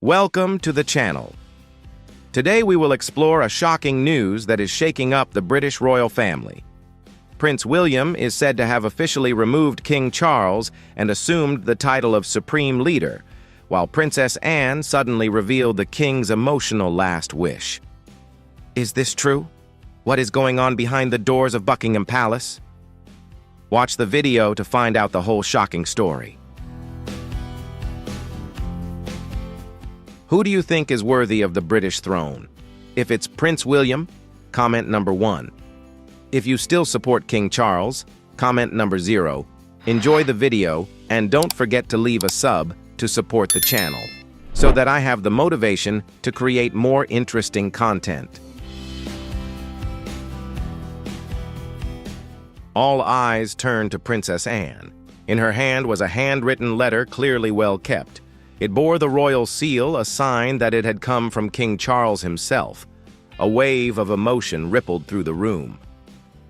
Welcome to the channel. Today we will explore a shocking news that is shaking up the British royal family. Prince William is said to have officially removed King Charles and assumed the title of Supreme Leader, while Princess Anne suddenly revealed the king's emotional last wish. Is this true? What is going on behind the doors of Buckingham Palace? Watch the video to find out the whole shocking story. Who do you think is worthy of the British throne? If it's Prince William, comment number 1. If you still support King Charles, comment number 0. Enjoy the video and don't forget to leave a sub to support the channel, so that I have the motivation to create more interesting content. All eyes turned to Princess Anne. In her hand was a handwritten letter clearly well kept. It bore the royal seal, a sign that it had come from King Charles himself. A wave of emotion rippled through the room.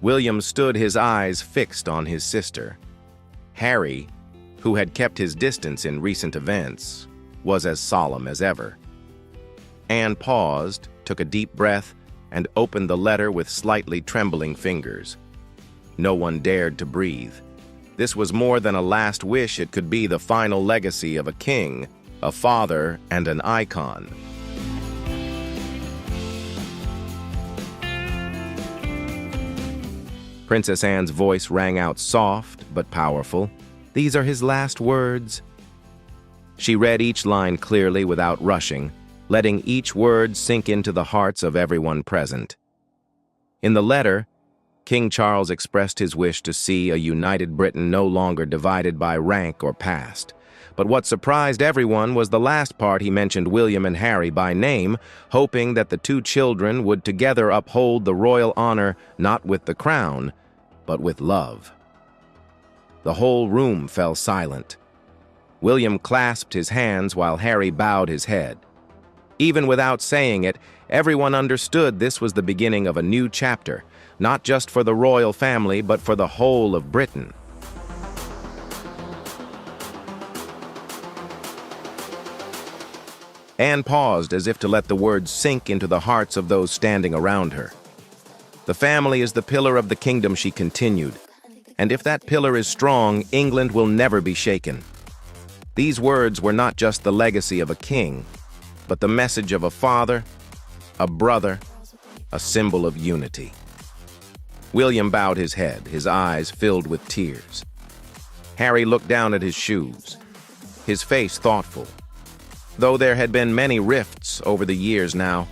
William stood, his eyes fixed on his sister. Harry, who had kept his distance in recent events, was as solemn as ever. Anne paused, took a deep breath, and opened the letter with slightly trembling fingers. No one dared to breathe. This was more than a last wish. It could be the final legacy of a king, a father, and an icon. Princess Anne's voice rang out soft but powerful. These are his last words. She read each line clearly without rushing, letting each word sink into the hearts of everyone present. In the letter, King Charles expressed his wish to see a united Britain no longer divided by rank or past. But what surprised everyone was the last part. He mentioned William and Harry by name, hoping that the two children would together uphold the royal honor not with the crown, but with love. The whole room fell silent. William clasped his hands while Harry bowed his head. Even without saying it, everyone understood this was the beginning of a new chapter, not just for the royal family, but for the whole of Britain. Anne paused as if to let the words sink into the hearts of those standing around her. The family is the pillar of the kingdom, she continued, and if that pillar is strong, England will never be shaken. These words were not just the legacy of a king, but the message of a father, a brother, a symbol of unity. William bowed his head, his eyes filled with tears. Harry looked down at his shoes, his face thoughtful. Though there had been many rifts over the years now,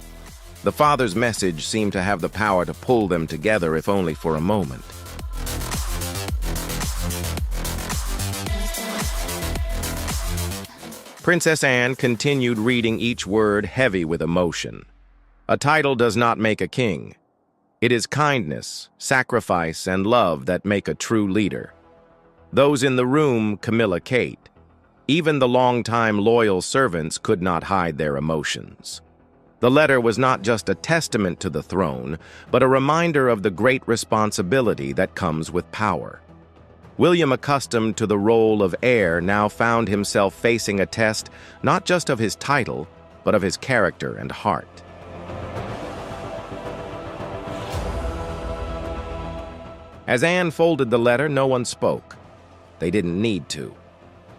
the father's message seemed to have the power to pull them together, if only for a moment. Princess Anne continued reading each word, heavy with emotion. A title does not make a king. It is kindness, sacrifice, and love that make a true leader. Those in the room, Camilla, Kate, even the long-time loyal servants could not hide their emotions. The letter was not just a testament to the throne, but a reminder of the great responsibility that comes with power. William, accustomed to the role of heir, now found himself facing a test not just of his title, but of his character and heart. As Anne folded the letter, no one spoke. They didn't need to.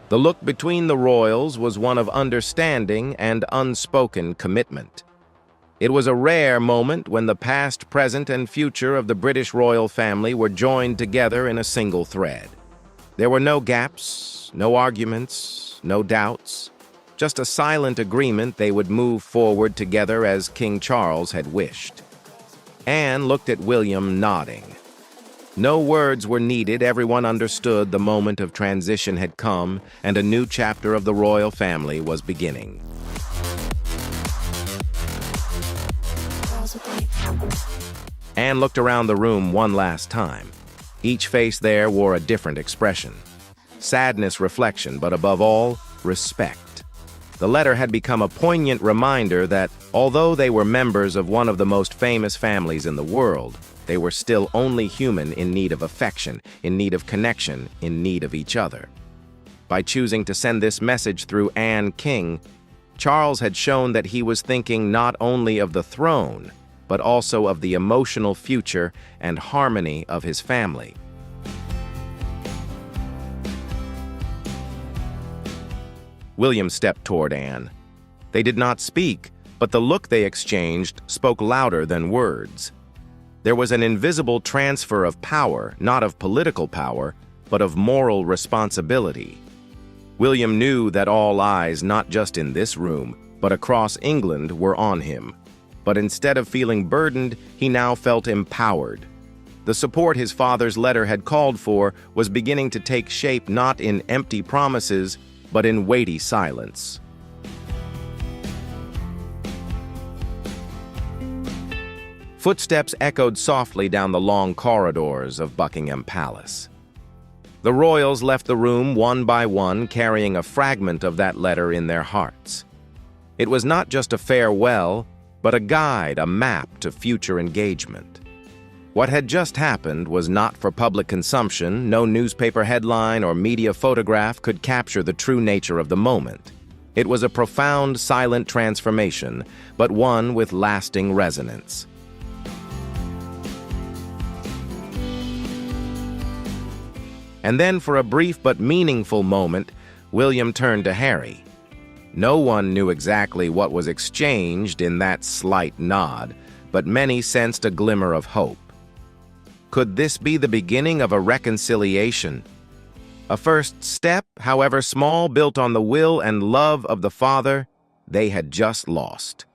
The look between the royals was one of understanding and unspoken commitment. It was a rare moment when the past, present, and future of the British royal family were joined together in a single thread. There were no gaps, no arguments, no doubts, just a silent agreement they would move forward together as King Charles had wished. Anne looked at William, nodding. No words were needed. Everyone understood the moment of transition had come, and a new chapter of the royal family was beginning. Anne looked around the room one last time. Each face there wore a different expression. Sadness, reflection, but above all, respect. The letter had become a poignant reminder that, although they were members of one of the most famous families in the world, they were still only human, in need of affection, in need of connection, in need of each other. By choosing to send this message through Anne King, Charles had shown that he was thinking not only of the throne, but also of the emotional future and harmony of his family. William stepped toward Anne. They did not speak, but the look they exchanged spoke louder than words. There was an invisible transfer of power, not of political power, but of moral responsibility. William knew that all eyes, not just in this room, but across England, were on him. But instead of feeling burdened, he now felt empowered. The support his father's letter had called for was beginning to take shape not in empty promises, but in weighty silence. Footsteps echoed softly down the long corridors of Buckingham Palace. The royals left the room one by one, carrying a fragment of that letter in their hearts. It was not just a farewell, but a guide, a map to future engagement. What had just happened was not for public consumption. No newspaper headline or media photograph could capture the true nature of the moment. It was a profound, silent transformation, but one with lasting resonance. And then, for a brief but meaningful moment, William turned to Harry. No one knew exactly what was exchanged in that slight nod, but many sensed a glimmer of hope. Could this be the beginning of a reconciliation? A first step, however small, built on the will and love of the father they had just lost.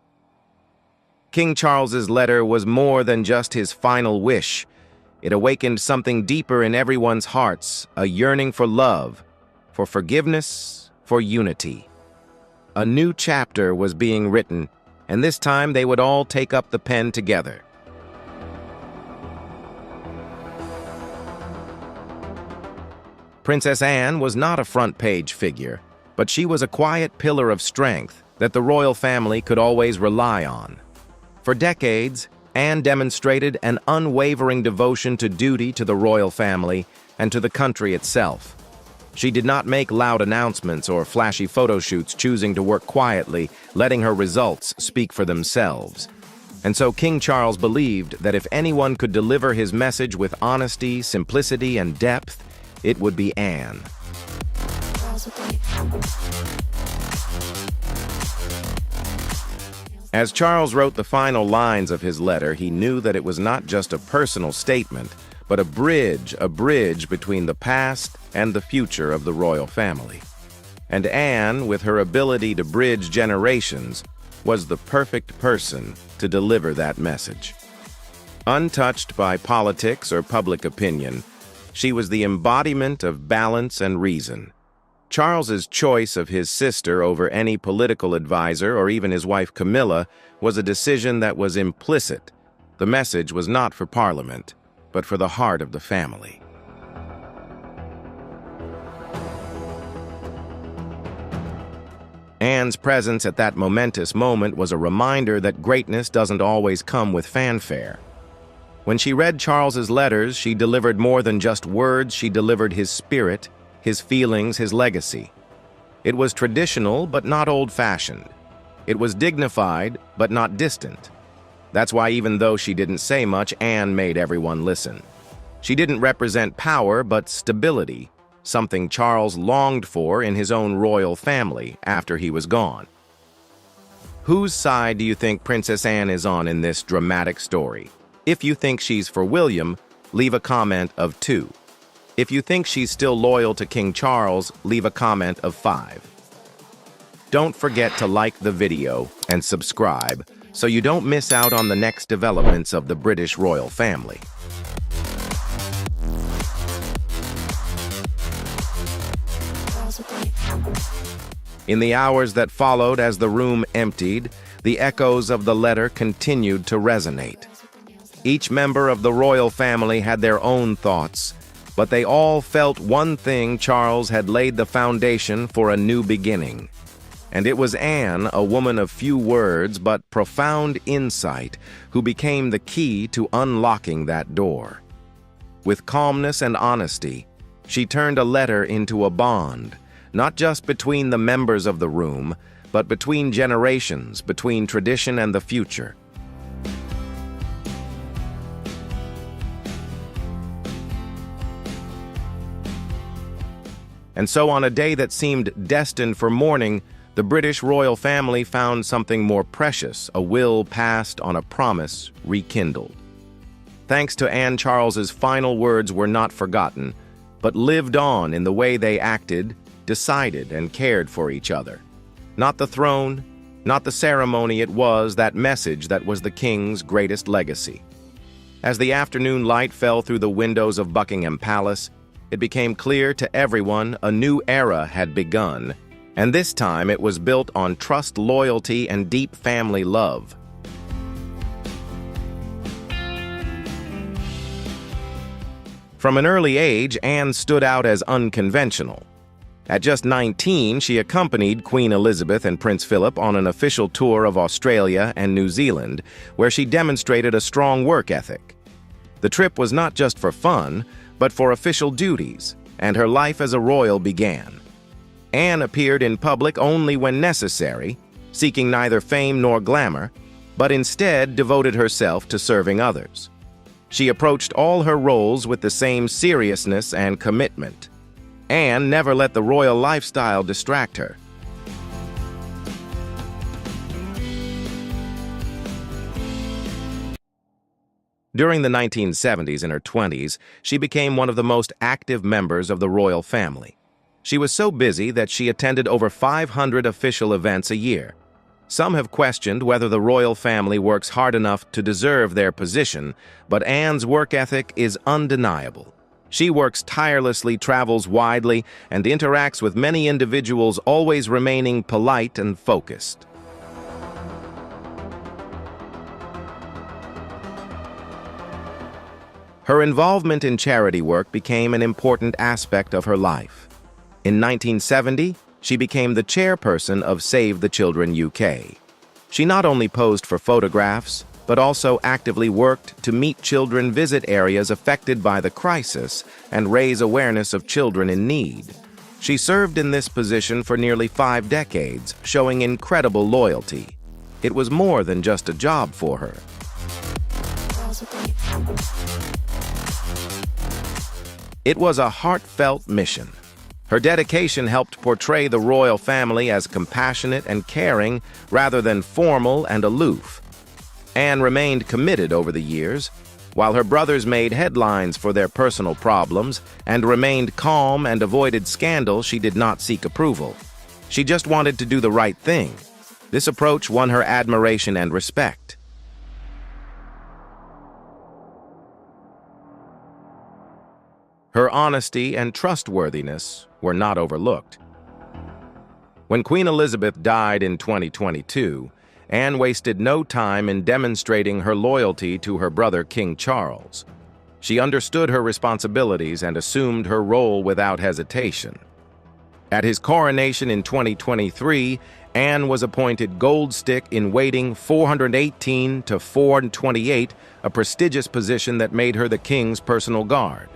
King Charles's letter was more than just his final wish. It awakened something deeper in everyone's hearts, a yearning for love, for forgiveness, for unity. A new chapter was being written, and this time they would all take up the pen together. Princess Anne was not a front-page figure, but she was a quiet pillar of strength that the royal family could always rely on. For decades, Anne demonstrated an unwavering devotion to duty to the royal family and to the country itself. She did not make loud announcements or flashy photo shoots, choosing to work quietly, letting her results speak for themselves. And so King Charles believed that if anyone could deliver his message with honesty, simplicity, and depth, it would be Anne. As Charles wrote the final lines of his letter, he knew that it was not just a personal statement, but a bridge between the past and the future of the royal family. And Anne, with her ability to bridge generations, was the perfect person to deliver that message. Untouched by politics or public opinion, she was the embodiment of balance and reason. Charles's choice of his sister over any political advisor or even his wife Camilla was a decision that was implicit. The message was not for Parliament, but for the heart of the family. Anne's presence at that momentous moment was a reminder that greatness doesn't always come with fanfare. When she read Charles's letters, she delivered more than just words. She delivered his spirit, his feelings, his legacy. It was traditional, but not old-fashioned. It was dignified, but not distant. That's why even though she didn't say much, Anne made everyone listen. She didn't represent power, but stability, something Charles longed for in his own royal family after he was gone. Whose side do you think Princess Anne is on in this dramatic story? If you think she's for William, leave a comment of 2. If you think she's still loyal to King Charles, leave a comment of 5. Don't forget to like the video and subscribe so you don't miss out on the next developments of the British royal family. In the hours that followed, as the room emptied, the echoes of the letter continued to resonate. Each member of the royal family had their own thoughts, but they all felt one thing: Charles had laid the foundation for a new beginning. And it was Anne, a woman of few words but profound insight, who became the key to unlocking that door. With calmness and honesty, she turned a letter into a bond, not just between the members of the room, but between generations, between tradition and the future. And so on a day that seemed destined for mourning, the British royal family found something more precious, a will passed on a promise rekindled. Thanks to Anne Charles's final words were not forgotten, but lived on in the way they acted, decided, and cared for each other. Not the throne, not the ceremony, it was that message that was the king's greatest legacy. As the afternoon light fell through the windows of Buckingham Palace, it became clear to everyone a new era had begun, and this time it was built on trust, loyalty, and deep family love. From an early age, Anne stood out as unconventional. At just 19, she accompanied Queen Elizabeth and Prince Philip on an official tour of Australia and New Zealand, where she demonstrated a strong work ethic. The trip was not just for fun, but for official duties, and her life as a royal began. Anne appeared in public only when necessary, seeking neither fame nor glamour, but instead devoted herself to serving others. She approached all her roles with the same seriousness and commitment. Anne never let the royal lifestyle distract her. During the 1970s, in her 20s, she became one of the most active members of the royal family. She was so busy that she attended over 500 official events a year. Some have questioned whether the royal family works hard enough to deserve their position, but Anne's work ethic is undeniable. She works tirelessly, travels widely, and interacts with many individuals, always remaining polite and focused. Her involvement in charity work became an important aspect of her life. In 1970, she became the chairperson of Save the Children UK. She not only posed for photographs, but also actively worked to meet children, visit areas affected by the crisis, and raise awareness of children in need. She served in this position for nearly 5 decades, showing incredible loyalty. It was more than just a job for her. It was a heartfelt mission. Her dedication helped portray the royal family as compassionate and caring rather than formal and aloof. Anne remained committed over the years. While her brothers made headlines for their personal problems and remained calm and avoided scandal, she did not seek approval. She just wanted to do the right thing. This approach won her admiration and respect. Her honesty and trustworthiness were not overlooked. When Queen Elizabeth died in 2022, Anne wasted no time in demonstrating her loyalty to her brother King Charles. She understood her responsibilities and assumed her role without hesitation. At his coronation in 2023, Anne was appointed Gold Stick in Waiting 418 to 428, a prestigious position that made her the king's personal guard.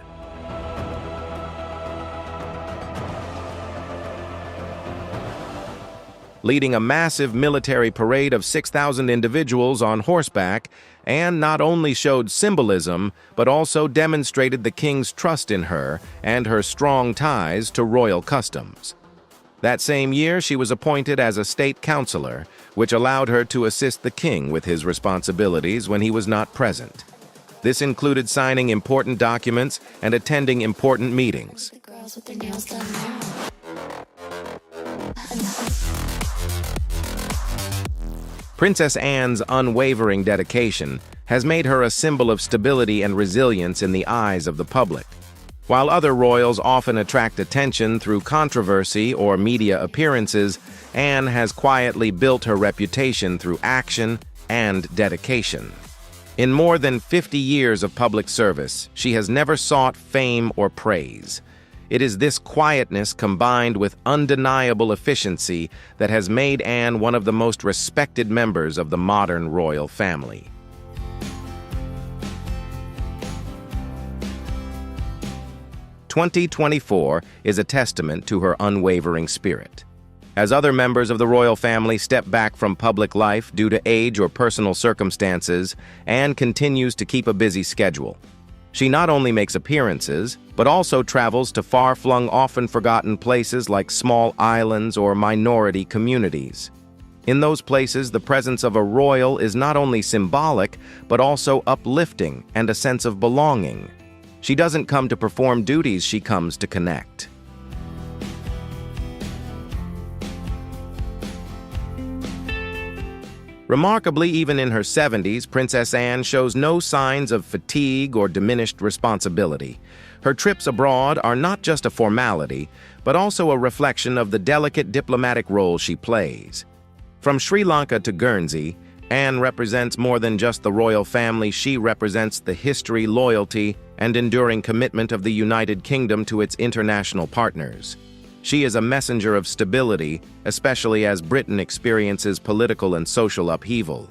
Leading a massive military parade of 6,000 individuals on horseback, Anne not only showed symbolism, but also demonstrated the king's trust in her and her strong ties to royal customs. That same year, she was appointed as a state counselor, which allowed her to assist the king with his responsibilities when he was not present. This included signing important documents and attending important meetings. Princess Anne's unwavering dedication has made her a symbol of stability and resilience in the eyes of the public. While other royals often attract attention through controversy or media appearances, Anne has quietly built her reputation through action and dedication. In more than 50 years of public service, she has never sought fame or praise. It is this quietness combined with undeniable efficiency that has made Anne one of the most respected members of the modern royal family. "2024 is a testament to her unwavering spirit. As other members of the royal family step back from public life due to age or personal circumstances, Anne continues to keep a busy schedule. She not only makes appearances, but also travels to far-flung, often forgotten places like small islands or minority communities. In those places, the presence of a royal is not only symbolic, but also uplifting and a sense of belonging. She doesn't come to perform duties, she comes to connect. Remarkably, even in her 70s, Princess Anne shows no signs of fatigue or diminished responsibility. Her trips abroad are not just a formality, but also a reflection of the delicate diplomatic role she plays. From Sri Lanka to Guernsey, Anne represents more than just the royal family. She represents the history, loyalty, and enduring commitment of the United Kingdom to its international partners. She is a messenger of stability, especially as Britain experiences political and social upheaval.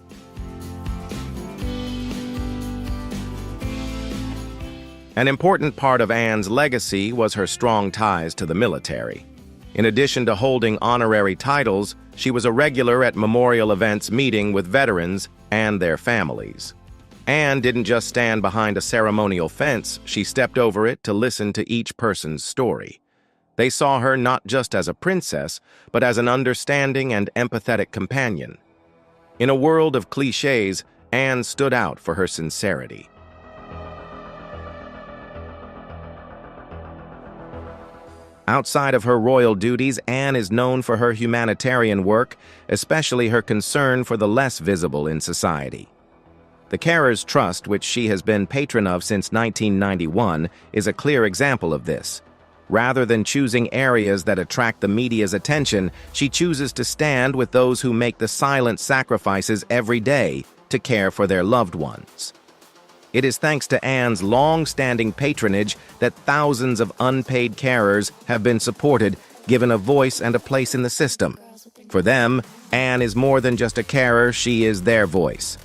An important part of Anne's legacy was her strong ties to the military. In addition to holding honorary titles, she was a regular at memorial events meeting with veterans and their families. Anne didn't just stand behind a ceremonial fence, she stepped over it to listen to each person's story. They saw her not just as a princess, but as an understanding and empathetic companion. In a world of clichés, Anne stood out for her sincerity. Outside of her royal duties, Anne is known for her humanitarian work, especially her concern for the less visible in society. The Carers Trust, which she has been patron of since 1991, is a clear example of this. Rather than choosing areas that attract the media's attention, she chooses to stand with those who make the silent sacrifices every day to care for their loved ones. It is thanks to Anne's long-standing patronage that thousands of unpaid carers have been supported, given a voice and a place in the system. For them, Anne is more than just a carer, she is their voice.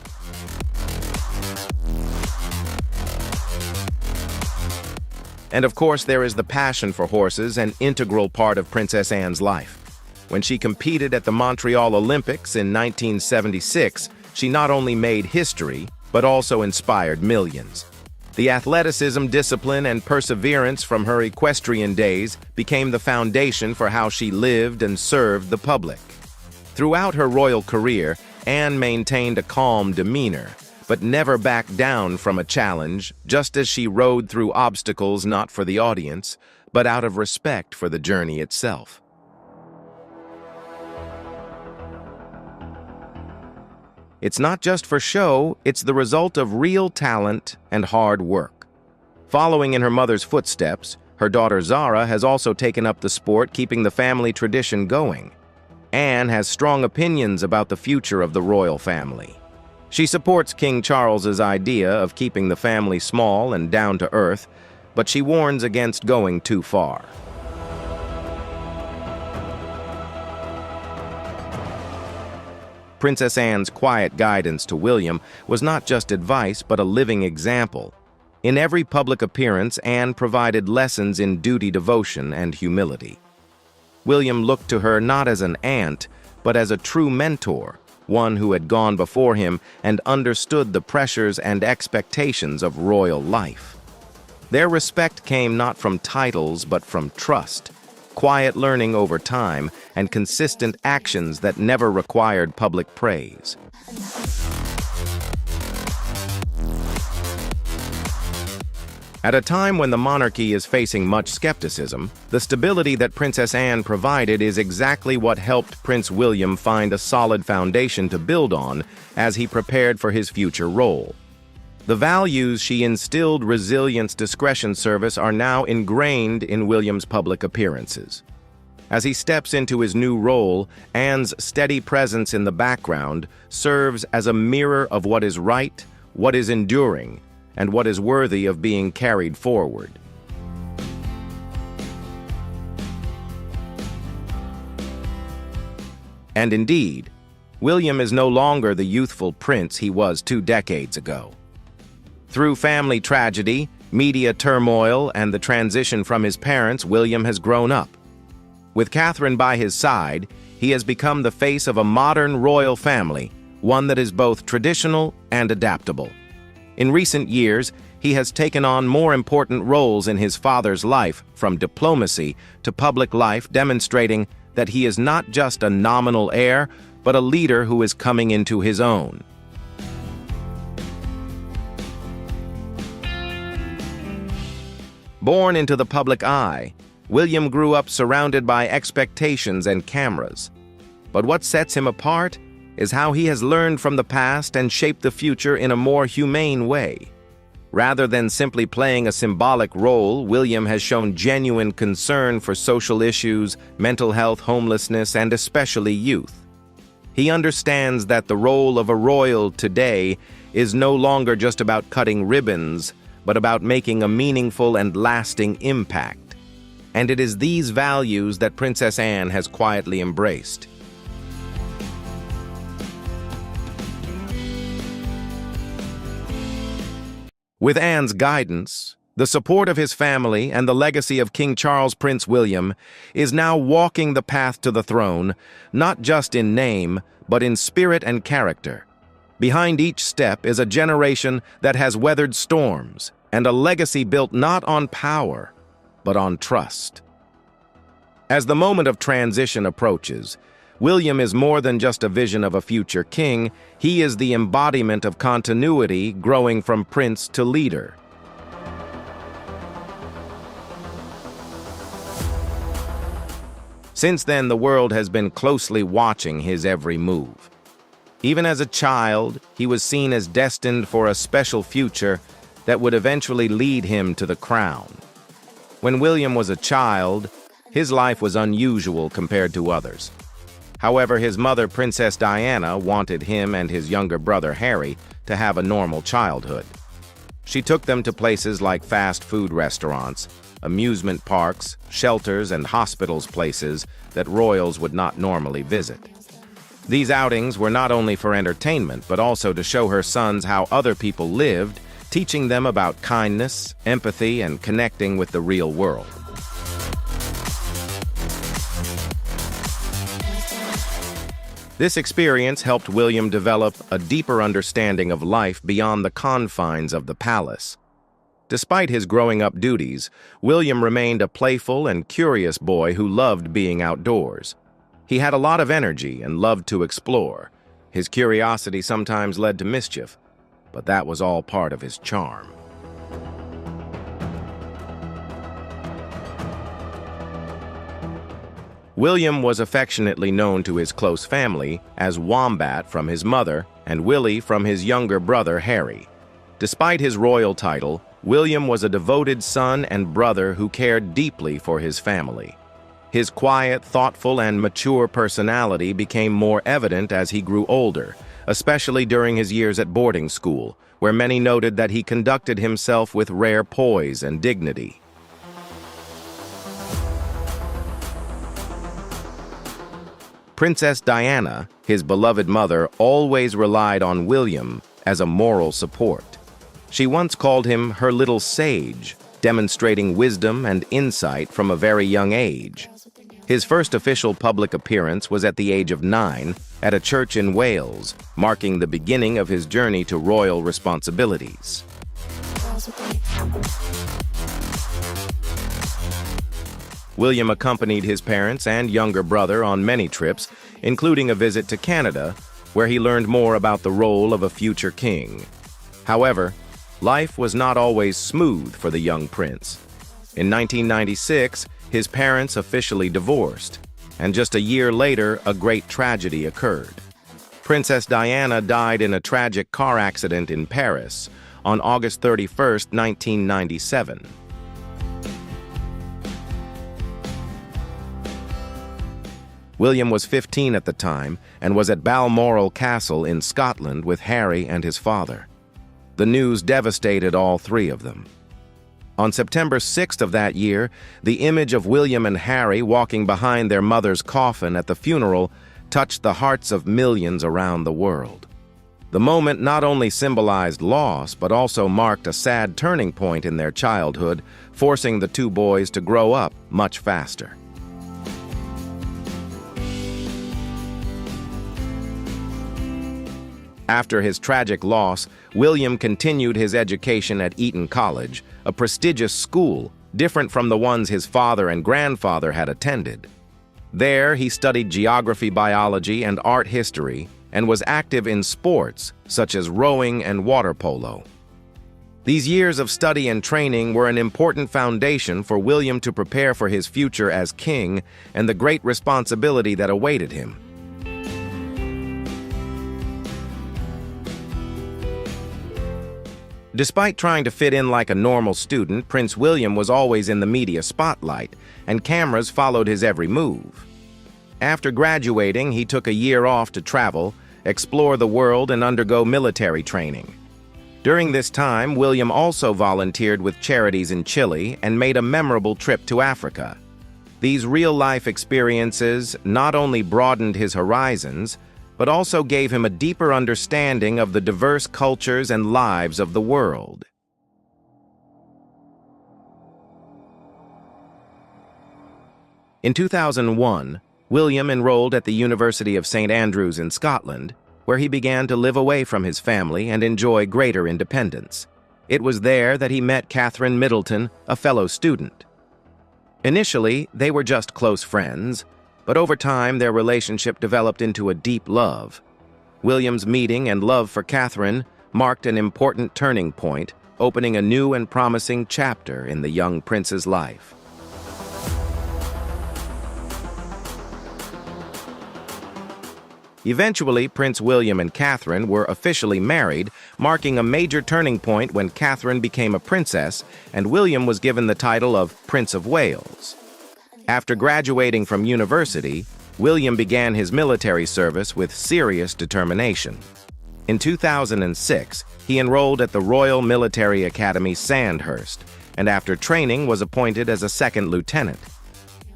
And of course, there is the passion for horses, an integral part of Princess Anne's life. When she competed at the Montreal Olympics in 1976, she not only made history, but also inspired millions. The athleticism, discipline, and perseverance from her equestrian days became the foundation for how she lived and served the public. Throughout her royal career, Anne maintained a calm demeanor, but never backed down from a challenge, just as she rode through obstacles not for the audience, but out of respect for the journey itself. It's not just for show, it's the result of real talent and hard work. Following in her mother's footsteps, her daughter Zara has also taken up the sport, keeping the family tradition going. Anne has strong opinions about the future of the royal family. She supports King Charles's idea of keeping the family small and down to earth, but she warns against going too far. Princess Anne's quiet guidance to William was not just advice, but a living example. In every public appearance, Anne provided lessons in duty, devotion, and humility. William looked to her not as an aunt, but as a true mentor, one who had gone before him and understood the pressures and expectations of royal life. Their respect came not from titles, but from trust, quiet learning over time, and consistent actions that never required public praise. At a time when the monarchy is facing much skepticism, the stability that Princess Anne provided is exactly what helped Prince William find a solid foundation to build on as he prepared for his future role. The values she instilled, resilience, discretion, service, are now ingrained in William's public appearances. As he steps into his new role, Anne's steady presence in the background serves as a mirror of what is right, what is enduring, and what is worthy of being carried forward. And indeed, William is no longer the youthful prince he was 2 decades ago. Through family tragedy, media turmoil, and the transition from his parents, William has grown up. With Catherine by his side, he has become the face of a modern royal family, one that is both traditional and adaptable. In recent years, he has taken on more important roles in his father's life, from diplomacy to public life, demonstrating that he is not just a nominal heir, but a leader who is coming into his own. Born into the public eye, William grew up surrounded by expectations and cameras. But what sets him apart is how he has learned from the past and shaped the future in a more humane way. Rather than simply playing a symbolic role, William has shown genuine concern for social issues, mental health, homelessness, and especially youth. He understands that the role of a royal today is no longer just about cutting ribbons, but about making a meaningful and lasting impact. And it is these values that Princess Anne has quietly embraced. With Anne's guidance, the support of his family, and the legacy of King Charles, Prince William is now walking the path to the throne, not just in name, but in spirit and character. Behind each step is a generation that has weathered storms, and a legacy built not on power, but on trust. As the moment of transition approaches, William is more than just a vision of a future king. He is the embodiment of continuity, growing from prince to leader. Since then, the world has been closely watching his every move. Even as a child, he was seen as destined for a special future that would eventually lead him to the crown. When William was a child, his life was unusual compared to others. However, his mother, Princess Diana, wanted him and his younger brother, Harry, to have a normal childhood. She took them to places like fast food restaurants, amusement parks, shelters, and hospitals, places that royals would not normally visit. These outings were not only for entertainment, but also to show her sons how other people lived, teaching them about kindness, empathy, and connecting with the real world. This experience helped William develop a deeper understanding of life beyond the confines of the palace. Despite his growing-up duties, William remained a playful and curious boy who loved being outdoors. He had a lot of energy and loved to explore. His curiosity sometimes led to mischief, but that was all part of his charm. William was affectionately known to his close family as Wombat from his mother and Willie from his younger brother Harry. Despite his royal title, William was a devoted son and brother who cared deeply for his family. His quiet, thoughtful, and mature personality became more evident as he grew older, especially during his years at boarding school, where many noted that he conducted himself with rare poise and dignity. Princess Diana, his beloved mother, always relied on William as a moral support. She once called him her little sage, demonstrating wisdom and insight from a very young age. His first official public appearance was at the age of 9 at a church in Wales, marking the beginning of his journey to royal responsibilities. William accompanied his parents and younger brother on many trips, including a visit to Canada, where he learned more about the role of a future king. However, life was not always smooth for the young prince. In 1996, his parents officially divorced, and just a year later, a great tragedy occurred. Princess Diana died in a tragic car accident in Paris on August 31, 1997. William was 15 at the time and was at Balmoral Castle in Scotland with Harry and his father. The news devastated all three of them. On September 6th of that year, the image of William and Harry walking behind their mother's coffin at the funeral touched the hearts of millions around the world. The moment not only symbolized loss, but also marked a sad turning point in their childhood, forcing the two boys to grow up much faster. After his tragic loss, William continued his education at Eton College, a prestigious school different from the ones his father and grandfather had attended. There, he studied geography, biology, and art history, and was active in sports such as rowing and water polo. These years of study and training were an important foundation for William to prepare for his future as king and the great responsibility that awaited him. Despite trying to fit in like a normal student, Prince William was always in the media spotlight, and cameras followed his every move. After graduating, he took a year off to travel, explore the world, and undergo military training. During this time, William also volunteered with charities in Chile and made a memorable trip to Africa. These real-life experiences not only broadened his horizons, but also gave him a deeper understanding of the diverse cultures and lives of the world. In 2001, William enrolled at the University of St. Andrews in Scotland, where he began to live away from his family and enjoy greater independence. It was there that he met Catherine Middleton, a fellow student. Initially, they were just close friends, but over time their relationship developed into a deep love. William's meeting and love for Catherine marked an important turning point, opening a new and promising chapter in the young prince's life. Eventually, Prince William and Catherine were officially married, marking a major turning point when Catherine became a princess and William was given the title of Prince of Wales. After graduating from university, William began his military service with serious determination. In 2006, he enrolled at the Royal Military Academy Sandhurst, and after training was appointed as a second lieutenant.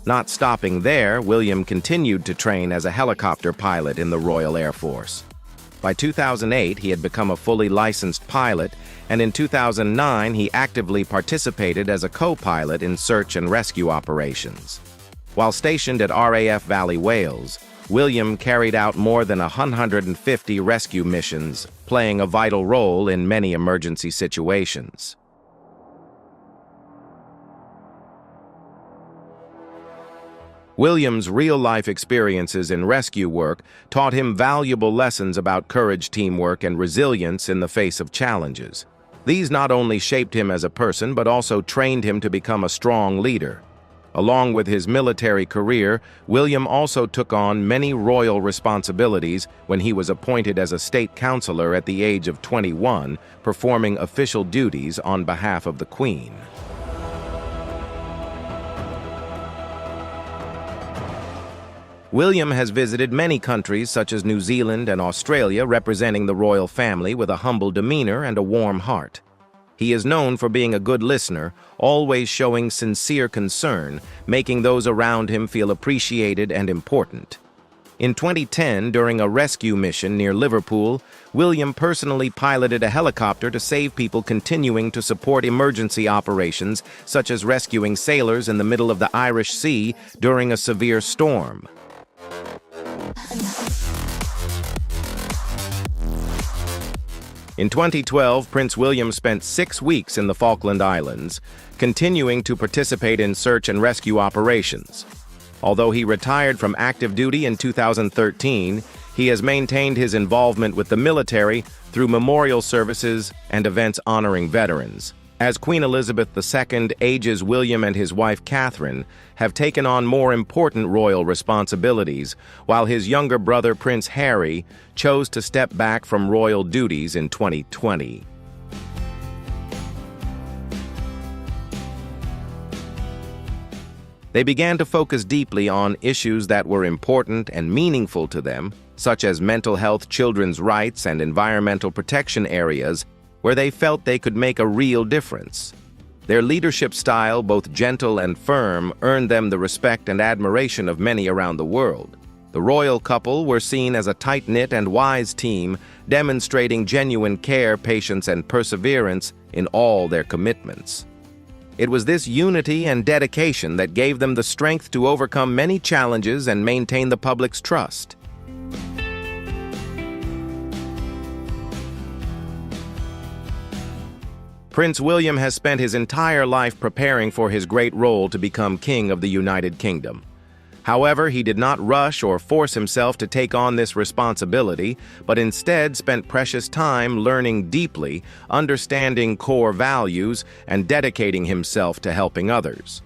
Not stopping there, William continued to train as a helicopter pilot in the Royal Air Force. By 2008, he had become a fully licensed pilot, and in 2009, he actively participated as a co-pilot in search and rescue operations. While stationed at RAF Valley, Wales, William carried out more than 150 rescue missions, playing a vital role in many emergency situations. William's real-life experiences in rescue work taught him valuable lessons about courage, teamwork, and resilience in the face of challenges. These not only shaped him as a person, but also trained him to become a strong leader. Along with his military career, William also took on many royal responsibilities when he was appointed as a state councillor at the age of 21, performing official duties on behalf of the Queen. William has visited many countries such as New Zealand and Australia, representing the royal family with a humble demeanor and a warm heart. He is known for being a good listener, always showing sincere concern, making those around him feel appreciated and important. In 2010, during a rescue mission near Liverpool, William personally piloted a helicopter to save people, continuing to support emergency operations such as rescuing sailors in the middle of the Irish Sea during a severe storm. In 2012, Prince William spent 6 weeks in the Falkland Islands, continuing to participate in search and rescue operations. Although he retired from active duty in 2013, he has maintained his involvement with the military through memorial services and events honoring veterans. As Queen Elizabeth II ages, William and his wife Catherine have taken on more important royal responsibilities, while his younger brother Prince Harry chose to step back from royal duties in 2020. They began to focus deeply on issues that were important and meaningful to them, such as mental health, children's rights, and environmental protection areas, where they felt they could make a real difference. Their leadership style, both gentle and firm, earned them the respect and admiration of many around the world. The royal couple were seen as a tight-knit and wise team, demonstrating genuine care, patience, and perseverance in all their commitments. It was this unity and dedication that gave them the strength to overcome many challenges and maintain the public's trust. Prince William has spent his entire life preparing for his great role to become King of the United Kingdom. However, he did not rush or force himself to take on this responsibility, but instead spent precious time learning deeply, understanding core values, and dedicating himself to helping others.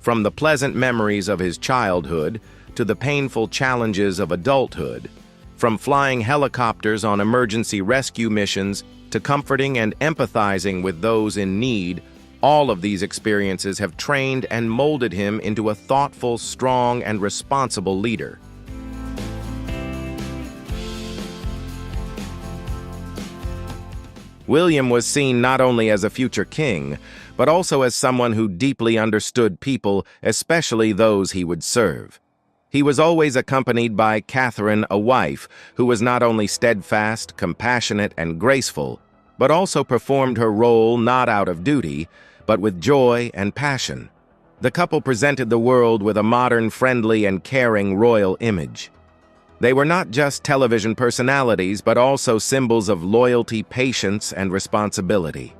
From the pleasant memories of his childhood to the painful challenges of adulthood, from flying helicopters on emergency rescue missions to comforting and empathizing with those in need, all of these experiences have trained and molded him into a thoughtful, strong, and responsible leader. William was seen not only as a future king, but also as someone who deeply understood people, especially those he would serve. He was always accompanied by Catherine, a wife, who was not only steadfast, compassionate, and graceful, but also performed her role not out of duty, but with joy and passion. The couple presented the world with a modern, friendly, and caring royal image. They were not just television personalities, but also symbols of loyalty, patience, and responsibility.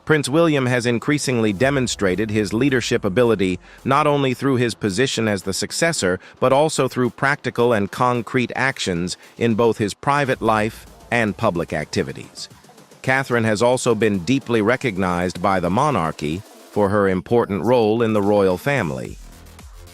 Prince William has increasingly demonstrated his leadership ability not only through his position as the successor, but also through practical and concrete actions in both his private life and public activities. Catherine has also been deeply recognized by the monarchy for her important role in the royal family.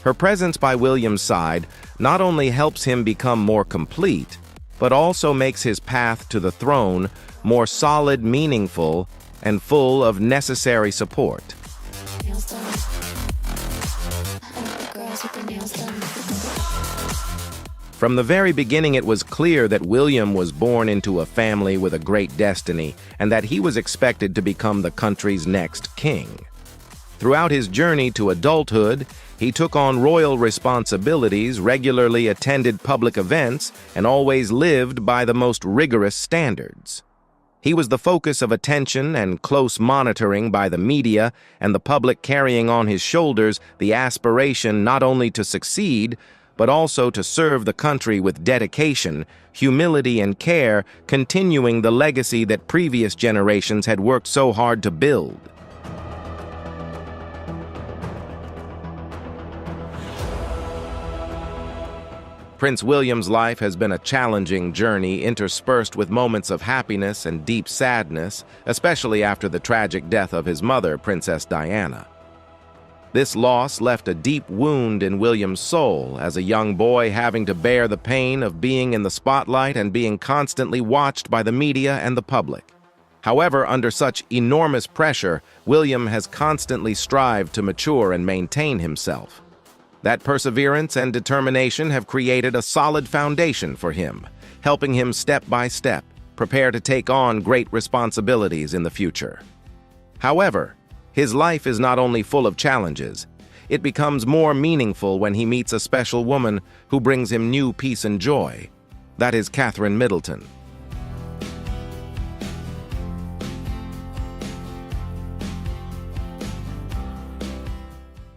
Her presence by William's side not only helps him become more complete, but also makes his path to the throne more solid, meaningful, and full of necessary support. From the very beginning, it was clear that William was born into a family with a great destiny, and that he was expected to become the country's next king. Throughout his journey to adulthood, he took on royal responsibilities, regularly attended public events, and always lived by the most rigorous standards. He was the focus of attention and close monitoring by the media and the public, carrying on his shoulders the aspiration not only to succeed, but also to serve the country with dedication, humility, and care, continuing the legacy that previous generations had worked so hard to build. Prince William's life has been a challenging journey interspersed with moments of happiness and deep sadness, especially after the tragic death of his mother, Princess Diana. This loss left a deep wound in William's soul as a young boy, having to bear the pain of being in the spotlight and being constantly watched by the media and the public. However, under such enormous pressure, William has constantly strived to mature and maintain himself. That perseverance and determination have created a solid foundation for him, helping him step by step prepare to take on great responsibilities in the future. However, his life is not only full of challenges, it becomes more meaningful when he meets a special woman who brings him new peace and joy. That is Catherine Middleton.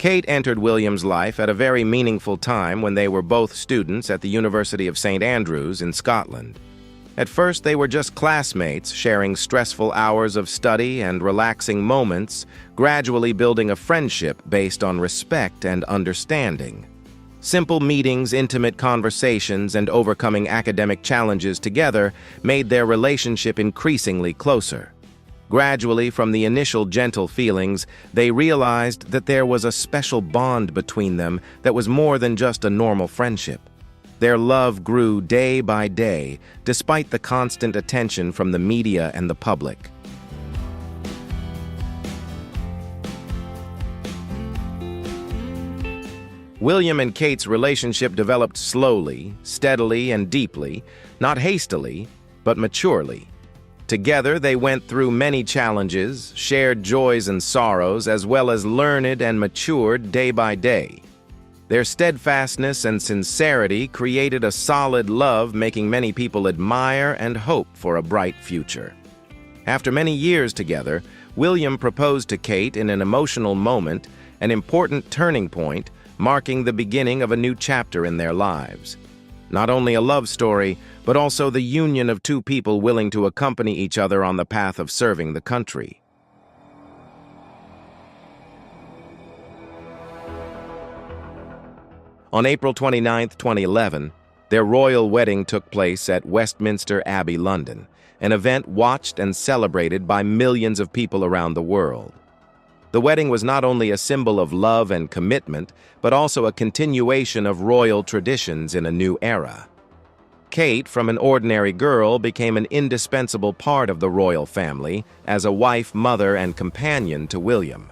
Kate entered William's life at a very meaningful time when they were both students at the University of St. Andrews in Scotland. At first, they were just classmates, sharing stressful hours of study and relaxing moments, gradually building a friendship based on respect and understanding. Simple meetings, intimate conversations, and overcoming academic challenges together made their relationship increasingly closer. Gradually, from the initial gentle feelings, they realized that there was a special bond between them that was more than just a normal friendship. Their love grew day by day, despite the constant attention from the media and the public. William and Kate's relationship developed slowly, steadily, and deeply, not hastily, but maturely. Together, they went through many challenges, shared joys and sorrows, as well as learned and matured day by day. Their steadfastness and sincerity created a solid love, making many people admire and hope for a bright future. After many years together, William proposed to Kate in an emotional moment, an important turning point, marking the beginning of a new chapter in their lives. not only a love story, but also the union of two people willing to accompany each other on the path of serving the country. On April 29, 2011, their royal wedding took place at Westminster Abbey, London, an event watched and celebrated by millions of people around the world. The wedding was not only a symbol of love and commitment, but also a continuation of royal traditions in a new era. Kate, from an ordinary girl, became an indispensable part of the royal family as a wife, mother, and companion to William.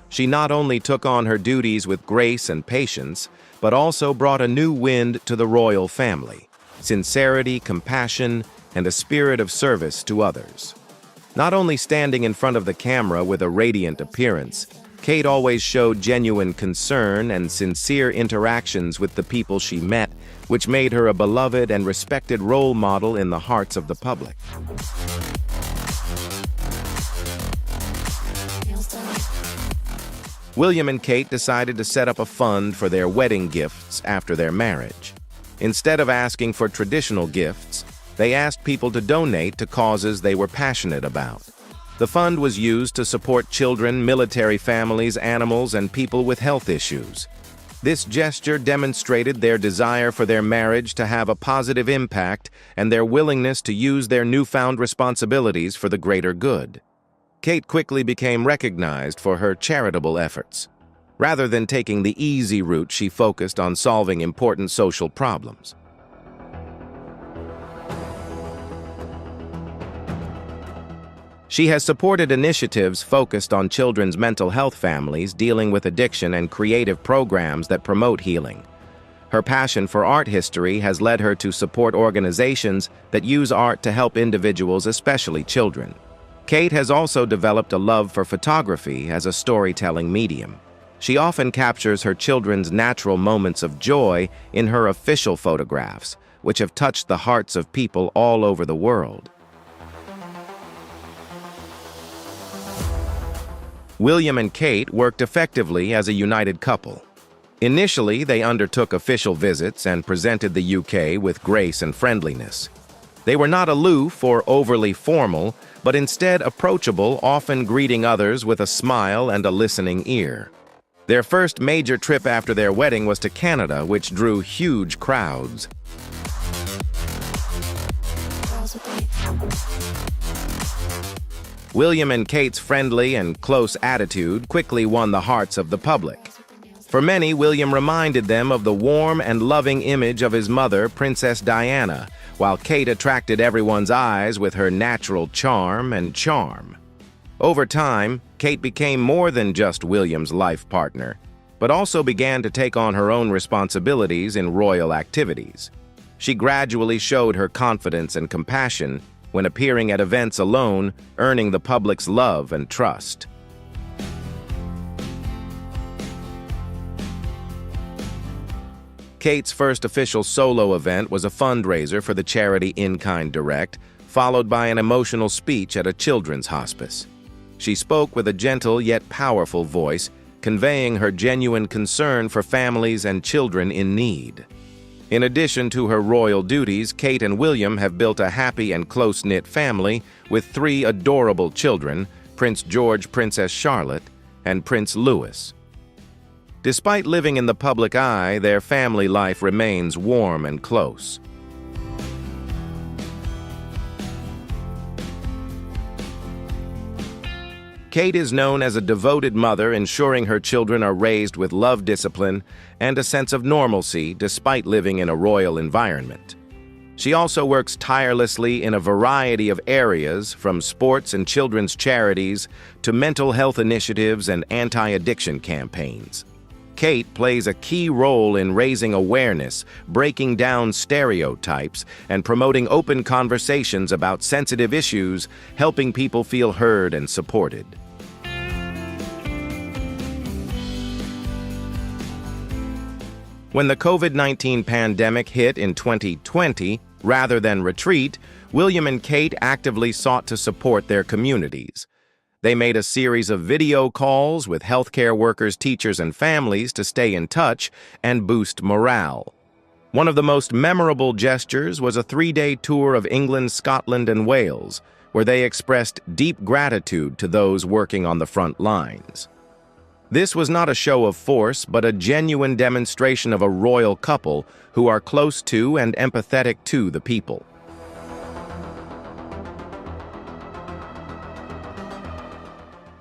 She not only took on her duties with grace and patience, but also brought a new wind to the royal family: sincerity, compassion, and a spirit of service to others. Not only standing in front of the camera with a radiant appearance, Kate always showed genuine concern and sincere interactions with the people she met, which made her a beloved and respected role model in the hearts of the public. William and Kate decided to set up a fund for their wedding gifts after their marriage. Instead of asking for traditional gifts, they asked people to donate to causes they were passionate about. The fund was used to support children, military families, animals, and people with health issues. This gesture demonstrated their desire for their marriage to have a positive impact and their willingness to use their newfound responsibilities for the greater good. Kate quickly became recognized for her charitable efforts. Rather than taking the easy route, she focused on solving important social problems. She has supported initiatives focused on children's mental health, families dealing with addiction, and creative programs that promote healing. Her passion for art history has led her to support organizations that use art to help individuals, especially children. Kate has also developed a love for photography as a storytelling medium. She often captures her children's natural moments of joy in her official photographs, which have touched the hearts of people all over the world. William and Kate worked effectively as a united couple. Initially, they undertook official visits and presented the UK with grace and friendliness. They were not aloof or overly formal, but instead approachable, often greeting others with a smile and a listening ear. Their first major trip after their wedding was to Canada, which drew huge crowds. William and Kate's friendly and close attitude quickly won the hearts of the public. For many, William reminded them of the warm and loving image of his mother, Princess Diana, while Kate attracted everyone's eyes with her natural charm and charm. Over time, Kate became more than just William's life partner, but also began to take on her own responsibilities in royal activities. She gradually showed her confidence and compassion when appearing at events alone, earning the public's love and trust. Kate's first official solo event was a fundraiser for the charity In Kind Direct, followed by an emotional speech at a children's hospice. She spoke with a gentle yet powerful voice, conveying her genuine concern for families and children in need. In addition to her royal duties, Kate and William have built a happy and close-knit family with 3 adorable children, Prince George, Princess Charlotte, and Prince Louis. Despite living in the public eye, their family life remains warm and close. Kate is known as a devoted mother, ensuring her children are raised with love, discipline, and a sense of normalcy despite living in a royal environment. She also works tirelessly in a variety of areas, from sports and children's charities to mental health initiatives and anti-addiction campaigns. Kate plays a key role in raising awareness, breaking down stereotypes, and promoting open conversations about sensitive issues, helping people feel heard and supported. When the COVID-19 pandemic hit in 2020, rather than retreat, William and Kate actively sought to support their communities. They made a series of video calls with healthcare workers, teachers, and families to stay in touch and boost morale. One of the most memorable gestures was a 3-day tour of England, Scotland, and Wales, where they expressed deep gratitude to those working on the front lines. This was not a show of force, but a genuine demonstration of a royal couple who are close to and empathetic to the people.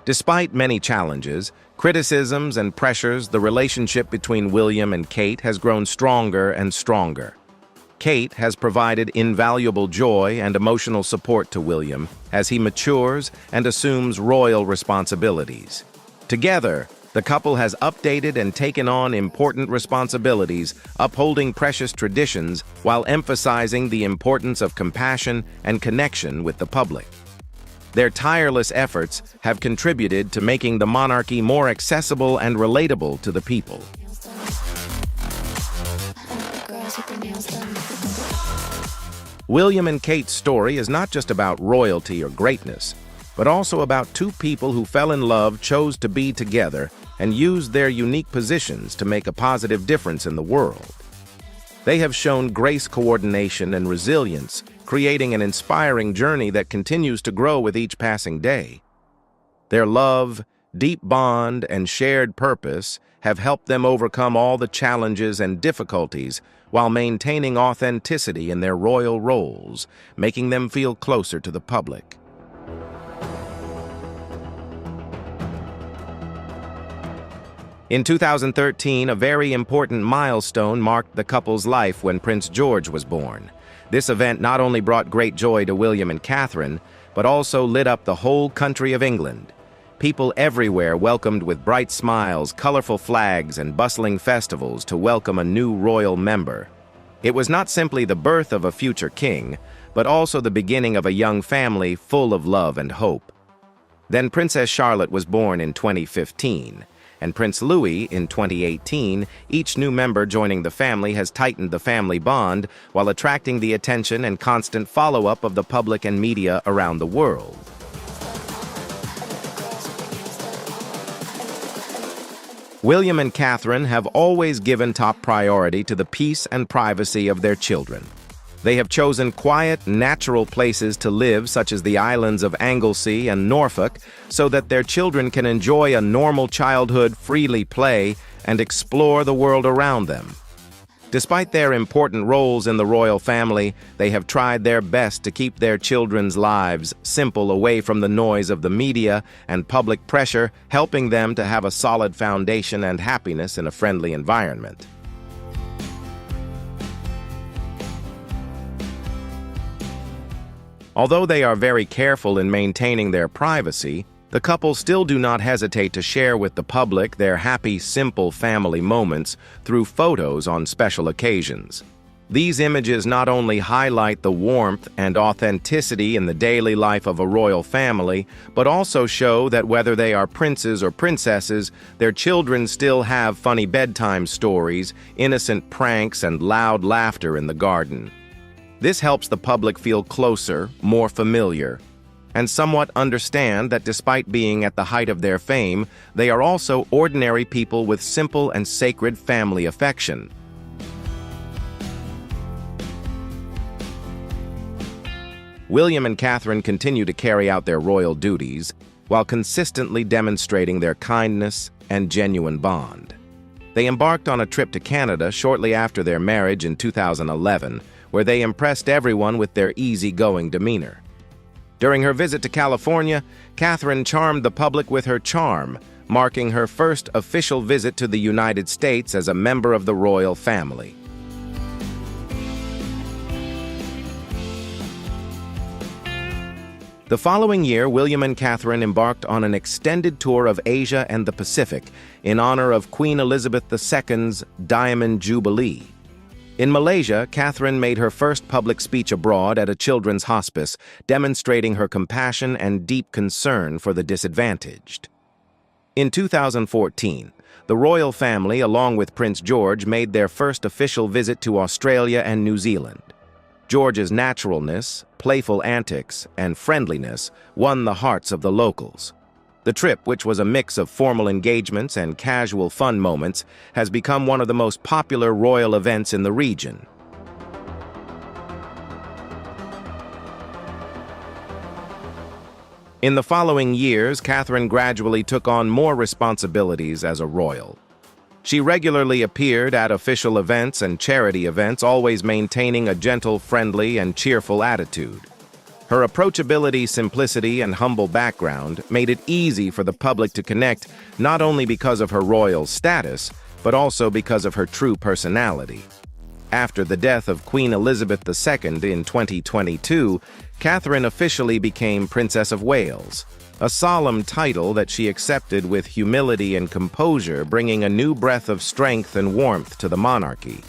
Despite many challenges, criticisms, and pressures, the relationship between William and Kate has grown stronger and stronger. Kate has provided invaluable joy and emotional support to William as he matures and assumes royal responsibilities. Together, the couple has updated and taken on important responsibilities, upholding precious traditions while emphasizing the importance of compassion and connection with the public. Their tireless efforts have contributed to making the monarchy more accessible and relatable to the people. William and Kate's story is not just about royalty or greatness, but also about two people who fell in love, chose to be together, and used their unique positions to make a positive difference in the world. They have shown grace, coordination, and resilience, creating an inspiring journey that continues to grow with each passing day. Their love, deep bond, and shared purpose have helped them overcome all the challenges and difficulties while maintaining authenticity in their royal roles, making them feel closer to the public. In 2013, a very important milestone marked the couple's life when Prince George was born. This event not only brought great joy to William and Catherine, but also lit up the whole country of England. People everywhere welcomed with bright smiles, colorful flags, and bustling festivals to welcome a new royal member. It was not simply the birth of a future king, but also the beginning of a young family full of love and hope. Then Princess Charlotte was born in 2015. And Prince Louis in 2018, each new member joining the family has tightened the family bond while attracting the attention and constant follow-up of the public and media around the world. William and Catherine have always given top priority to the peace and privacy of their children. They have chosen quiet, natural places to live, such as the islands of Anglesey and Norfolk, so that their children can enjoy a normal childhood, freely play, and explore the world around them. Despite their important roles in the royal family, they have tried their best to keep their children's lives simple, away from the noise of the media and public pressure, helping them to have a solid foundation and happiness in a friendly environment. Although they are very careful in maintaining their privacy, the couple still do not hesitate to share with the public their happy, simple family moments through photos on special occasions. These images not only highlight the warmth and authenticity in the daily life of a royal family, but also show that whether they are princes or princesses, their children still have funny bedtime stories, innocent pranks, and loud laughter in the garden. This helps the public feel closer, more familiar, and somewhat understand that despite being at the height of their fame, they are also ordinary people with simple and sacred family affection. William and Catherine continue to carry out their royal duties while consistently demonstrating their kindness and genuine bond. They embarked on a trip to Canada shortly after their marriage in 2011, where they impressed everyone with their easygoing demeanor. During her visit to California, Catherine charmed the public with her charm, marking her first official visit to the United States as a member of the royal family. The following year, William and Catherine embarked on an extended tour of Asia and the Pacific in honor of Queen Elizabeth II's Diamond Jubilee. In Malaysia, Catherine made her first public speech abroad at a children's hospice, demonstrating her compassion and deep concern for the disadvantaged. In 2014, the royal family, along with Prince George, made their first official visit to Australia and New Zealand. George's naturalness, playful antics, and friendliness won the hearts of the locals. The trip, which was a mix of formal engagements and casual fun moments, has become one of the most popular royal events in the region. In the following years, Catherine gradually took on more responsibilities as a royal. She regularly appeared at official events and charity events, always maintaining a gentle, friendly, and cheerful attitude. Her approachability, simplicity, and humble background made it easy for the public to connect, not only because of her royal status, but also because of her true personality. After the death of Queen Elizabeth II in 2022, Catherine officially became Princess of Wales, a solemn title that she accepted with humility and composure, bringing a new breath of strength and warmth to the monarchy.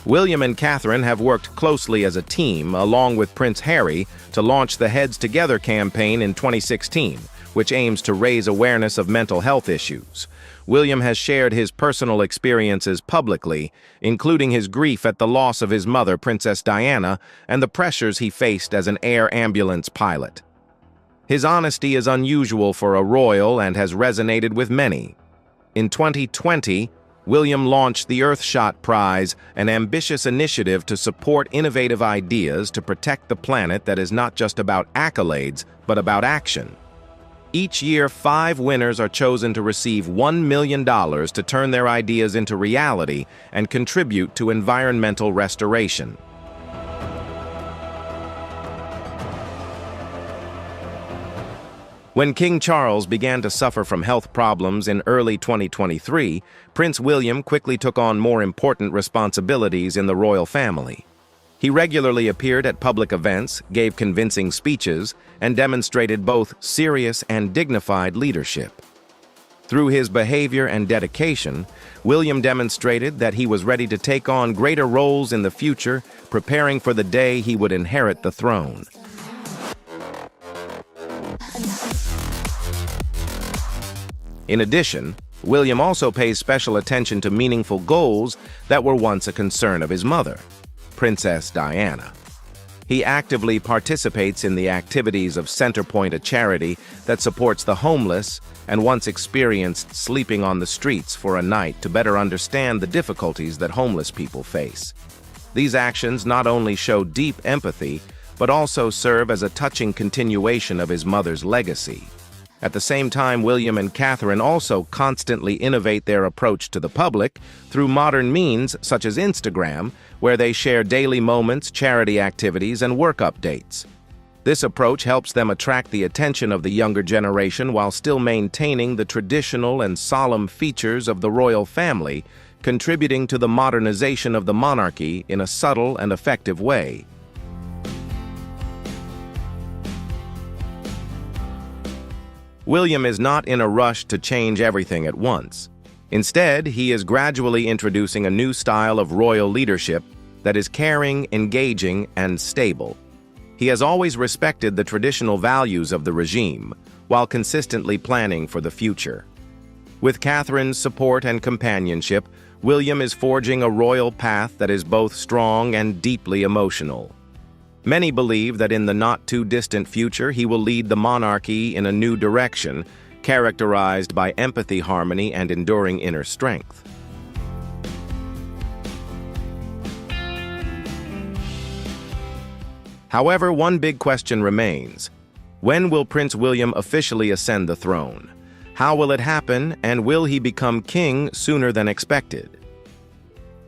William and Catherine have worked closely as a team, along with Prince Harry, to launch the Heads Together campaign in 2016, which aims to raise awareness of mental health issues. William has shared his personal experiences publicly, including his grief at the loss of his mother, Princess Diana, and the pressures he faced as an air ambulance pilot. His honesty is unusual for a royal and has resonated with many. In 2020, William launched the Earthshot Prize, an ambitious initiative to support innovative ideas to protect the planet that is not just about accolades, but about action. Each year, 5 winners are chosen to receive $1 million to turn their ideas into reality and contribute to environmental restoration. When King Charles began to suffer from health problems in early 2023, Prince William quickly took on more important responsibilities in the royal family. He regularly appeared at public events, gave convincing speeches, and demonstrated both serious and dignified leadership. Through his behavior and dedication, William demonstrated that he was ready to take on greater roles in the future, preparing for the day he would inherit the throne. In addition, William also pays special attention to meaningful goals that were once a concern of his mother, Princess Diana. He actively participates in the activities of Centerpoint, a charity that supports the homeless, and once experienced sleeping on the streets for a night to better understand the difficulties that homeless people face. These actions not only show deep empathy, but also serve as a touching continuation of his mother's legacy. At the same time, William and Catherine also constantly innovate their approach to the public through modern means such as Instagram, where they share daily moments, charity activities, and work updates. This approach helps them attract the attention of the younger generation while still maintaining the traditional and solemn features of the royal family, contributing to the modernization of the monarchy in a subtle and effective way. William is not in a rush to change everything at once. Instead, he is gradually introducing a new style of royal leadership that is caring, engaging, and stable. He has always respected the traditional values of the regime, while consistently planning for the future. With Catherine's support and companionship, William is forging a royal path that is both strong and deeply emotional. Many believe that in the not-too-distant future he will lead the monarchy in a new direction, characterized by empathy, harmony, and enduring inner strength. However, one big question remains. When will Prince William officially ascend the throne? How will it happen, and will he become king sooner than expected?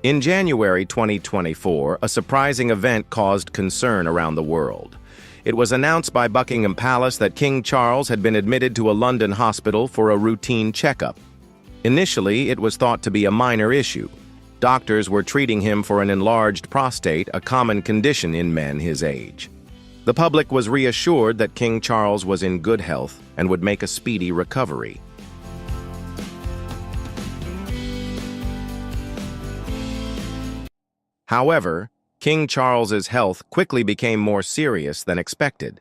In January 2024, a surprising event caused concern around the world. It was announced by Buckingham Palace that King Charles had been admitted to a London hospital for a routine checkup. Initially, it was thought to be a minor issue. Doctors were treating him for an enlarged prostate, a common condition in men his age. The public was reassured that King Charles was in good health and would make a speedy recovery. However, King Charles's health quickly became more serious than expected.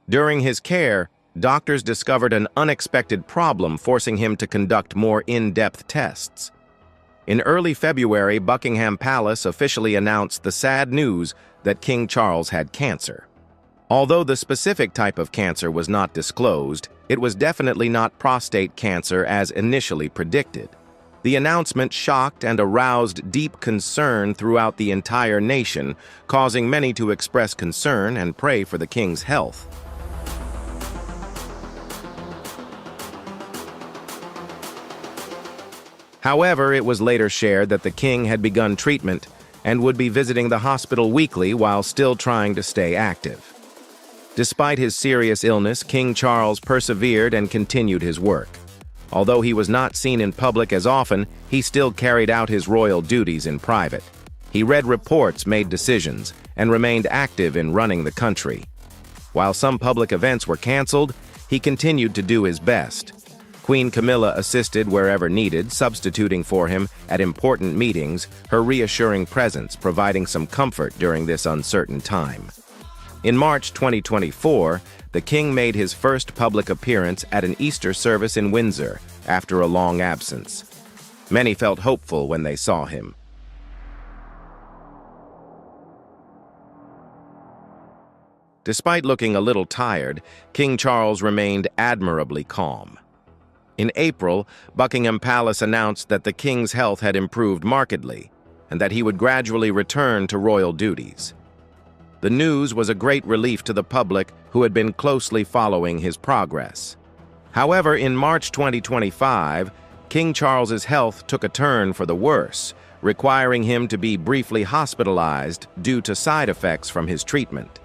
During his care, doctors discovered an unexpected problem, forcing him to conduct more in-depth tests. In early February, Buckingham Palace officially announced the sad news that King Charles had cancer. Although the specific type of cancer was not disclosed, it was definitely not prostate cancer as initially predicted. The announcement shocked and aroused deep concern throughout the entire nation, causing many to express concern and pray for the king's health. However, it was later shared that the king had begun treatment and would be visiting the hospital weekly while still trying to stay active. Despite his serious illness, King Charles persevered and continued his work. Although he was not seen in public as often, he still carried out his royal duties in private. He read reports, made decisions, and remained active in running the country. While some public events were canceled, he continued to do his best. Queen Camilla assisted wherever needed, substituting for him at important meetings, her reassuring presence providing some comfort during this uncertain time. In March 2024, the king made his first public appearance at an Easter service in Windsor after a long absence. Many felt hopeful when they saw him. Despite looking a little tired, King Charles remained admirably calm. In April, Buckingham Palace announced that the king's health had improved markedly and that he would gradually return to royal duties. The news was a great relief to the public who had been closely following his progress. However, in March 2025, King Charles's health took a turn for the worse, requiring him to be briefly hospitalized due to side effects from his treatment.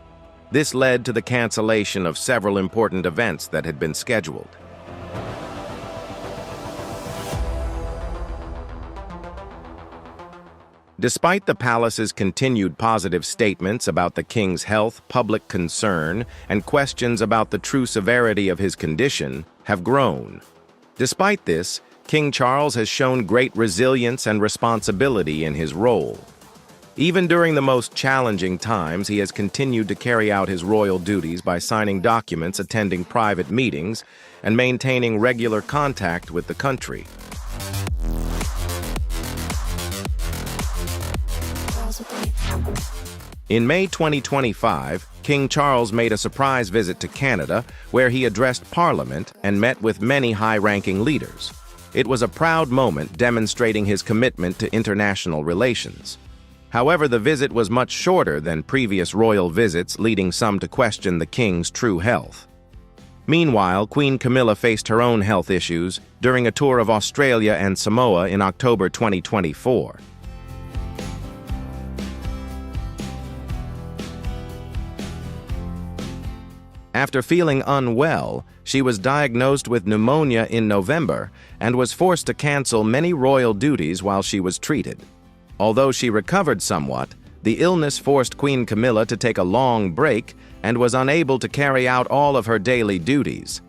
This led to the cancellation of several important events that had been scheduled. Despite the palace's continued positive statements about the king's health, public concern and questions about the true severity of his condition have grown. Despite this, King Charles has shown great resilience and responsibility in his role. Even during the most challenging times, he has continued to carry out his royal duties by signing documents, attending private meetings, and maintaining regular contact with the country. In May 2025, King Charles made a surprise visit to Canada, where he addressed Parliament and met with many high-ranking leaders. It was a proud moment demonstrating his commitment to international relations. However, the visit was much shorter than previous royal visits, leading some to question the king's true health. Meanwhile, Queen Camilla faced her own health issues during a tour of Australia and Samoa in October 2024. After feeling unwell, she was diagnosed with pneumonia in November and was forced to cancel many royal duties while she was treated. Although she recovered somewhat, the illness forced Queen Camilla to take a long break and was unable to carry out all of her daily duties.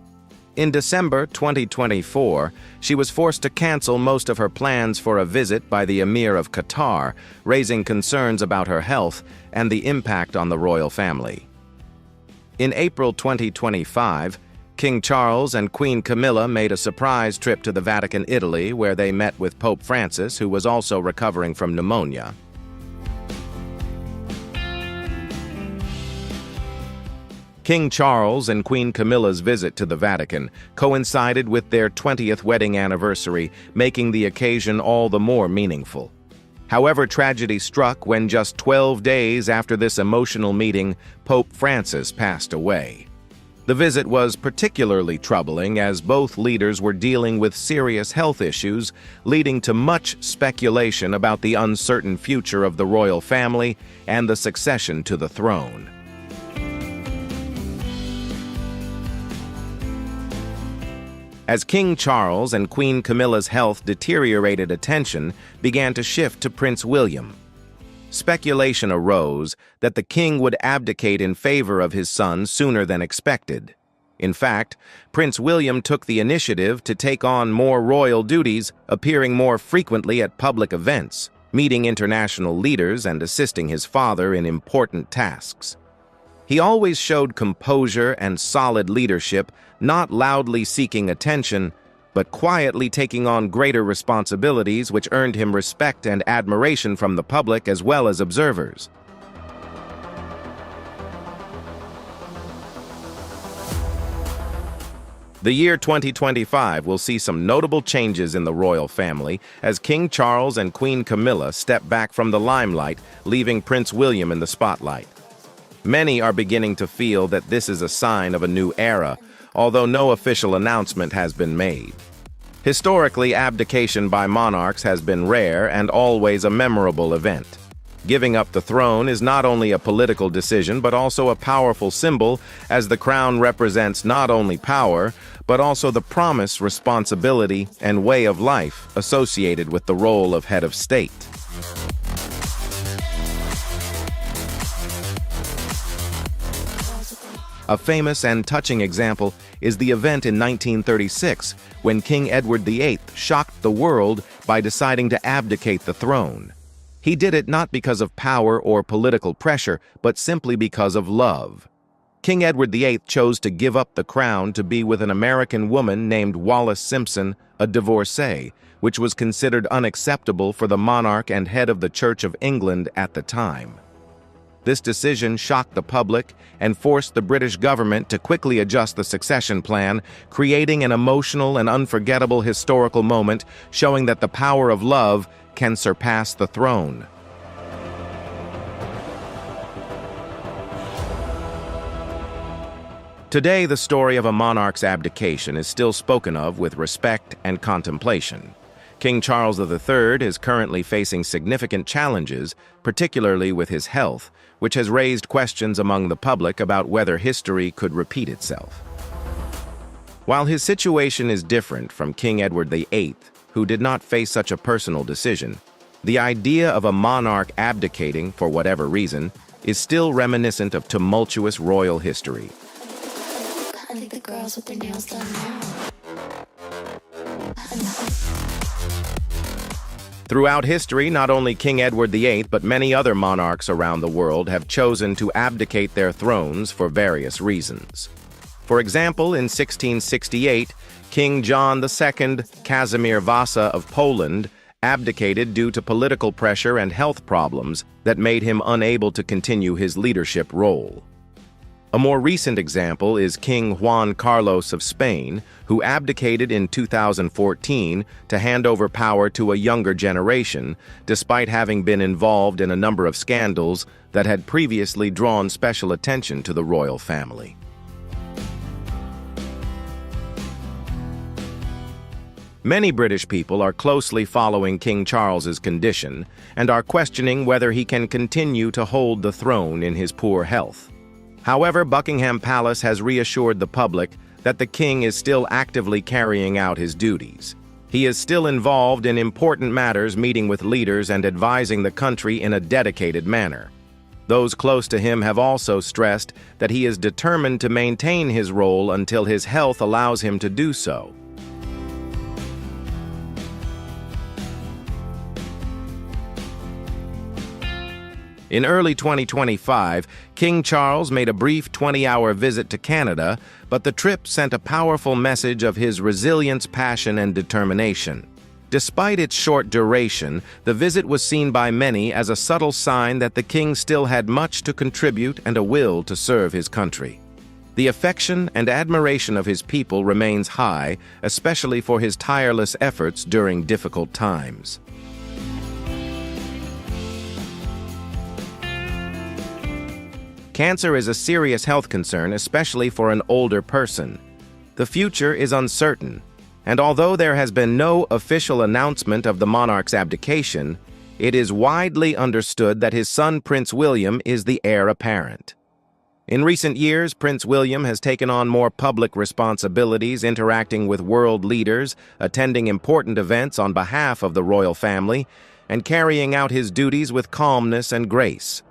In December 2024, she was forced to cancel most of her plans for a visit by the Emir of Qatar, raising concerns about her health and the impact on the royal family. In April 2025, King Charles and Queen Camilla made a surprise trip to the Vatican, Italy, where they met with Pope Francis, who was also recovering from pneumonia. King Charles and Queen Camilla's visit to the Vatican coincided with their 20th wedding anniversary, making the occasion all the more meaningful. However, tragedy struck when just 12 days after this emotional meeting, Pope Francis passed away. The visit was particularly troubling as both leaders were dealing with serious health issues, leading to much speculation about the uncertain future of the royal family and the succession to the throne. As King Charles and Queen Camilla's health deteriorated, attention began to shift to Prince William. Speculation arose that the king would abdicate in favor of his son sooner than expected. In fact, Prince William took the initiative to take on more royal duties, appearing more frequently at public events, meeting international leaders and assisting his father in important tasks. He always showed composure and solid leadership, not loudly seeking attention, but quietly taking on greater responsibilities which earned him respect and admiration from the public as well as observers. The year 2025 will see some notable changes in the royal family as King Charles and Queen Camilla step back from the limelight, leaving Prince William in the spotlight. Many are beginning to feel that this is a sign of a new era, although no official announcement has been made. Historically, abdication by monarchs has been rare and always a memorable event. Giving up the throne is not only a political decision but also a powerful symbol, as the crown represents not only power, but also the promise, responsibility, and way of life associated with the role of head of state. A famous and touching example is the event in 1936 when King Edward VIII shocked the world by deciding to abdicate the throne. He did it not because of power or political pressure, but simply because of love. King Edward VIII chose to give up the crown to be with an American woman named Wallis Simpson, a divorcee, which was considered unacceptable for the monarch and head of the Church of England at the time. This decision shocked the public and forced the British government to quickly adjust the succession plan, creating an emotional and unforgettable historical moment showing that the power of love can surpass the throne. Today, the story of a monarch's abdication is still spoken of with respect and contemplation. King Charles III is currently facing significant challenges, particularly with his health, which has raised questions among the public about whether history could repeat itself. While his situation is different from King Edward VIII, who did not face such a personal decision, the idea of a monarch abdicating for whatever reason is still reminiscent of tumultuous royal history. I think the girls with their nails done now. Throughout history, not only King Edward VIII, but many other monarchs around the world have chosen to abdicate their thrones for various reasons. For example, in 1668, King John II Casimir Wasa of Poland abdicated due to political pressure and health problems that made him unable to continue his leadership role. A more recent example is King Juan Carlos of Spain, who abdicated in 2014 to hand over power to a younger generation, despite having been involved in a number of scandals that had previously drawn special attention to the royal family. Many British people are closely following King Charles's condition and are questioning whether he can continue to hold the throne in his poor health. However, Buckingham Palace has reassured the public that the king is still actively carrying out his duties. He is still involved in important matters, meeting with leaders and advising the country in a dedicated manner. Those close to him have also stressed that he is determined to maintain his role until his health allows him to do so. In early 2025, King Charles made a brief 20-hour visit to Canada, but the trip sent a powerful message of his resilience, passion, and determination. Despite its short duration, the visit was seen by many as a subtle sign that the king still had much to contribute and a will to serve his country. The affection and admiration of his people remains high, especially for his tireless efforts during difficult times. Cancer is a serious health concern, especially for an older person. The future is uncertain, and although there has been no official announcement of the monarch's abdication, it is widely understood that his son Prince William is the heir apparent. In recent years, Prince William has taken on more public responsibilities, interacting with world leaders, attending important events on behalf of the royal family, and carrying out his duties with calmness and grace.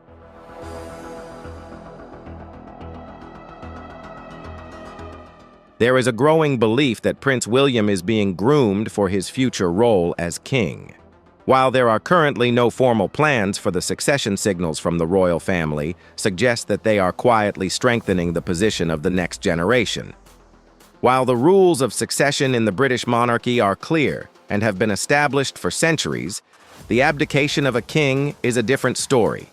There is a growing belief that Prince William is being groomed for his future role as king. While there are currently no formal plans for the succession, signals from the royal family suggest that they are quietly strengthening the position of the next generation. While the rules of succession in the British monarchy are clear and have been established for centuries, the abdication of a king is a different story,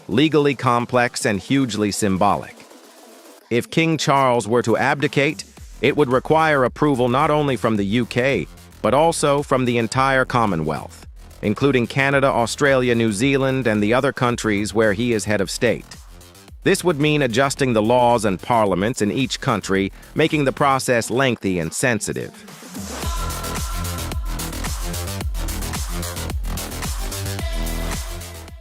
legally complex and hugely symbolic. If King Charles were to abdicate, it would require approval not only from the UK, but also from the entire Commonwealth, including Canada, Australia, New Zealand, and the other countries where he is head of state. This would mean adjusting the laws and parliaments in each country, making the process lengthy and sensitive.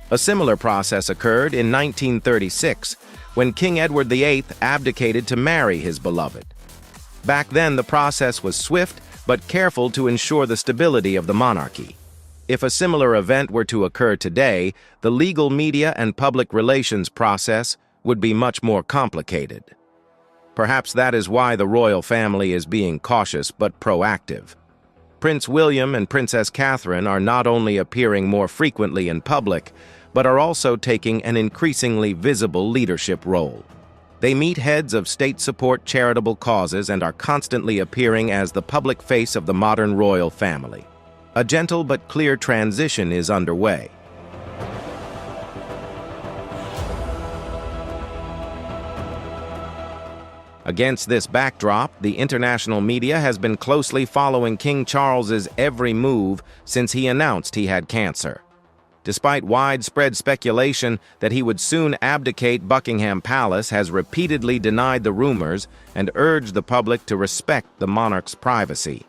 A similar process occurred in 1936, when King Edward VIII abdicated to marry his beloved. Back then, the process was swift but careful to ensure the stability of the monarchy. If a similar event were to occur today, the legal media and public relations process would be much more complicated. Perhaps that is why the royal family is being cautious but proactive. Prince William and Princess Catherine are not only appearing more frequently in public, but are also taking an increasingly visible leadership role. They meet heads of state-support charitable causes and are constantly appearing as the public face of the modern royal family. A gentle but clear transition is underway. Against this backdrop, the international media has been closely following King Charles's every move since he announced he had cancer. Despite widespread speculation that he would soon abdicate, Buckingham Palace has repeatedly denied the rumors and urged the public to respect the monarch's privacy.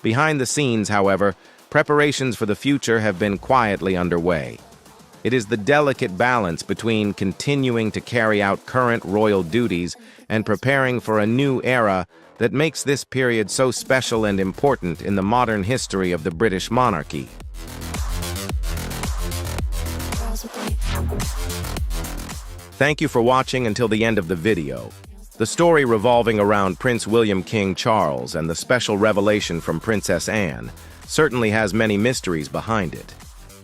Behind the scenes, however, preparations for the future have been quietly underway. It is the delicate balance between continuing to carry out current royal duties and preparing for a new era that makes this period so special and important in the modern history of the British monarchy. Thank you for watching until the end of the video. The story revolving around Prince William King Charles and the special revelation from Princess Anne certainly has many mysteries behind it.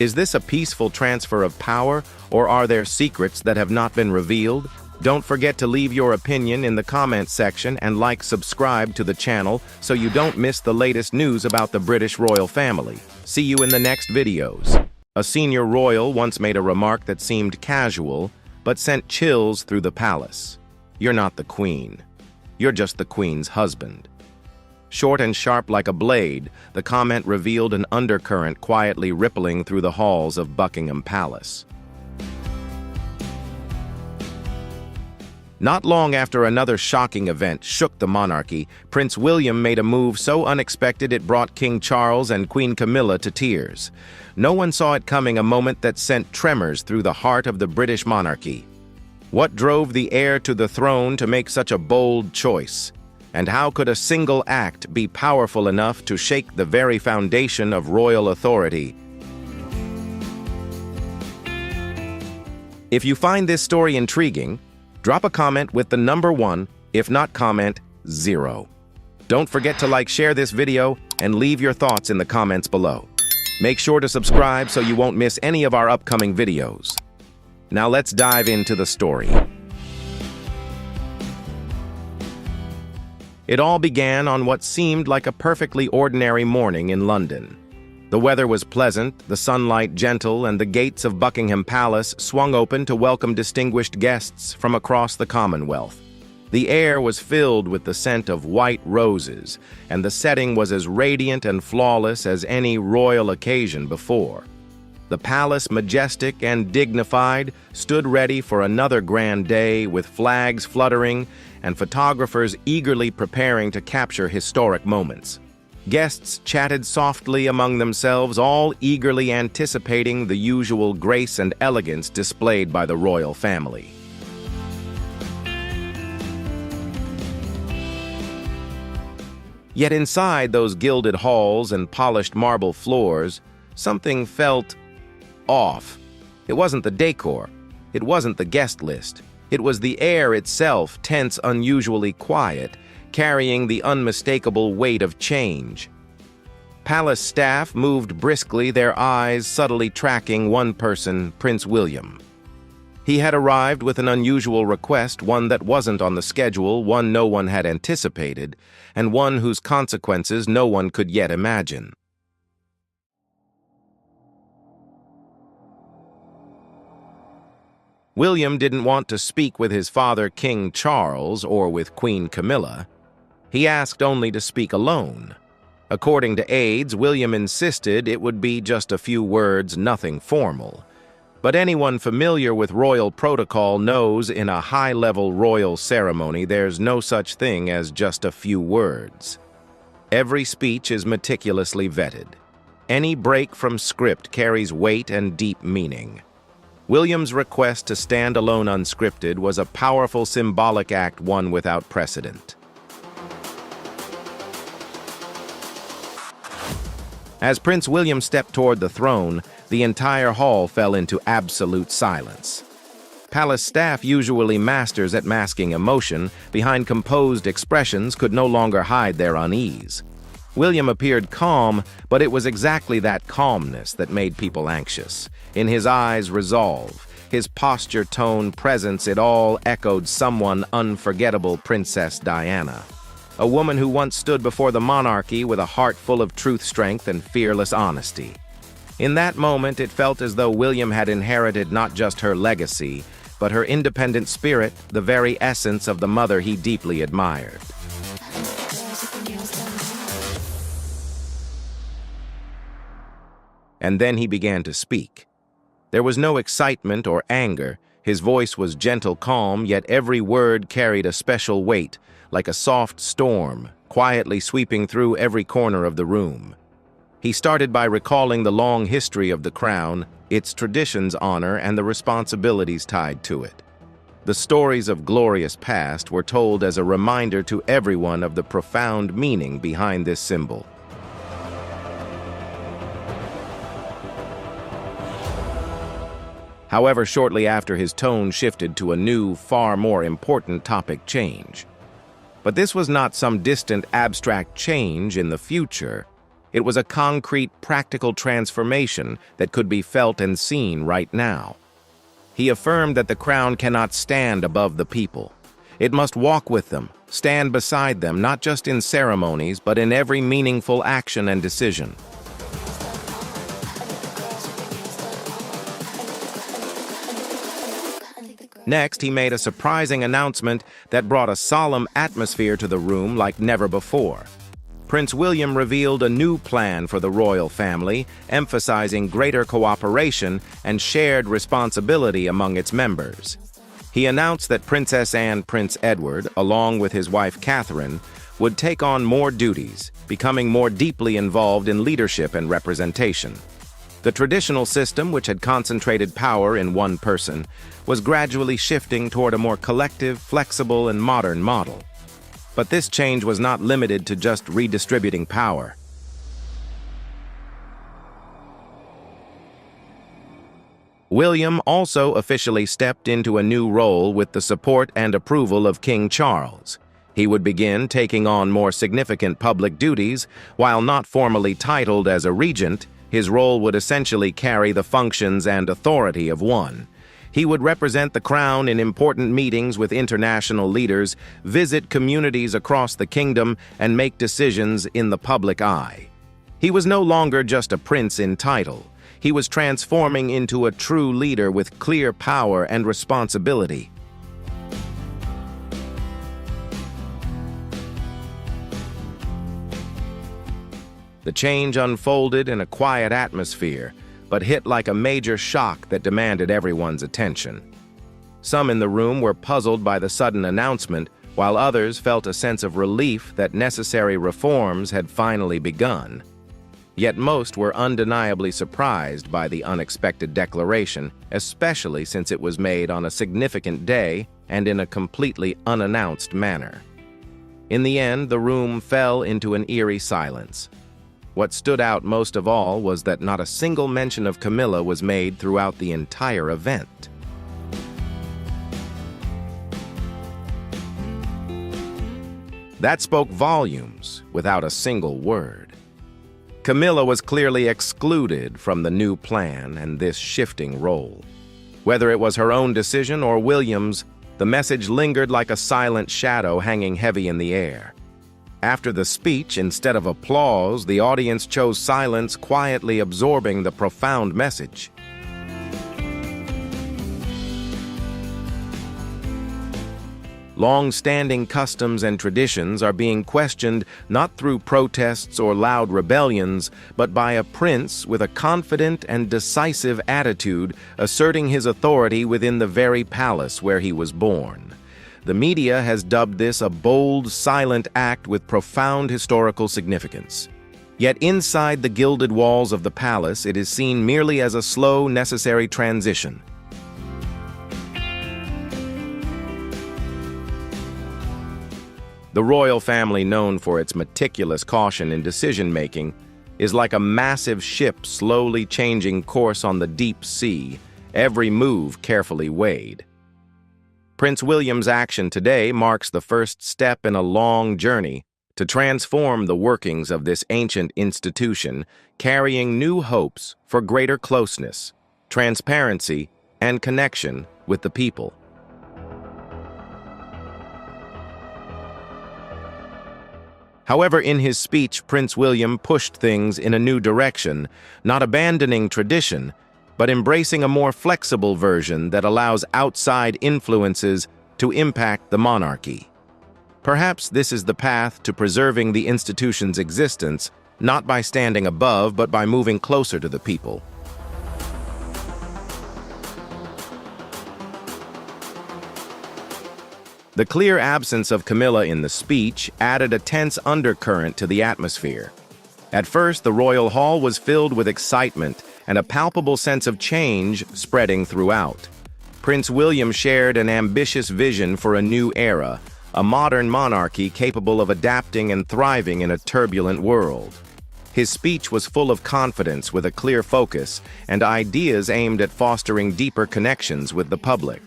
Is this a peaceful transfer of power, or are there secrets that have not been revealed? Don't forget to leave your opinion in the comments section and subscribe to the channel so you don't miss the latest news about the British royal family. See you in the next videos. A senior royal once made a remark that seemed casual, but sent chills through the palace. You're not the queen. You're just the queen's husband. Short and sharp like a blade, the comment revealed an undercurrent quietly rippling through the halls of Buckingham Palace. Not long after another shocking event shook the monarchy, Prince William made a move so unexpected it brought King Charles and Queen Camilla to tears. No one saw it coming, a moment that sent tremors through the heart of the British monarchy. What drove the heir to the throne to make such a bold choice? And how could a single act be powerful enough to shake the very foundation of royal authority? If you find this story intriguing, drop a comment with the number 1, if not comment 0. Don't forget to share this video, and leave your thoughts in the comments below. Make sure to subscribe so you won't miss any of our upcoming videos. Now let's dive into the story. It all began on what seemed like a perfectly ordinary morning in London. The weather was pleasant, the sunlight gentle, and the gates of Buckingham Palace swung open to welcome distinguished guests from across the Commonwealth. The air was filled with the scent of white roses, and the setting was as radiant and flawless as any royal occasion before. The palace, majestic and dignified, stood ready for another grand day, with flags fluttering and photographers eagerly preparing to capture historic moments. Guests chatted softly among themselves, all eagerly anticipating the usual grace and elegance displayed by the royal family. Yet inside those gilded halls and polished marble floors, something felt off. It wasn't the decor. It wasn't the guest list. It was the air itself, tense, unusually quiet, carrying the unmistakable weight of change. Palace staff moved briskly, their eyes subtly tracking one person, Prince William. He had arrived with an unusual request, one that wasn't on the schedule, one no one had anticipated, and one whose consequences no one could yet imagine. William didn't want to speak with his father, King Charles, or with Queen Camilla. He asked only to speak alone. According to aides, William insisted it would be just a few words, nothing formal. But anyone familiar with royal protocol knows in a high-level royal ceremony there's no such thing as just a few words. Every speech is meticulously vetted. Any break from script carries weight and deep meaning. William's request to stand alone unscripted was a powerful symbolic act, one without precedent. As Prince William stepped toward the throne, the entire hall fell into absolute silence. Palace staff, usually masters at masking emotion behind composed expressions, could no longer hide their unease. William appeared calm, but it was exactly that calmness that made people anxious. In his eyes, resolve. His posture, tone, presence, it all echoed someone unforgettable, Princess Diana. A woman who once stood before the monarchy with a heart full of truth, strength, and fearless honesty. In that moment, it felt as though William had inherited not just her legacy, but her independent spirit, the very essence of the mother he deeply admired. And then he began to speak. There was no excitement or anger. His voice was gentle, calm, yet every word carried a special weight, like a soft storm, quietly sweeping through every corner of the room. He started by recalling the long history of the crown, its traditions, honor, and the responsibilities tied to it. The stories of glorious past were told as a reminder to everyone of the profound meaning behind this symbol. However, shortly after, his tone shifted to a new, far more important topic: change. But this was not some distant, abstract change in the future. It was a concrete, practical transformation that could be felt and seen right now. He affirmed that the crown cannot stand above the people. It must walk with them, stand beside them, not just in ceremonies, but in every meaningful action and decision. Next, he made a surprising announcement that brought a solemn atmosphere to the room like never before. Prince William revealed a new plan for the royal family, emphasizing greater cooperation and shared responsibility among its members. He announced that Princess Anne, Prince Edward, along with his wife Catherine, would take on more duties, becoming more deeply involved in leadership and representation. The traditional system, which had concentrated power in one person, was gradually shifting toward a more collective, flexible, and modern model. But this change was not limited to just redistributing power. William also officially stepped into a new role with the support and approval of King Charles. He would begin taking on more significant public duties. While not formally titled as a regent, his role would essentially carry the functions and authority of one. He would represent the crown in important meetings with international leaders, visit communities across the kingdom, and make decisions in the public eye. He was no longer just a prince in title. He was transforming into a true leader with clear power and responsibility. The change unfolded in a quiet atmosphere, but hit like a major shock that demanded everyone's attention. Some in the room were puzzled by the sudden announcement, while others felt a sense of relief that necessary reforms had finally begun. Yet most were undeniably surprised by the unexpected declaration, especially since it was made on a significant day and in a completely unannounced manner. In the end, the room fell into an eerie silence. What stood out most of all was that not a single mention of Camilla was made throughout the entire event. That spoke volumes without a single word. Camilla was clearly excluded from the new plan and this shifting role. Whether it was her own decision or William's, the message lingered like a silent shadow hanging heavy in the air. After the speech, instead of applause, the audience chose silence, quietly absorbing the profound message. Long-standing customs and traditions are being questioned not through protests or loud rebellions, but by a prince with a confident and decisive attitude asserting his authority within the very palace where he was born. The media has dubbed this a bold, silent act with profound historical significance. Yet inside the gilded walls of the palace, it is seen merely as a slow, necessary transition. The royal family, known for its meticulous caution in decision-making, is like a massive ship slowly changing course on the deep sea, every move carefully weighed. Prince William's action today marks the first step in a long journey to transform the workings of this ancient institution, carrying new hopes for greater closeness, transparency, and connection with the people. However, in his speech, Prince William pushed things in a new direction, not abandoning tradition, but embracing a more flexible version that allows outside influences to impact the monarchy. Perhaps this is the path to preserving the institution's existence, not by standing above, but by moving closer to the people. The clear absence of Camilla in the speech added a tense undercurrent to the atmosphere. At first, the royal hall was filled with excitement and a palpable sense of change spreading throughout. Prince William shared an ambitious vision for a new era, a modern monarchy capable of adapting and thriving in a turbulent world. His speech was full of confidence with a clear focus and ideas aimed at fostering deeper connections with the public.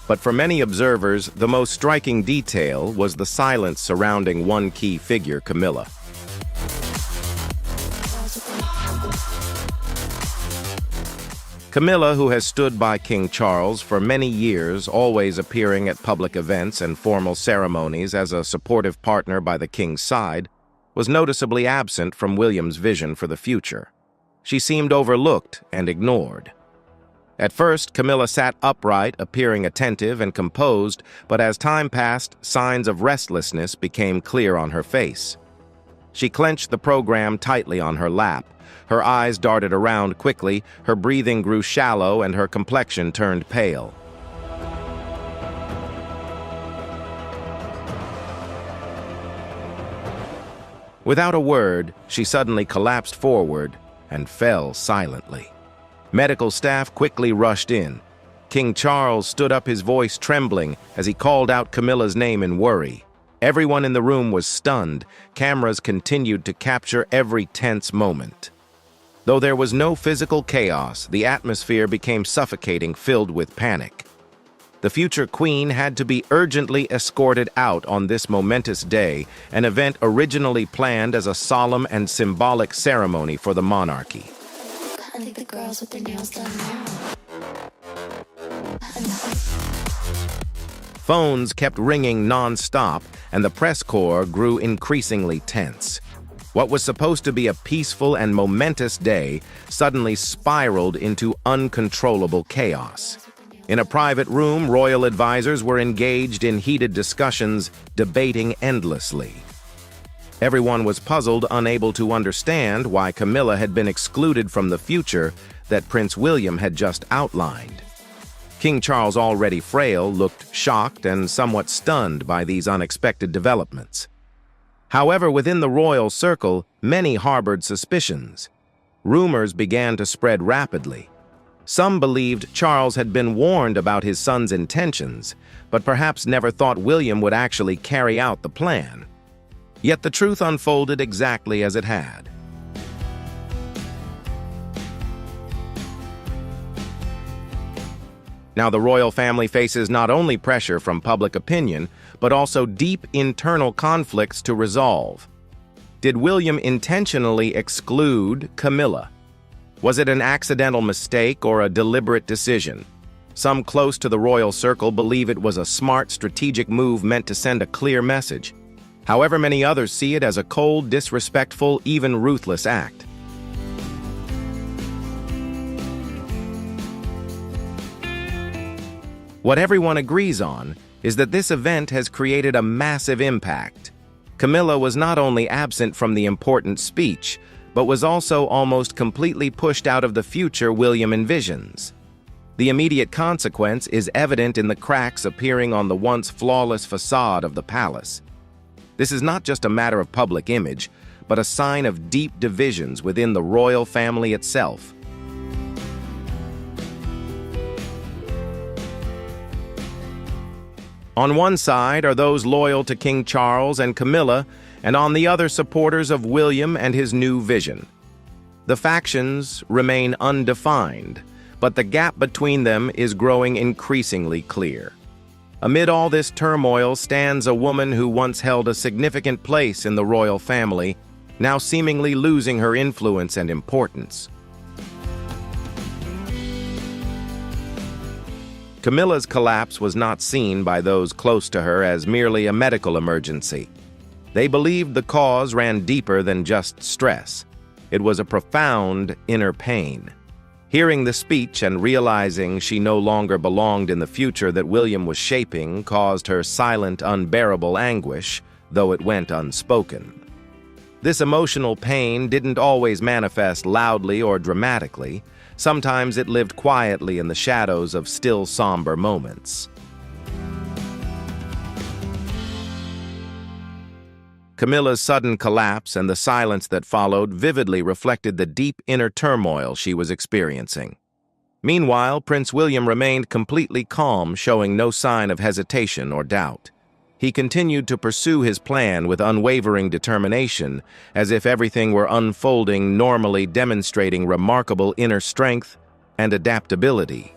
But for many observers, the most striking detail was the silence surrounding one key figure, Camilla. Camilla, who has stood by King Charles for many years, always appearing at public events and formal ceremonies as a supportive partner by the king's side, was noticeably absent from William's vision for the future. She seemed overlooked and ignored. At first, Camilla sat upright, appearing attentive and composed, but as time passed, signs of restlessness became clear on her face. She clenched the program tightly on her lap. Her eyes darted around quickly, her breathing grew shallow, and her complexion turned pale. Without a word, she suddenly collapsed forward and fell silently. Medical staff quickly rushed in. King Charles stood up, his voice trembling as he called out Camilla's name in worry. Everyone in the room was stunned. Cameras continued to capture every tense moment. Though there was no physical chaos, the atmosphere became suffocating, filled with panic. The future queen had to be urgently escorted out on this momentous day, an event originally planned as a solemn and symbolic ceremony for the monarchy. I think the girls with their nails done now. Phones kept ringing non-stop, and the press corps grew increasingly tense. What was supposed to be a peaceful and momentous day suddenly spiraled into uncontrollable chaos. In a private room, royal advisors were engaged in heated discussions, debating endlessly. Everyone was puzzled, unable to understand why Camilla had been excluded from the future that Prince William had just outlined. King Charles, already frail, looked shocked and somewhat stunned by these unexpected developments. However, within the royal circle, many harbored suspicions. Rumors began to spread rapidly. Some believed Charles had been warned about his son's intentions, but perhaps never thought William would actually carry out the plan. Yet the truth unfolded exactly as it had. Now the royal family faces not only pressure from public opinion, but also deep internal conflicts to resolve. Did William intentionally exclude Camilla? Was it an accidental mistake or a deliberate decision? Some close to the royal circle believe it was a smart, strategic move meant to send a clear message. However, many others see it as a cold, disrespectful, even ruthless act. What everyone agrees on is that this event has created a massive impact. Camilla was not only absent from the important speech, but was also almost completely pushed out of the future William envisions. The immediate consequence is evident in the cracks appearing on the once flawless facade of the palace. This is not just a matter of public image, but a sign of deep divisions within the royal family itself. On one side are those loyal to King Charles and Camilla, and on the other supporters of William and his new vision. The factions remain undefined, but the gap between them is growing increasingly clear. Amid all this turmoil stands a woman who once held a significant place in the royal family, now seemingly losing her influence and importance. Camilla's collapse was not seen by those close to her as merely a medical emergency. They believed the cause ran deeper than just stress. It was a profound inner pain. Hearing the speech and realizing she no longer belonged in the future that William was shaping caused her silent, unbearable anguish, though it went unspoken. This emotional pain didn't always manifest loudly or dramatically. Sometimes it lived quietly in the shadows of still somber moments. Camilla's sudden collapse and the silence that followed vividly reflected the deep inner turmoil she was experiencing. Meanwhile, Prince William remained completely calm, showing no sign of hesitation or doubt. He continued to pursue his plan with unwavering determination, as if everything were unfolding normally, demonstrating remarkable inner strength and adaptability.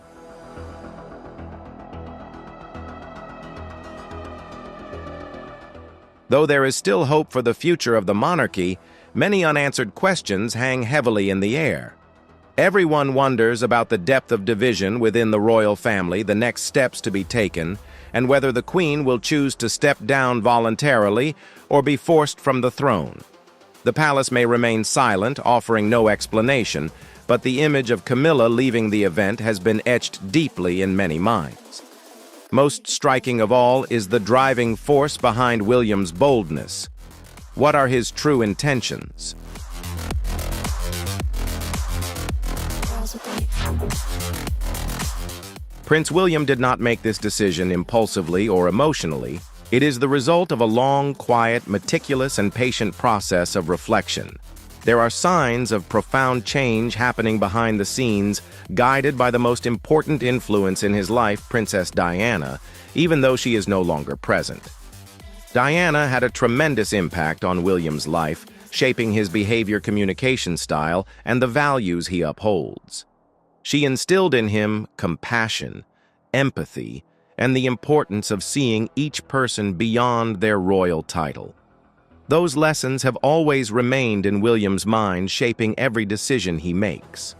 Though there is still hope for the future of the monarchy, many unanswered questions hang heavily in the air. Everyone wonders about the depth of division within the royal family, the next steps to be taken, and whether the Queen will choose to step down voluntarily or be forced from the throne. The palace may remain silent, offering no explanation, but the image of Camilla leaving the event has been etched deeply in many minds. Most striking of all is the driving force behind William's boldness. What are his true intentions? Prince William did not make this decision impulsively or emotionally. It is the result of a long, quiet, meticulous, and patient process of reflection. There are signs of profound change happening behind the scenes, guided by the most important influence in his life, Princess Diana, even though she is no longer present. Diana had a tremendous impact on William's life, shaping his behavior, communication style, and the values he upholds. She instilled in him compassion, empathy, and the importance of seeing each person beyond their royal title. Those lessons have always remained in William's mind, shaping every decision he makes.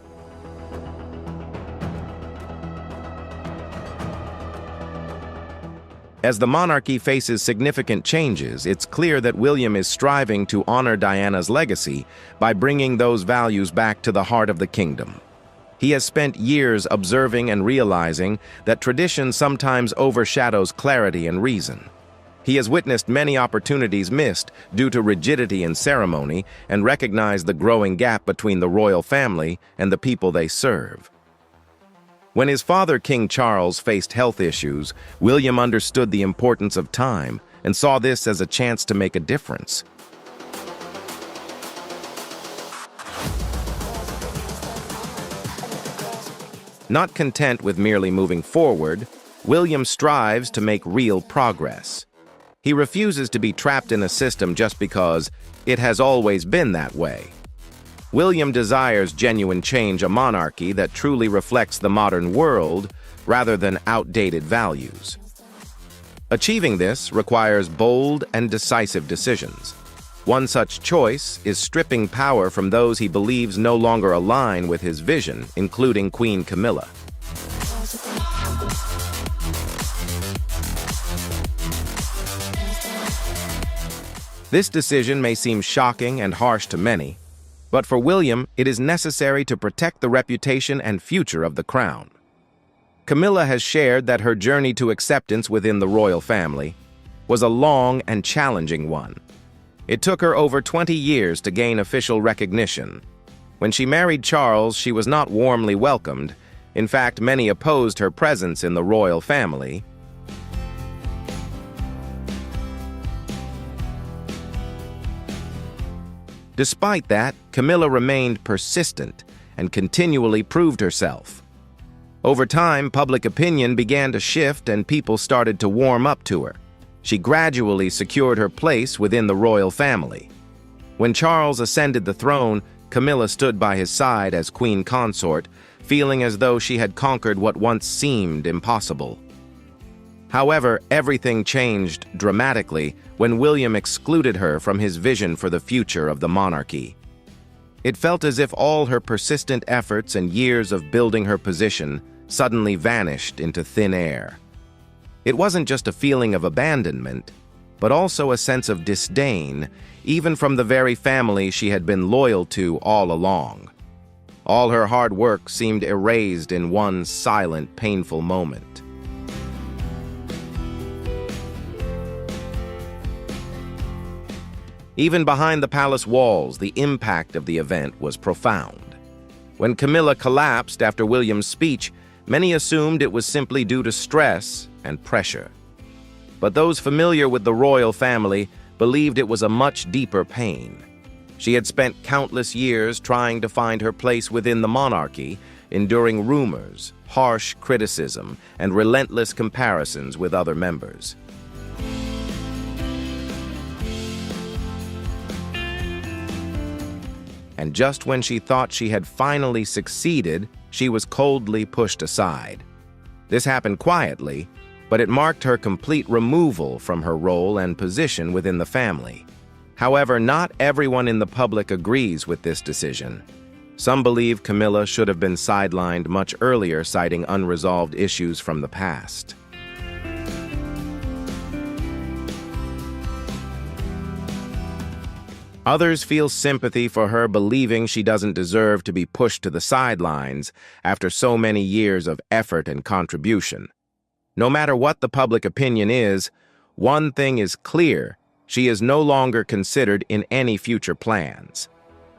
As the monarchy faces significant changes, it's clear that William is striving to honor Diana's legacy by bringing those values back to the heart of the kingdom. He has spent years observing and realizing that tradition sometimes overshadows clarity and reason. He has witnessed many opportunities missed due to rigidity in ceremony and recognized the growing gap between the royal family and the people they serve. When his father, King Charles, faced health issues, William understood the importance of time and saw this as a chance to make a difference. Not content with merely moving forward, William strives to make real progress. He refuses to be trapped in a system just because it has always been that way. William desires genuine change, a monarchy that truly reflects the modern world rather than outdated values. Achieving this requires bold and decisive decisions. One such choice is stripping power from those he believes no longer align with his vision, including Queen Camilla. This decision may seem shocking and harsh to many, but for William, it is necessary to protect the reputation and future of the crown. Camilla has shared that her journey to acceptance within the royal family was a long and challenging one. It took her over 20 years to gain official recognition. When she married Charles, she was not warmly welcomed. In fact, many opposed her presence in the royal family. Despite that, Camilla remained persistent and continually proved herself. Over time, public opinion began to shift and people started to warm up to her. She gradually secured her place within the royal family. When Charles ascended the throne, Camilla stood by his side as queen consort, feeling as though she had conquered what once seemed impossible. However, everything changed dramatically when William excluded her from his vision for the future of the monarchy. It felt as if all her persistent efforts and years of building her position suddenly vanished into thin air. It wasn't just a feeling of abandonment, but also a sense of disdain, even from the very family she had been loyal to all along. All her hard work seemed erased in one silent, painful moment. Even behind the palace walls, the impact of the event was profound. When Camilla collapsed after William's speech, many assumed it was simply due to stress and pressure. But those familiar with the royal family believed it was a much deeper pain. She had spent countless years trying to find her place within the monarchy, enduring rumors, harsh criticism, and relentless comparisons with other members. And just when she thought she had finally succeeded, she was coldly pushed aside. This happened quietly, but it marked her complete removal from her role and position within the family. However, not everyone in the public agrees with this decision. Some believe Camilla should have been sidelined much earlier, citing unresolved issues from the past. Others feel sympathy for her, believing she doesn't deserve to be pushed to the sidelines after so many years of effort and contribution. No matter what the public opinion is, one thing is clear: she is no longer considered in any future plans.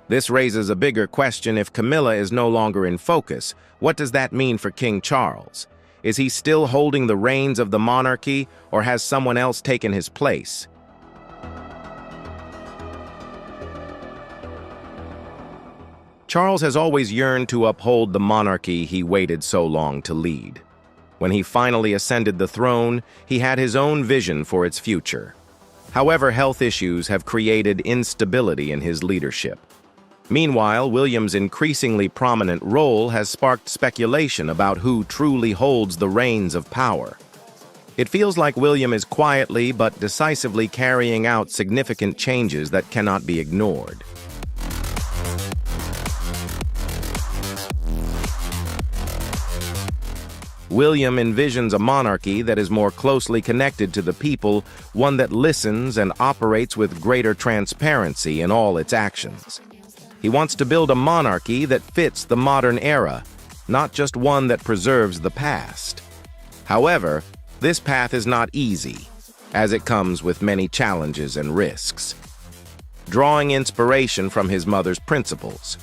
This raises a bigger question: if Camilla is no longer in focus, what does that mean for King Charles? Is he still holding the reins of the monarchy, or has someone else taken his place? Charles has always yearned to uphold the monarchy he waited so long to lead. When he finally ascended the throne, he had his own vision for its future. However, health issues have created instability in his leadership. Meanwhile, William's increasingly prominent role has sparked speculation about who truly holds the reins of power. It feels like William is quietly but decisively carrying out significant changes that cannot be ignored. William envisions a monarchy that is more closely connected to the people, one that listens and operates with greater transparency in all its actions. He wants to build a monarchy that fits the modern era, not just one that preserves the past. However, this path is not easy, as it comes with many challenges and risks. Drawing inspiration from his mother's principles,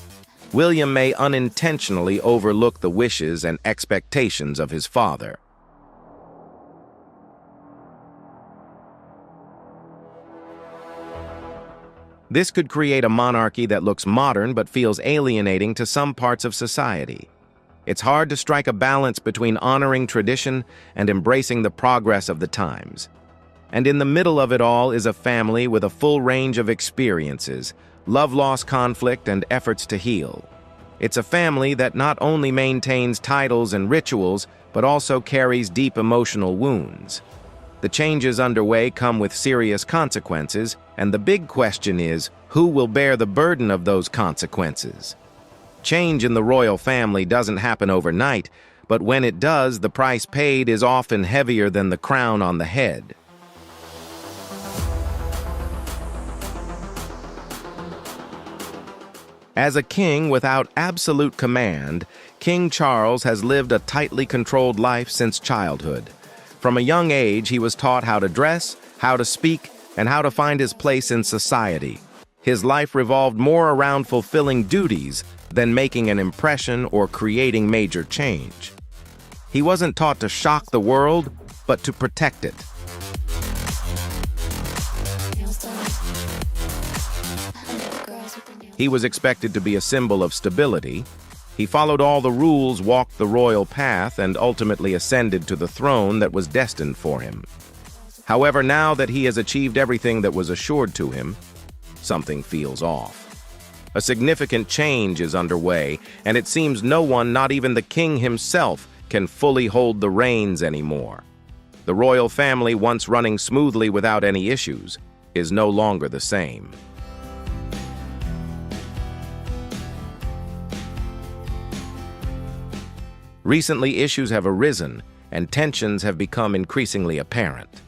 William may unintentionally overlook the wishes and expectations of his father. This could create a monarchy that looks modern but feels alienating to some parts of society. It's hard to strike a balance between honoring tradition and embracing the progress of the times. And in the middle of it all is a family with a full range of experiences, love-loss, conflict, and efforts to heal. It's a family that not only maintains titles and rituals, but also carries deep emotional wounds. The changes underway come with serious consequences, and the big question is, who will bear the burden of those consequences? Change in the royal family doesn't happen overnight, but when it does, the price paid is often heavier than the crown on the head. As a king without absolute command, King Charles has lived a tightly controlled life since childhood. From a young age, he was taught how to dress, how to speak, and how to find his place in society. His life revolved more around fulfilling duties than making an impression or creating major change. He wasn't taught to shock the world, but to protect it. He was expected to be a symbol of stability. He followed all the rules, walked the royal path, and ultimately ascended to the throne that was destined for him. However, now that he has achieved everything that was assured to him, something feels off. A significant change is underway, and it seems no one, not even the king himself, can fully hold the reins anymore. The royal family, once running smoothly without any issues, is no longer the same. Recently, issues have arisen, and tensions have become increasingly apparent.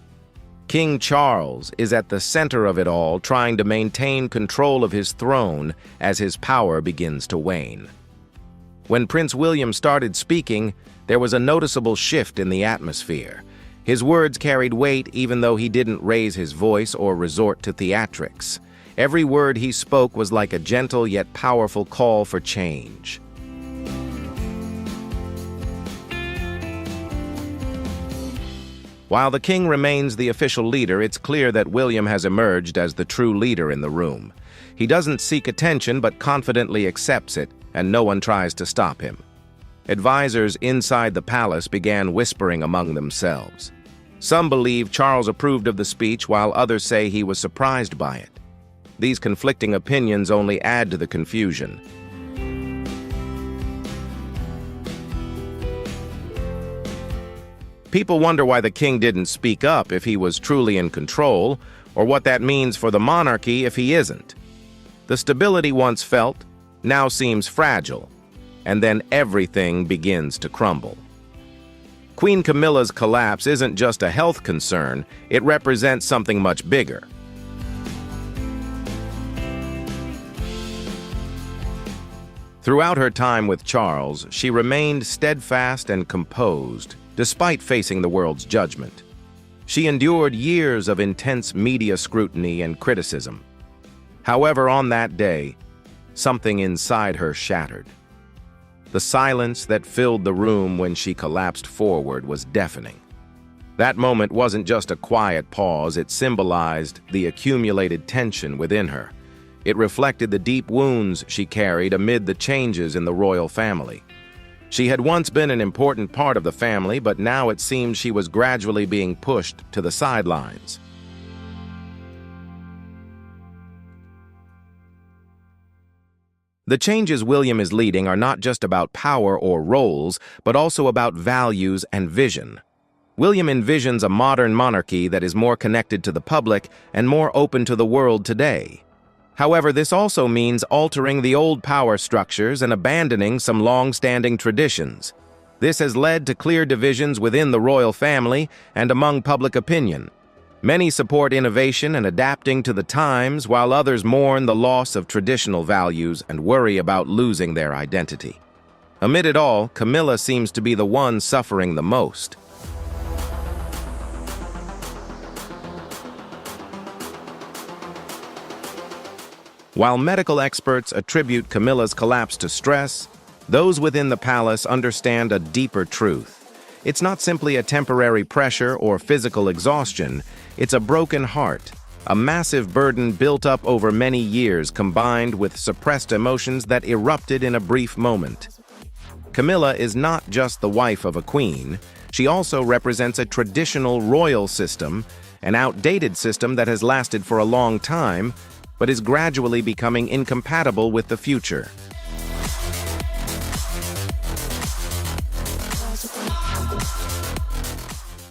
King Charles is at the center of it all, trying to maintain control of his throne as his power begins to wane. When Prince William started speaking, there was a noticeable shift in the atmosphere. His words carried weight even though he didn't raise his voice or resort to theatrics. Every word he spoke was like a gentle yet powerful call for change. While the king remains the official leader, it's clear that William has emerged as the true leader in the room. He doesn't seek attention but confidently accepts it, and no one tries to stop him. Advisors inside the palace began whispering among themselves. Some believe Charles approved of the speech, while others say he was surprised by it. These conflicting opinions only add to the confusion. People wonder why the king didn't speak up if he was truly in control, or what that means for the monarchy if he isn't. The stability once felt now seems fragile, and then everything begins to crumble. Queen Camilla's collapse isn't just a health concern, it represents something much bigger. Throughout her time with Charles, she remained steadfast and composed, despite facing the world's judgment. She endured years of intense media scrutiny and criticism. However, on that day, something inside her shattered. The silence that filled the room when she collapsed forward was deafening. That moment wasn't just a quiet pause, it symbolized the accumulated tension within her. It reflected the deep wounds she carried amid the changes in the royal family. She had once been an important part of the family, but now it seemed she was gradually being pushed to the sidelines. The changes William is leading are not just about power or roles, but also about values and vision. William envisions a modern monarchy that is more connected to the public and more open to the world today. However, this also means altering the old power structures and abandoning some long-standing traditions. This has led to clear divisions within the royal family and among public opinion. Many support innovation and adapting to the times, while others mourn the loss of traditional values and worry about losing their identity. Amid it all, Camilla seems to be the one suffering the most. While medical experts attribute Camilla's collapse to stress, those within the palace understand a deeper truth. It's not simply a temporary pressure or physical exhaustion, it's a broken heart, a massive burden built up over many years combined with suppressed emotions that erupted in a brief moment. Camilla is not just the wife of a queen, she also represents a traditional royal system, an outdated system that has lasted for a long time, but is gradually becoming incompatible with the future.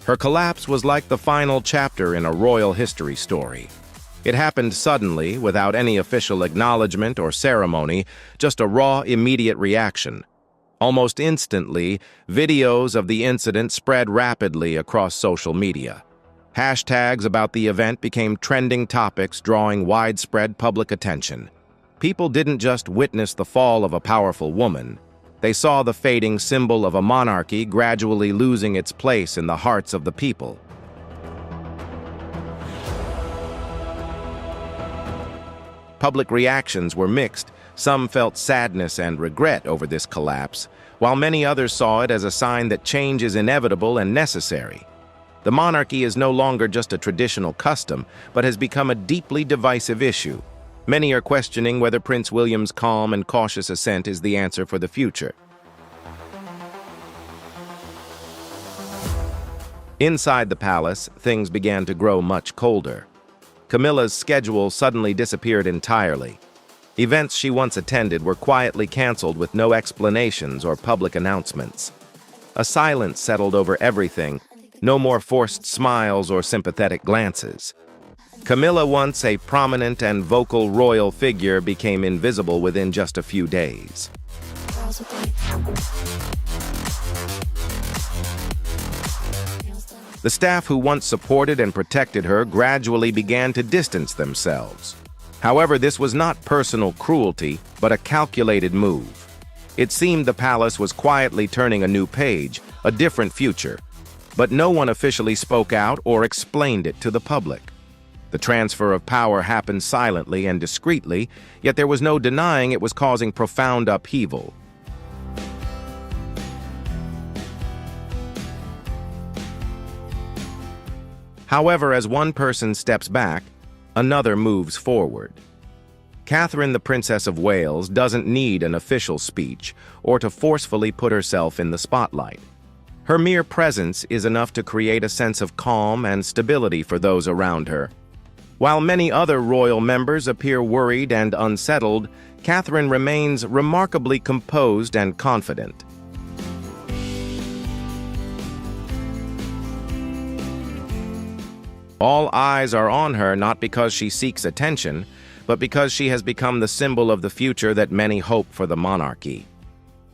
Her collapse was like the final chapter in a royal history story. It happened suddenly, without any official acknowledgement or ceremony, just a raw, immediate reaction. Almost instantly, videos of the incident spread rapidly across social media. Hashtags about the event became trending topics, drawing widespread public attention. People didn't just witness the fall of a powerful woman. They saw the fading symbol of a monarchy gradually losing its place in the hearts of the people. Public reactions were mixed. Some felt sadness and regret over this collapse, while many others saw it as a sign that change is inevitable and necessary. The monarchy is no longer just a traditional custom, but has become a deeply divisive issue. Many are questioning whether Prince William's calm and cautious ascent is the answer for the future. Inside the palace, things began to grow much colder. Camilla's schedule suddenly disappeared entirely. Events she once attended were quietly canceled with no explanations or public announcements. A silence settled over everything, no more forced smiles or sympathetic glances. Camilla, once a prominent and vocal royal figure, became invisible within just a few days. The staff who once supported and protected her gradually began to distance themselves. However, this was not personal cruelty, but a calculated move. It seemed the palace was quietly turning a new page, a different future, but no one officially spoke out or explained it to the public. The transfer of power happened silently and discreetly, yet there was no denying it was causing profound upheaval. However, as one person steps back, another moves forward. Catherine, the Princess of Wales, doesn't need an official speech or to forcefully put herself in the spotlight. Her mere presence is enough to create a sense of calm and stability for those around her. While many other royal members appear worried and unsettled, Catherine remains remarkably composed and confident. All eyes are on her not because she seeks attention, but because she has become the symbol of the future that many hope for the monarchy.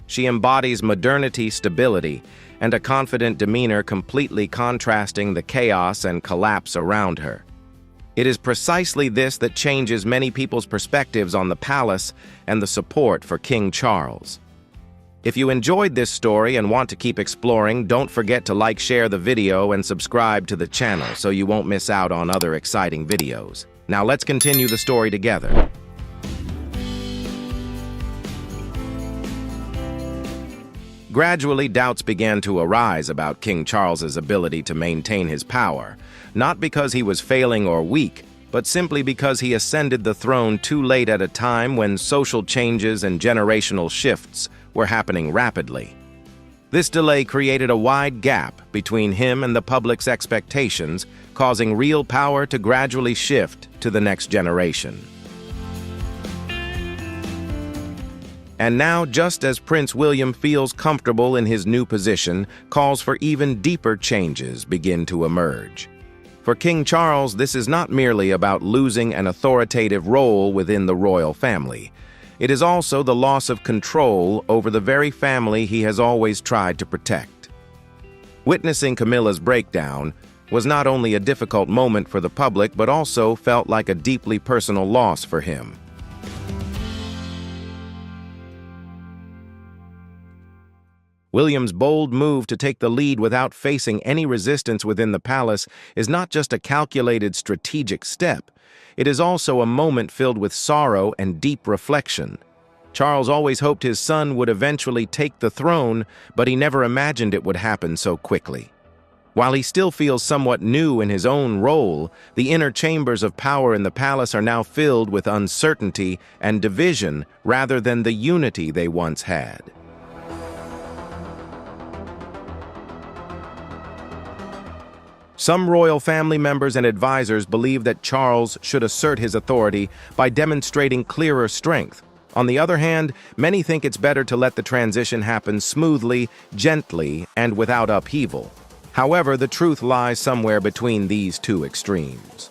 She embodies modernity, stability, and a confident demeanor completely contrasting the chaos and collapse around her. It is precisely this that changes many people's perspectives on the palace and the support for King Charles. If you enjoyed this story and want to keep exploring, don't forget to like, share the video, and subscribe to the channel so you won't miss out on other exciting videos. Now let's continue the story together. Gradually, doubts began to arise about King Charles's ability to maintain his power, not because he was failing or weak, but simply because he ascended the throne too late at a time when social changes and generational shifts were happening rapidly. This delay created a wide gap between him and the public's expectations, causing real power to gradually shift to the next generation. And now, just as Prince William feels comfortable in his new position, calls for even deeper changes begin to emerge. For King Charles, this is not merely about losing an authoritative role within the royal family. It is also the loss of control over the very family he has always tried to protect. Witnessing Camilla's breakdown was not only a difficult moment for the public, but also felt like a deeply personal loss for him. William's bold move to take the lead without facing any resistance within the palace is not just a calculated strategic step. It is also a moment filled with sorrow and deep reflection. Charles always hoped his son would eventually take the throne, but he never imagined it would happen so quickly. While he still feels somewhat new in his own role, the inner chambers of power in the palace are now filled with uncertainty and division rather than the unity they once had. Some royal family members and advisors believe that Charles should assert his authority by demonstrating clearer strength. On the other hand, many think it's better to let the transition happen smoothly, gently, and without upheaval. However, the truth lies somewhere between these two extremes.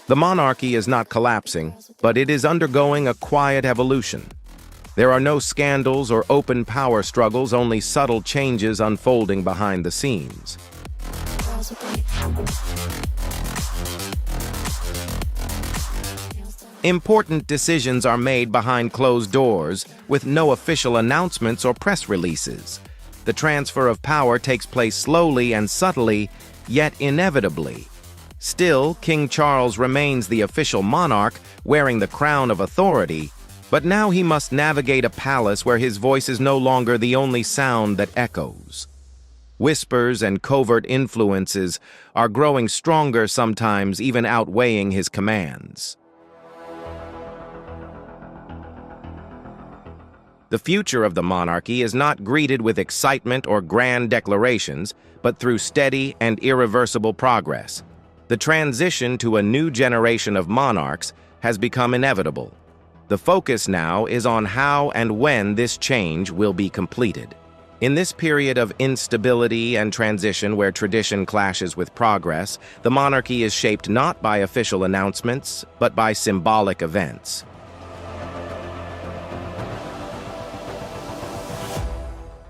The monarchy is not collapsing, but it is undergoing a quiet evolution. There are no scandals or open power struggles, only subtle changes unfolding behind the scenes. Important decisions are made behind closed doors, with no official announcements or press releases. The transfer of power takes place slowly and subtly, yet inevitably. Still, King Charles remains the official monarch, wearing the crown of authority, but now he must navigate a palace where his voice is no longer the only sound that echoes. Whispers and covert influences are growing stronger, sometimes even outweighing his commands. The future of the monarchy is not greeted with excitement or grand declarations, but through steady and irreversible progress. The transition to a new generation of monarchs has become inevitable. The focus now is on how and when this change will be completed. In this period of instability and transition where tradition clashes with progress, the monarchy is shaped not by official announcements, but by symbolic events.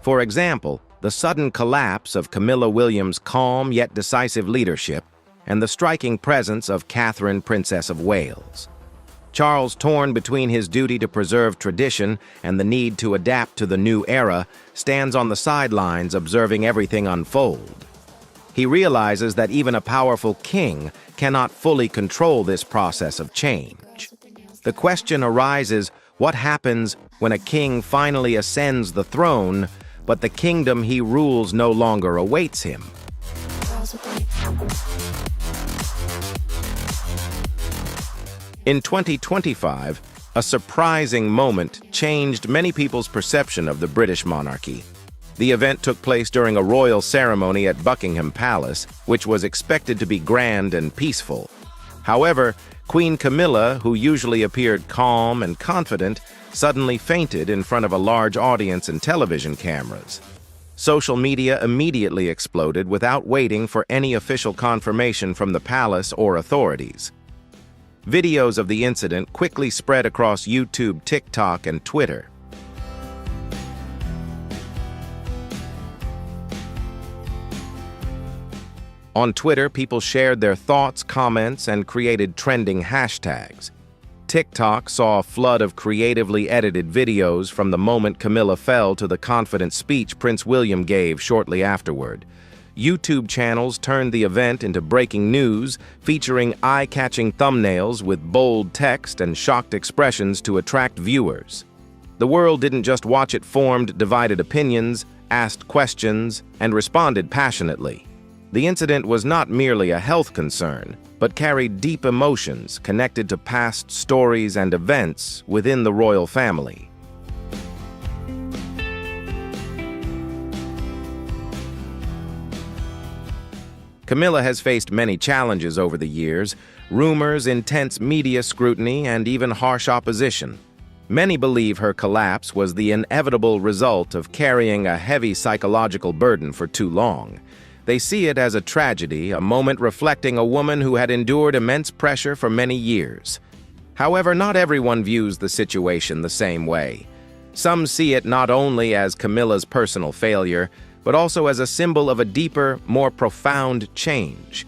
For example, the sudden collapse of Camilla Williams' calm yet decisive leadership and the striking presence of Catherine, Princess of Wales. Charles, torn between his duty to preserve tradition and the need to adapt to the new era, stands on the sidelines observing everything unfold. He realizes that even a powerful king cannot fully control this process of change. The question arises, what happens when a king finally ascends the throne, but the kingdom he rules no longer awaits him? In 2025, a surprising moment changed many people's perception of the British monarchy. The event took place during a royal ceremony at Buckingham Palace, which was expected to be grand and peaceful. However, Queen Camilla, who usually appeared calm and confident, suddenly fainted in front of a large audience and television cameras. Social media immediately exploded without waiting for any official confirmation from the palace or authorities. Videos of the incident quickly spread across YouTube, TikTok, and Twitter. On Twitter, people shared their thoughts, comments, and created trending hashtags. TikTok saw a flood of creatively edited videos from the moment Camilla fell to the confident speech Prince William gave shortly afterward. YouTube channels turned the event into breaking news, featuring eye-catching thumbnails with bold text and shocked expressions to attract viewers. The world didn't just watch it, formed divided opinions, asked questions, and responded passionately. The incident was not merely a health concern, but carried deep emotions connected to past stories and events within the royal family. Camilla has faced many challenges over the years: rumors, intense media scrutiny, and even harsh opposition. Many believe her collapse was the inevitable result of carrying a heavy psychological burden for too long. They see it as a tragedy, a moment reflecting a woman who had endured immense pressure for many years. However, not everyone views the situation the same way. Some see it not only as Camilla's personal failure, but also as a symbol of a deeper, more profound change.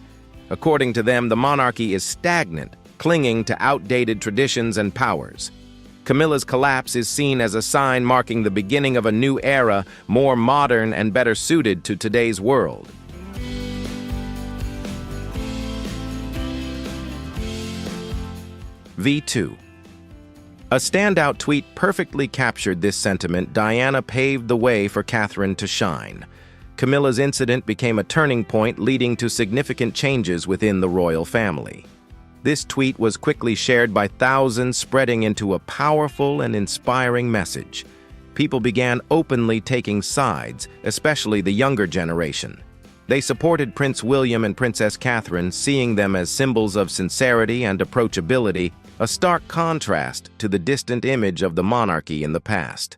According to them, the monarchy is stagnant, clinging to outdated traditions and powers. Camilla's collapse is seen as a sign marking the beginning of a new era, more modern and better suited to today's world. V2. A standout tweet perfectly captured this sentiment. Diana paved the way for Catherine to shine. Camilla's incident became a turning point, leading to significant changes within the royal family. This tweet was quickly shared by thousands, spreading into a powerful and inspiring message. People began openly taking sides, especially the younger generation. They supported Prince William and Princess Catherine, seeing them as symbols of sincerity and approachability, a stark contrast to the distant image of the monarchy in the past.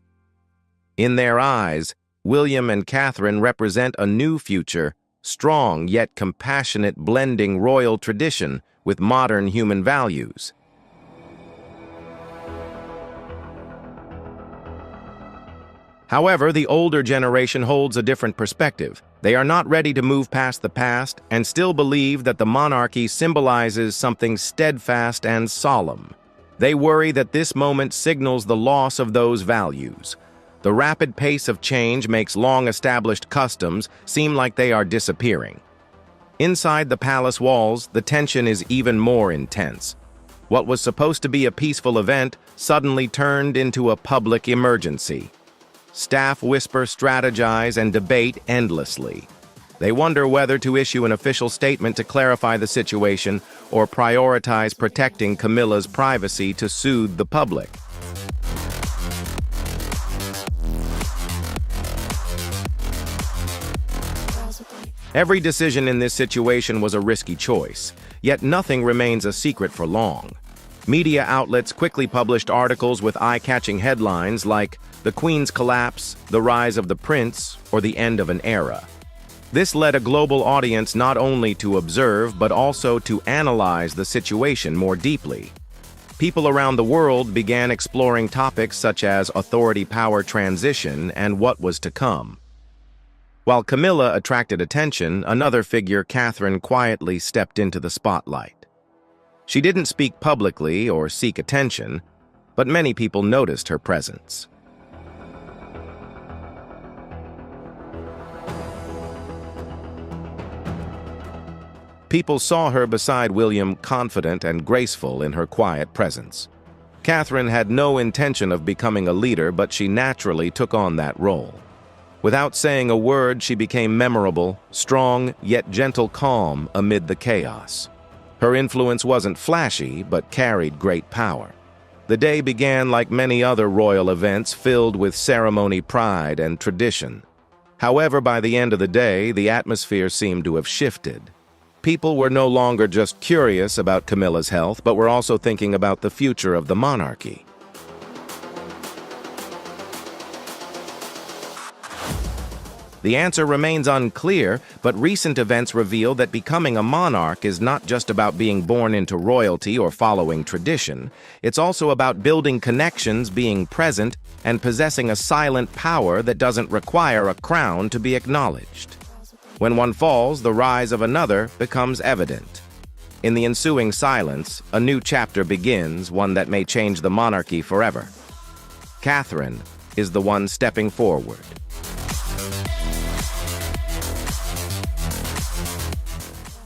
In their eyes, William and Catherine represent a new future, strong yet compassionate, blending royal tradition with modern human values. However, the older generation holds a different perspective. They are not ready to move past the past and still believe that the monarchy symbolizes something steadfast and solemn. They worry that this moment signals the loss of those values. The rapid pace of change makes long-established customs seem like they are disappearing. Inside the palace walls, the tension is even more intense. What was supposed to be a peaceful event suddenly turned into a public emergency. Staff whisper, strategize, and debate endlessly. They wonder whether to issue an official statement to clarify the situation or prioritize protecting Camilla's privacy to soothe the public. Every decision in this situation was a risky choice, yet nothing remains a secret for long. Media outlets quickly published articles with eye-catching headlines like "The Queen's Collapse," "The Rise of the Prince," or "The End of an Era." This led a global audience not only to observe but also to analyze the situation more deeply. People around the world began exploring topics such as authority-power transition and what was to come. While Camilla attracted attention, another figure, Catherine, quietly stepped into the spotlight. She didn't speak publicly or seek attention, but many people noticed her presence. People saw her beside William, confident and graceful in her quiet presence. Catherine had no intention of becoming a leader, but she naturally took on that role. Without saying a word, she became memorable, strong, yet gentle calm amid the chaos. Her influence wasn't flashy, but carried great power. The day began like many other royal events, filled with ceremony, pride, and tradition. However, by the end of the day, the atmosphere seemed to have shifted. People were no longer just curious about Camilla's health, but were also thinking about the future of the monarchy. The answer remains unclear, but recent events reveal that becoming a monarch is not just about being born into royalty or following tradition. It's also about building connections, being present, and possessing a silent power that doesn't require a crown to be acknowledged. When one falls, the rise of another becomes evident. In the ensuing silence, a new chapter begins, one that may change the monarchy forever. Catherine is the one stepping forward.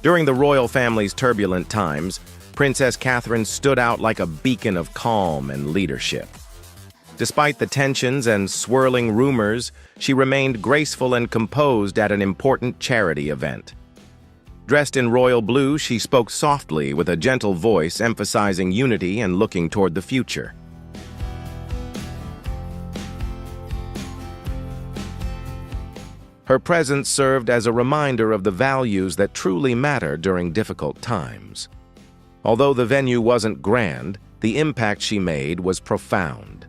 During the royal family's turbulent times, Princess Catherine stood out like a beacon of calm and leadership. Despite the tensions and swirling rumors, she remained graceful and composed at an important charity event. Dressed in royal blue, she spoke softly with a gentle voice, emphasizing unity and looking toward the future. Her presence served as a reminder of the values that truly matter during difficult times. Although the venue wasn't grand, the impact she made was profound.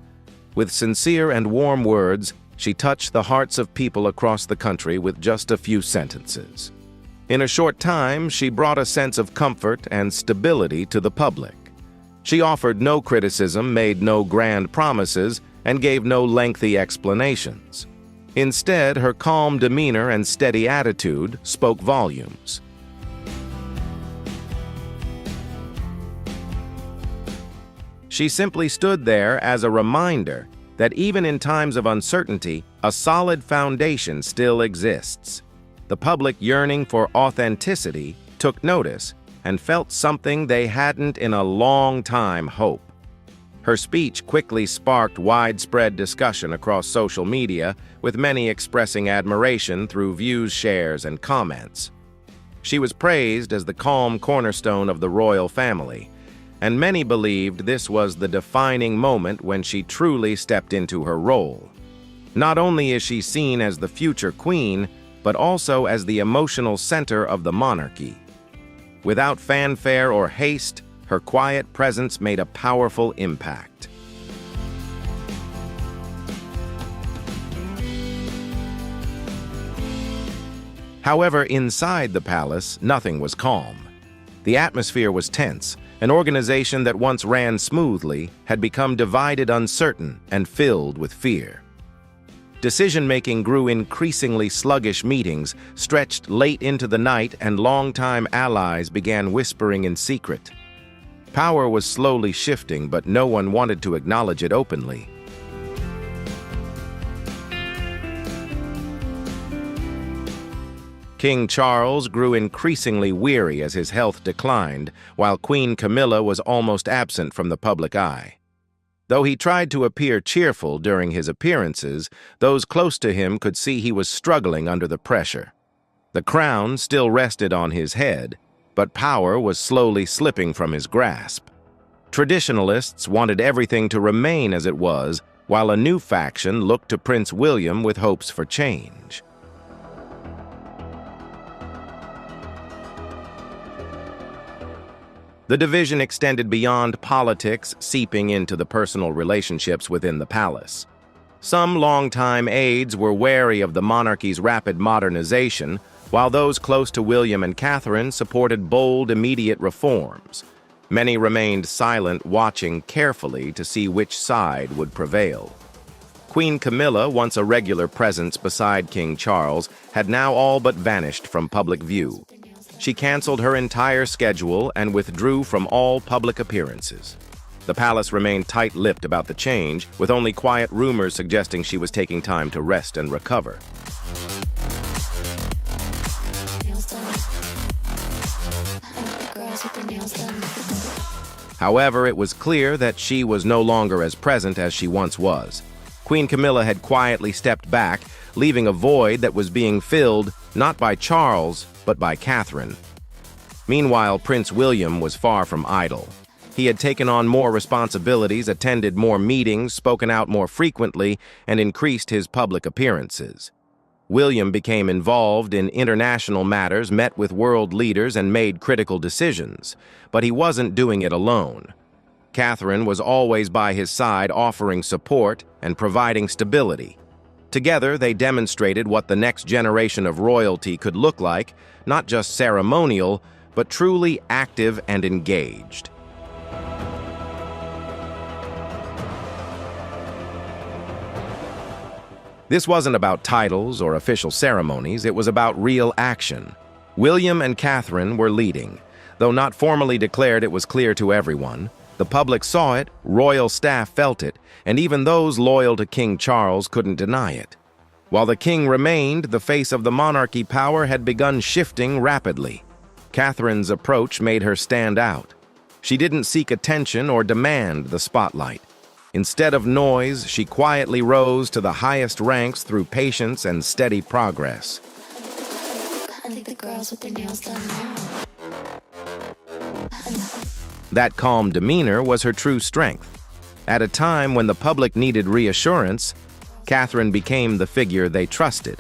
With sincere and warm words, she touched the hearts of people across the country with just a few sentences. In a short time, she brought a sense of comfort and stability to the public. She offered no criticism, made no grand promises, and gave no lengthy explanations. Instead, her calm demeanor and steady attitude spoke volumes. She simply stood there as a reminder that even in times of uncertainty, a solid foundation still exists. The public yearning for authenticity took notice and felt something they hadn't in a long time: hope. Her speech quickly sparked widespread discussion across social media, with many expressing admiration through views, shares, and comments. She was praised as the calm cornerstone of the royal family, and many believed this was the defining moment when she truly stepped into her role. Not only is she seen as the future queen, but also as the emotional center of the monarchy. Without fanfare or haste, her quiet presence made a powerful impact. However, inside the palace, nothing was calm. The atmosphere was tense. An organization that once ran smoothly had become divided, uncertain, and filled with fear. Decision-making grew increasingly sluggish. Meetings stretched late into the night, and longtime allies began whispering in secret. Power was slowly shifting, but no one wanted to acknowledge it openly. King Charles grew increasingly weary as his health declined, while Queen Camilla was almost absent from the public eye. Though he tried to appear cheerful during his appearances, those close to him could see he was struggling under the pressure. The crown still rested on his head, but power was slowly slipping from his grasp. Traditionalists wanted everything to remain as it was, while a new faction looked to Prince William with hopes for change. The division extended beyond politics, seeping into the personal relationships within the palace. Some longtime aides were wary of the monarchy's rapid modernization, while those close to William and Catherine supported bold, immediate reforms. Many remained silent, watching carefully to see which side would prevail. Queen Camilla, once a regular presence beside King Charles, had now all but vanished from public view. She canceled her entire schedule and withdrew from all public appearances. The palace remained tight-lipped about the change, with only quiet rumors suggesting she was taking time to rest and recover. However, it was clear that she was no longer as present as she once was. Queen Camilla had quietly stepped back, leaving a void that was being filled not by Charles, but by Catherine. Meanwhile, Prince William was far from idle. He had taken on more responsibilities, attended more meetings, spoken out more frequently, and increased his public appearances. William became involved in international matters, met with world leaders, and made critical decisions. But he wasn't doing it alone. Catherine was always by his side, offering support and providing stability. Together, they demonstrated what the next generation of royalty could look like, not just ceremonial, but truly active and engaged. This wasn't about titles or official ceremonies, it was about real action. William and Catherine were leading. Though not formally declared, it was clear to everyone. The public saw it, royal staff felt it, and even those loyal to King Charles couldn't deny it. While the king remained, the face of the monarchy power had begun shifting rapidly. Catherine's approach made her stand out. She didn't seek attention or demand the spotlight. Instead of noise, she quietly rose to the highest ranks through patience and steady progress. I think the girls with their nails done now. That calm demeanor was her true strength. At a time when the public needed reassurance, Catherine became the figure they trusted.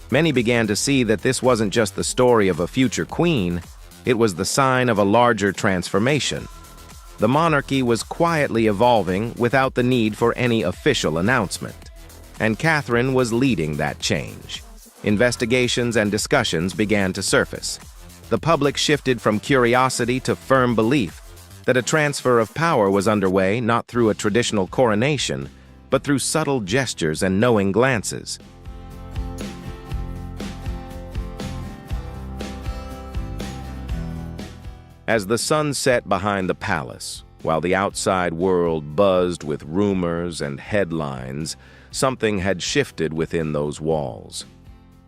Many began to see that this wasn't just the story of a future queen, it was the sign of a larger transformation. The monarchy was quietly evolving without the need for any official announcement. And Catherine was leading that change. Investigations and discussions began to surface. The public shifted from curiosity to firm belief that a transfer of power was underway not through a traditional coronation, but through subtle gestures and knowing glances. As the sun set behind the palace, while the outside world buzzed with rumors and headlines, something had shifted within those walls.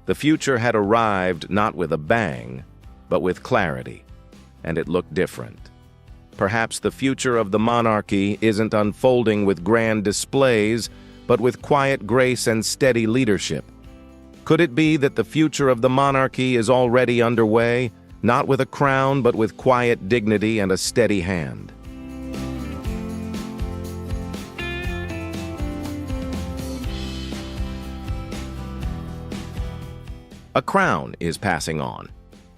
The future had arrived not with a bang, but with clarity, and it looked different. Perhaps the future of the monarchy isn't unfolding with grand displays, but with quiet grace and steady leadership. Could it be that the future of the monarchy is already underway, not with a crown, but with quiet dignity and a steady hand? A crown is passing on.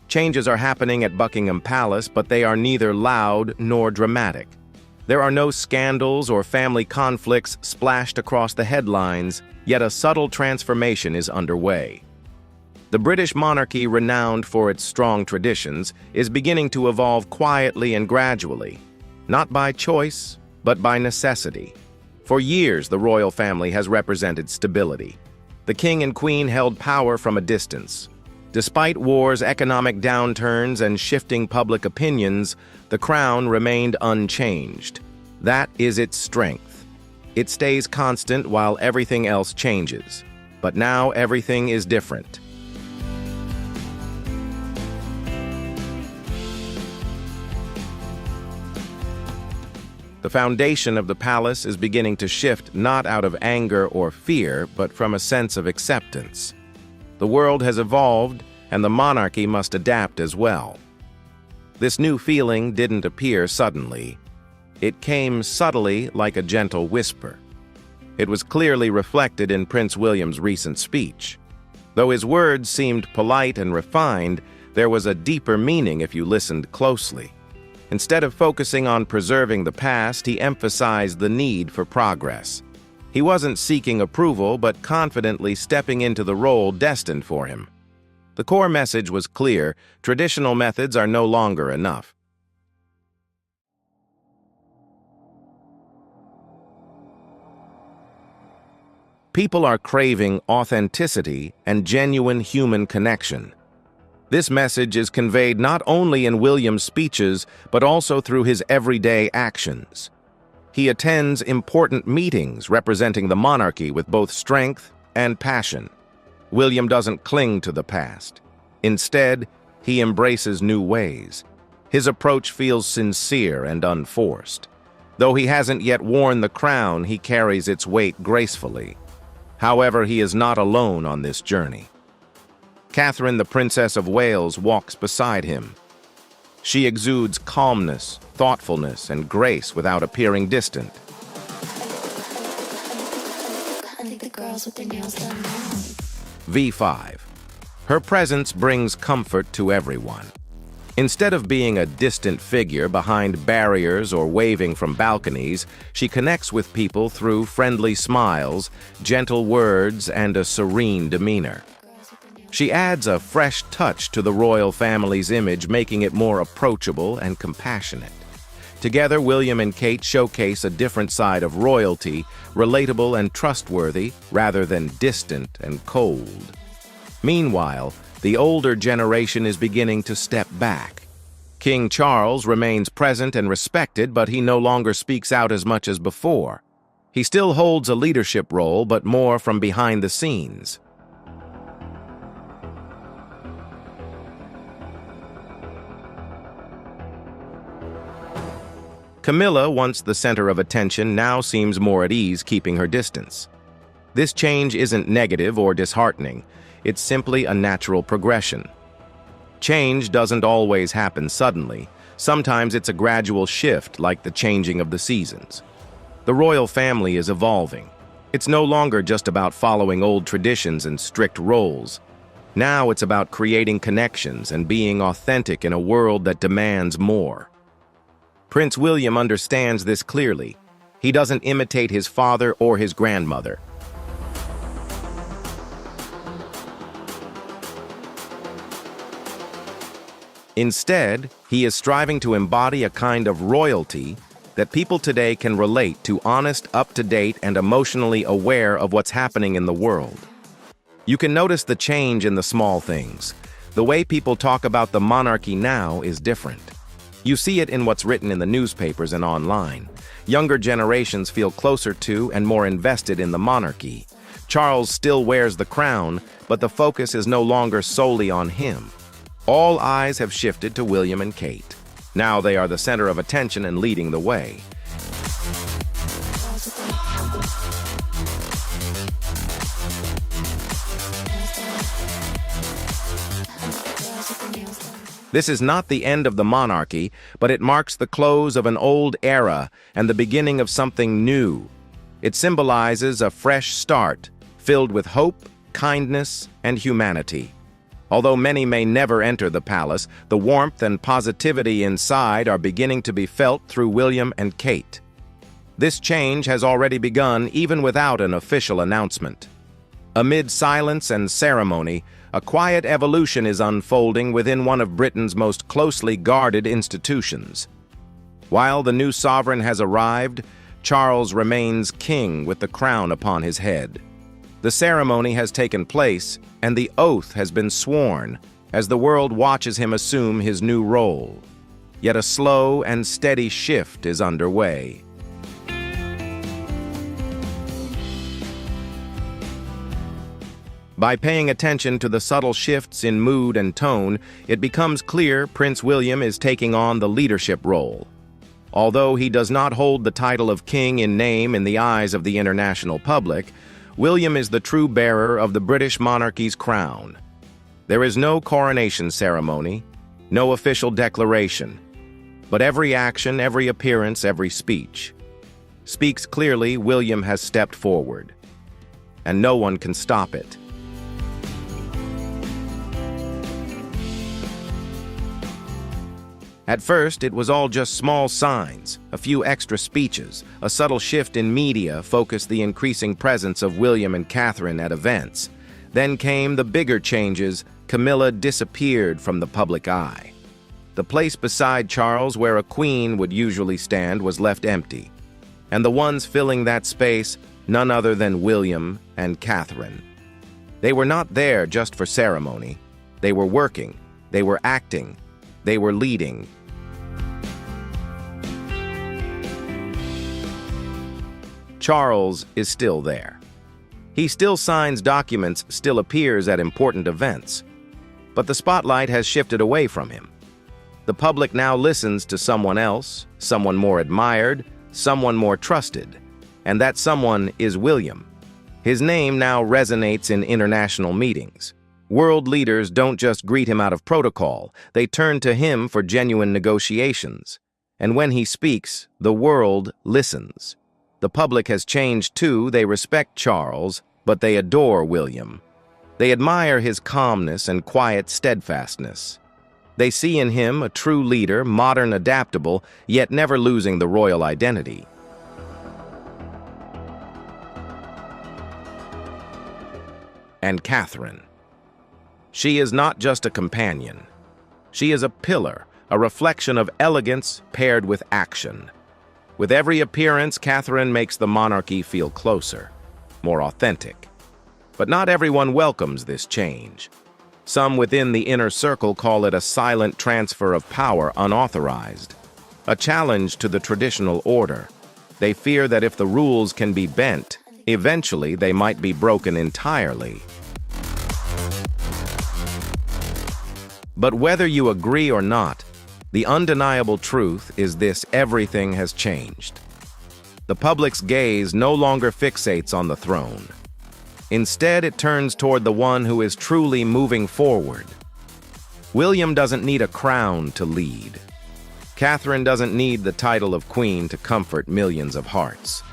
Changes are happening at Buckingham Palace, but they are neither loud nor dramatic. There are no scandals or family conflicts splashed across the headlines, yet a subtle transformation is underway. The British monarchy, renowned for its strong traditions, is beginning to evolve quietly and gradually, not by choice, but by necessity. For years, the royal family has represented stability. The king and queen held power from a distance. Despite wars, economic downturns, and shifting public opinions, the crown remained unchanged. That is its strength. It stays constant while everything else changes. But now everything is different. The foundation of the palace is beginning to shift not out of anger or fear, but from a sense of acceptance. The world has evolved, and the monarchy must adapt as well. This new feeling didn't appear suddenly. It came subtly, like a gentle whisper. It was clearly reflected in Prince William's recent speech. Though his words seemed polite and refined, there was a deeper meaning if you listened closely. Instead of focusing on preserving the past, he emphasized the need for progress. He wasn't seeking approval, but confidently stepping into the role destined for him. The core message was clear: traditional methods are no longer enough. People are craving authenticity and genuine human connection. This message is conveyed not only in William's speeches, but also through his everyday actions. He attends important meetings representing the monarchy with both strength and passion. William doesn't cling to the past. Instead, he embraces new ways. His approach feels sincere and unforced. Though he hasn't yet worn the crown, he carries its weight gracefully. However, he is not alone on this journey. Catherine, the Princess of Wales, walks beside him. She exudes calmness, thoughtfulness, and grace without appearing distant. I think the girls with their nails done now. V5. Her presence brings comfort to everyone. Instead of being a distant figure behind barriers or waving from balconies, she connects with people through friendly smiles, gentle words, and a serene demeanor. She adds a fresh touch to the royal family's image, making it more approachable and compassionate. Together, William and Kate showcase a different side of royalty, relatable and trustworthy, rather than distant and cold. Meanwhile, the older generation is beginning to step back. King Charles remains present and respected, but he no longer speaks out as much as before. He still holds a leadership role, but more from behind the scenes. Camilla, once the center of attention, now seems more at ease keeping her distance. This change isn't negative or disheartening. It's simply a natural progression. Change doesn't always happen suddenly. Sometimes it's a gradual shift, like the changing of the seasons. The royal family is evolving. It's no longer just about following old traditions and strict roles. Now it's about creating connections and being authentic in a world that demands more. Prince William understands this clearly. He doesn't imitate his father or his grandmother. Instead, he is striving to embody a kind of royalty that people today can relate to: honest, up-to-date, and emotionally aware of what's happening in the world. You can notice the change in the small things. The way people talk about the monarchy now is different. You see it in what's written in the newspapers and online. Younger generations feel closer to and more invested in the monarchy. Charles still wears the crown, but the focus is no longer solely on him. All eyes have shifted to William and Kate. Now they are the center of attention and leading the way. This is not the end of the monarchy, but it marks the close of an old era and the beginning of something new. It symbolizes a fresh start, filled with hope, kindness, and humanity. Although many may never enter the palace, the warmth and positivity inside are beginning to be felt through William and Kate. This change has already begun even without an official announcement. Amid silence and ceremony, a quiet evolution is unfolding within one of Britain's most closely guarded institutions. While the new sovereign has arrived, Charles remains king with the crown upon his head. The ceremony has taken place, and the oath has been sworn as the world watches him assume his new role. Yet a slow and steady shift is underway. By paying attention to the subtle shifts in mood and tone, it becomes clear Prince William is taking on the leadership role. Although he does not hold the title of king in name in the eyes of the international public, William is the true bearer of the British monarchy's crown. There is no coronation ceremony, no official declaration, but every action, every appearance, every speech speaks clearly William has stepped forward, and no one can stop it. At first, it was all just small signs, a few extra speeches, a subtle shift in media focused the increasing presence of William and Catherine at events. Then came the bigger changes. Camilla disappeared from the public eye. The place beside Charles where a queen would usually stand was left empty, and the ones filling that space, none other than William and Catherine. They were not there just for ceremony. They were working, they were acting, they were leading. Charles is still there. He still signs documents, still appears at important events. But the spotlight has shifted away from him. The public now listens to someone else, someone more admired, someone more trusted. And that someone is William. His name now resonates in international meetings. World leaders don't just greet him out of protocol, they turn to him for genuine negotiations. And when he speaks, the world listens. The public has changed too. They respect Charles, but they adore William. They admire his calmness and quiet steadfastness. They see in him a true leader, modern, adaptable, yet never losing the royal identity. And Catherine. She is not just a companion. She is a pillar, a reflection of elegance paired with action. With every appearance, Catherine makes the monarchy feel closer, more authentic. But not everyone welcomes this change. Some within the inner circle call it a silent transfer of power unauthorized, a challenge to the traditional order. They fear that if the rules can be bent, eventually they might be broken entirely. But whether you agree or not, the undeniable truth is this: everything has changed. The public's gaze no longer fixates on the throne. Instead, it turns toward the one who is truly moving forward. William doesn't need a crown to lead. Catherine doesn't need the title of queen to comfort millions of hearts.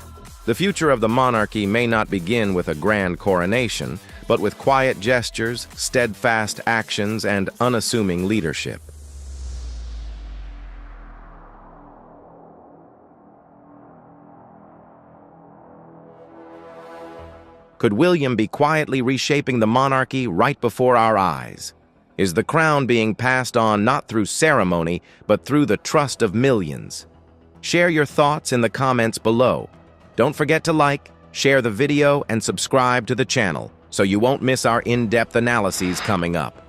The future of the monarchy may not begin with a grand coronation, but with quiet gestures, steadfast actions, and unassuming leadership. Could William be quietly reshaping the monarchy right before our eyes? Is the crown being passed on not through ceremony, but through the trust of millions? Share your thoughts in the comments below. Don't forget to like, share the video, and subscribe to the channel so you won't miss our in-depth analyses coming up.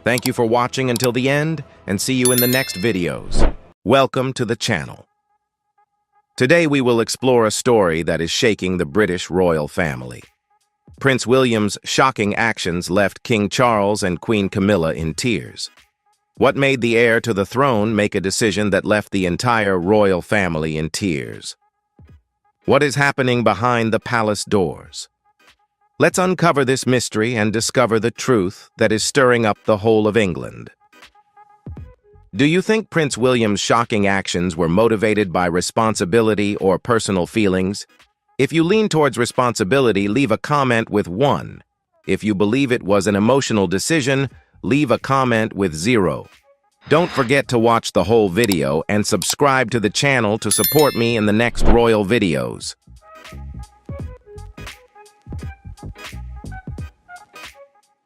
Thank you for watching until the end, and see you in the next videos. Welcome to the channel. Today we will explore a story that is shaking the British royal family. Prince William's shocking actions left King Charles and Queen Camilla in tears. What made the heir to the throne make a decision that left the entire royal family in tears? What is happening behind the palace doors? Let's uncover this mystery and discover the truth that is stirring up the whole of England. Do you think Prince William's shocking actions were motivated by responsibility or personal feelings? If you lean towards responsibility, leave a comment with 1. If you believe it was an emotional decision, leave a comment with 0. Don't forget to watch the whole video and subscribe to the channel to support me in the next royal videos.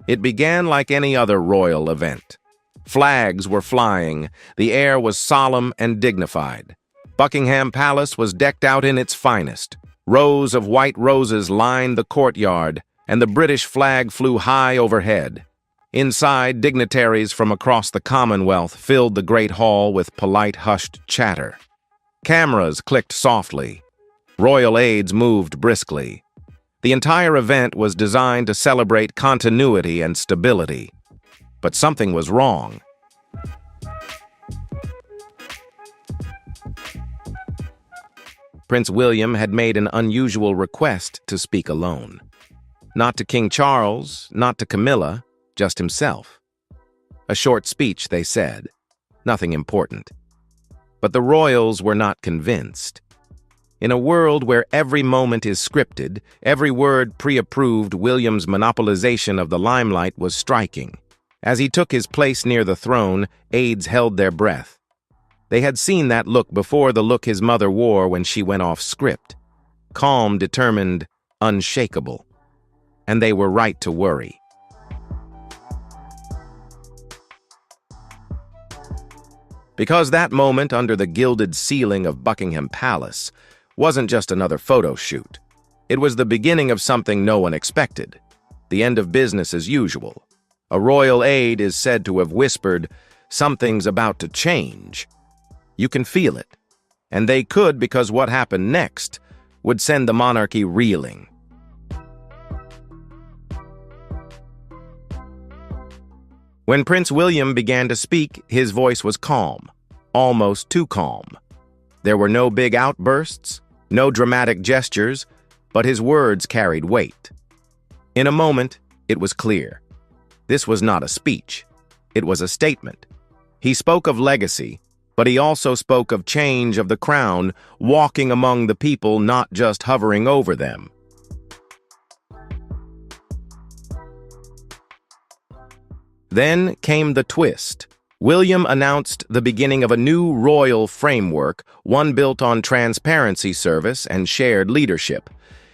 It began like any other royal event. Flags were flying, the air was solemn and dignified. Buckingham Palace was decked out in its finest. Rows of white roses lined the courtyard, and the British flag flew high overhead. Inside, dignitaries from across the Commonwealth filled the great hall with polite, hushed chatter. Cameras clicked softly. Royal aides moved briskly. The entire event was designed to celebrate continuity and stability. But something was wrong. Prince William had made an unusual request to speak alone. Not to King Charles, not to Camilla, just himself. A short speech, they said. Nothing important. But the royals were not convinced. In a world where every moment is scripted, every word pre-approved, William's monopolization of the limelight was striking. As he took his place near the throne, aides held their breath. They had seen that look before, the look his mother wore when she went off script. Calm, determined, unshakable. And they were right to worry. Because that moment under the gilded ceiling of Buckingham Palace wasn't just another photo shoot. It was the beginning of something no one expected. The end of business as usual. A royal aide is said to have whispered, "Something's about to change." You can feel it. And they could, because what happened next would send the monarchy reeling. When Prince William began to speak, his voice was calm, almost too calm. There were no big outbursts, no dramatic gestures, but his words carried weight. In a moment, it was clear. This was not a speech. It was a statement. He spoke of legacy, but he also spoke of change of the crown, walking among the people, not just hovering over them. Then came the twist. William announced the beginning of a new royal framework, one built on transparency, service, and shared leadership.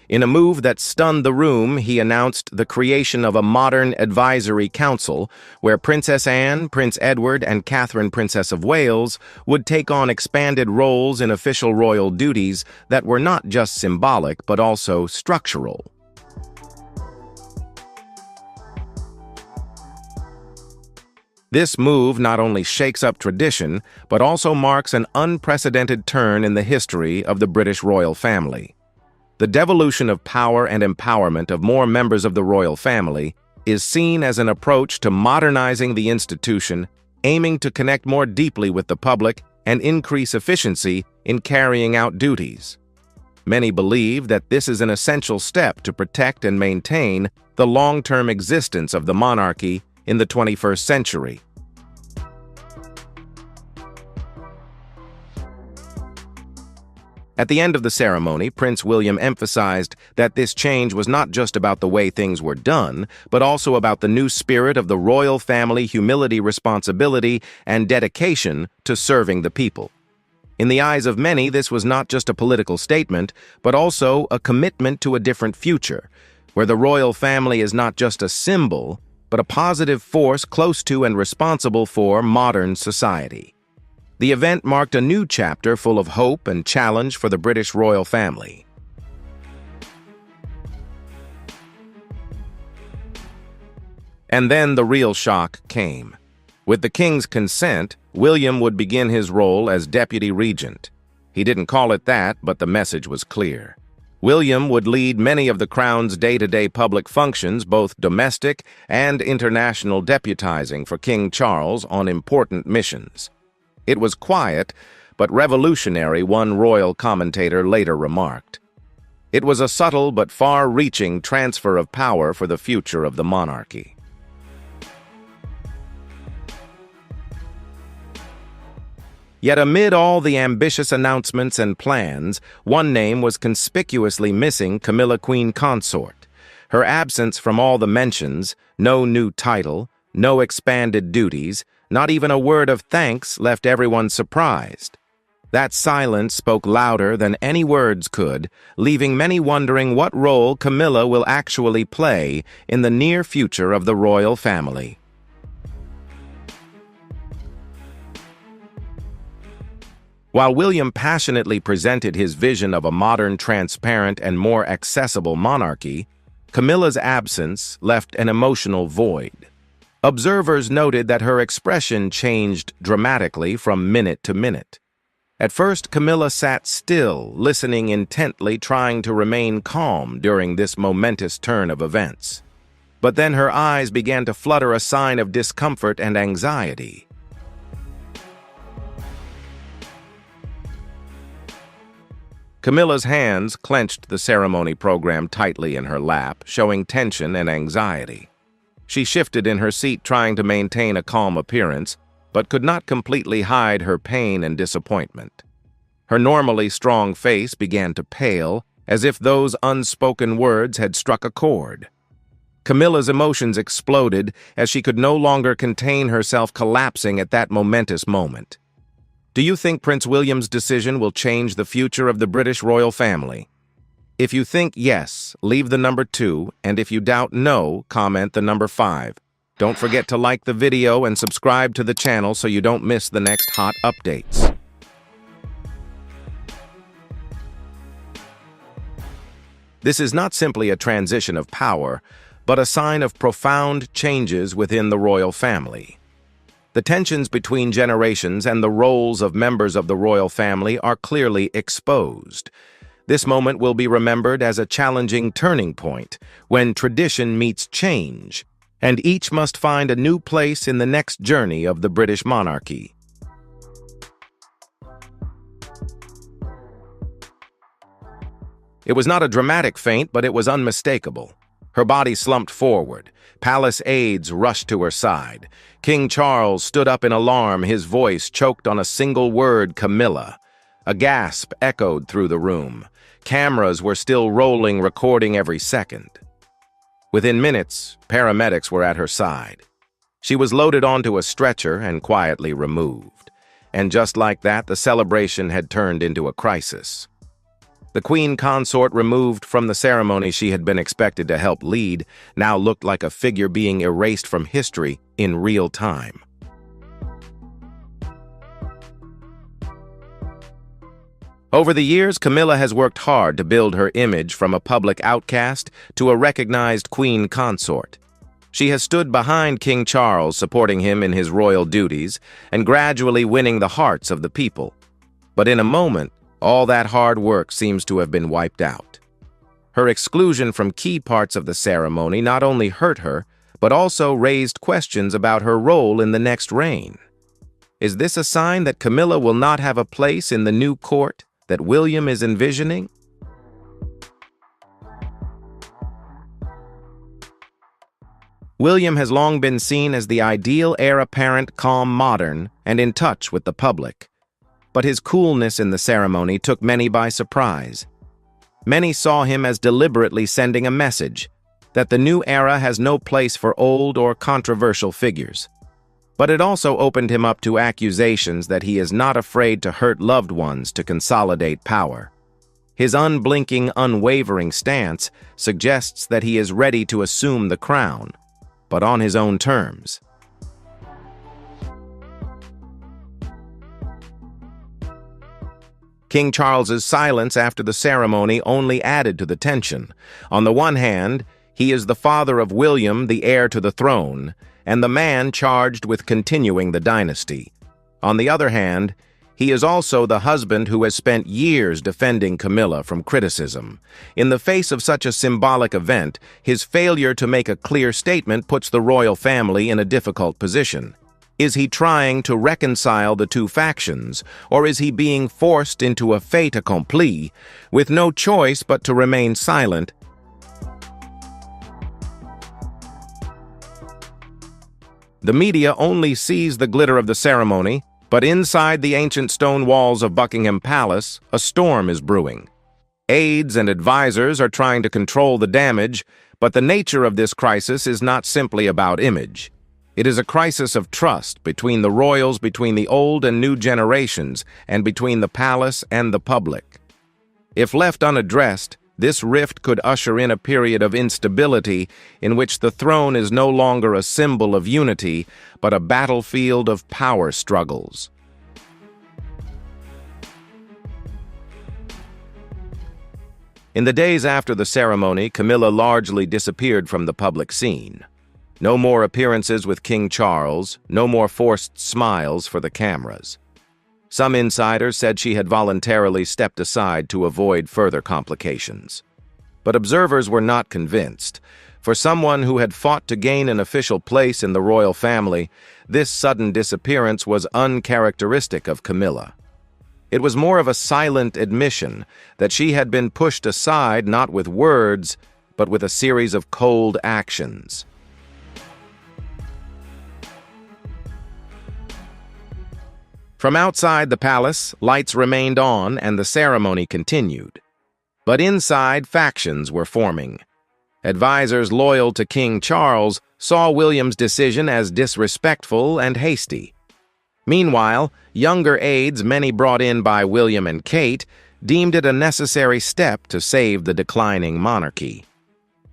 In a move that stunned the room, he announced the creation of a modern advisory council where Princess Anne, Prince Edward, and Catherine, Princess of Wales, would take on expanded roles in official royal duties that were not just symbolic but also structural. This move not only shakes up tradition, but also marks an unprecedented turn in the history of the British royal family. The devolution of power and empowerment of more members of the royal family is seen as an approach to modernizing the institution, aiming to connect more deeply with the public and increase efficiency in carrying out duties. Many believe that this is an essential step to protect and maintain the long-term existence of the monarchy in the 21st century. At the end of the ceremony, Prince William emphasized that this change was not just about the way things were done, but also about the new spirit of the royal family, humility, responsibility, and dedication to serving the people. In the eyes of many, this was not just a political statement, but also a commitment to a different future, where the royal family is not just a symbol, but a positive force close to and responsible for modern society. The event marked a new chapter full of hope and challenge for the British royal family. And then the real shock came. With the king's consent, William would begin his role as deputy regent. He didn't call it that, but the message was clear. William would lead many of the crown's day-to-day public functions, both domestic and international, deputizing for King Charles on important missions. It was quiet, but revolutionary, one royal commentator later remarked. It was a subtle but far-reaching transfer of power for the future of the monarchy. Yet amid all the ambitious announcements and plans, one name was conspicuously missing: Camilla, Queen Consort. Her absence from all the mentions, no new title, no expanded duties, not even a word of thanks, left everyone surprised. That silence spoke louder than any words could, leaving many wondering what role Camilla will actually play in the near future of the royal family. While William passionately presented his vision of a modern, transparent, and more accessible monarchy, Camilla's absence left an emotional void. Observers noted that her expression changed dramatically from minute to minute. At first, Camilla sat still, listening intently, trying to remain calm during this momentous turn of events. But then her eyes began to flutter, a sign of discomfort and anxiety. Camilla's hands clenched the ceremony program tightly in her lap, showing tension and anxiety. She shifted in her seat, trying to maintain a calm appearance, but could not completely hide her pain and disappointment. Her normally strong face began to pale, as if those unspoken words had struck a chord. Camilla's emotions exploded as she could no longer contain herself, collapsing at that momentous moment. Do you think Prince William's decision will change the future of the British royal family? If you think yes, leave the number 2, and if you doubt no, comment the number 5. Don't forget to like the video and subscribe to the channel so you don't miss the next hot updates. This is not simply a transition of power, but a sign of profound changes within the royal family. The tensions between generations and the roles of members of the royal family are clearly exposed. This moment will be remembered as a challenging turning point, when tradition meets change, and each must find a new place in the next journey of the British monarchy. It was not a dramatic faint, but it was unmistakable. Her body slumped forward. Palace aides rushed to her side. King Charles stood up in alarm, his voice choked on a single word, Camilla. A gasp echoed through the room. Cameras were still rolling, recording every second. Within minutes, paramedics were at her side. She was loaded onto a stretcher and quietly removed. And just like that, the celebration had turned into a crisis. The queen consort, removed from the ceremony she had been expected to help lead, now looked like a figure being erased from history in real time. Over the years, Camilla has worked hard to build her image from a public outcast to a recognized queen consort. She has stood behind King Charles, supporting him in his royal duties, and gradually winning the hearts of the people. But in a moment, all that hard work seems to have been wiped out. Her exclusion from key parts of the ceremony not only hurt her, but also raised questions about her role in the next reign. Is this a sign that Camilla will not have a place in the new court that William is envisioning? William has long been seen as the ideal heir apparent, calm, modern, and in touch with the public. But his coolness in the ceremony took many by surprise. Many saw him as deliberately sending a message that the new era has no place for old or controversial figures. But it also opened him up to accusations that he is not afraid to hurt loved ones to consolidate power. His unblinking, unwavering stance suggests that he is ready to assume the crown, but on his own terms. King Charles's silence after the ceremony only added to the tension. On the one hand, he is the father of William, the heir to the throne, and the man charged with continuing the dynasty. On the other hand, he is also the husband who has spent years defending Camilla from criticism. In the face of such a symbolic event, his failure to make a clear statement puts the royal family in a difficult position. Is he trying to reconcile the two factions, or is he being forced into a fait accompli, with no choice but to remain silent? The media only sees the glitter of the ceremony, but inside the ancient stone walls of Buckingham Palace, a storm is brewing. Aides and advisors are trying to control the damage, but the nature of this crisis is not simply about image. It is a crisis of trust between the royals, between the old and new generations, and between the palace and the public. If left unaddressed, this rift could usher in a period of instability in which the throne is no longer a symbol of unity, but a battlefield of power struggles. In the days after the ceremony, Camilla largely disappeared from the public scene. No more appearances with King Charles, no more forced smiles for the cameras. Some insiders said she had voluntarily stepped aside to avoid further complications. But observers were not convinced. For someone who had fought to gain an official place in the royal family, this sudden disappearance was uncharacteristic of Camilla. It was more of a silent admission that she had been pushed aside not with words, but with a series of cold actions. From outside the palace, lights remained on and the ceremony continued. But inside, factions were forming. Advisors loyal to King Charles saw William's decision as disrespectful and hasty. Meanwhile, younger aides, many brought in by William and Kate, deemed it a necessary step to save the declining monarchy.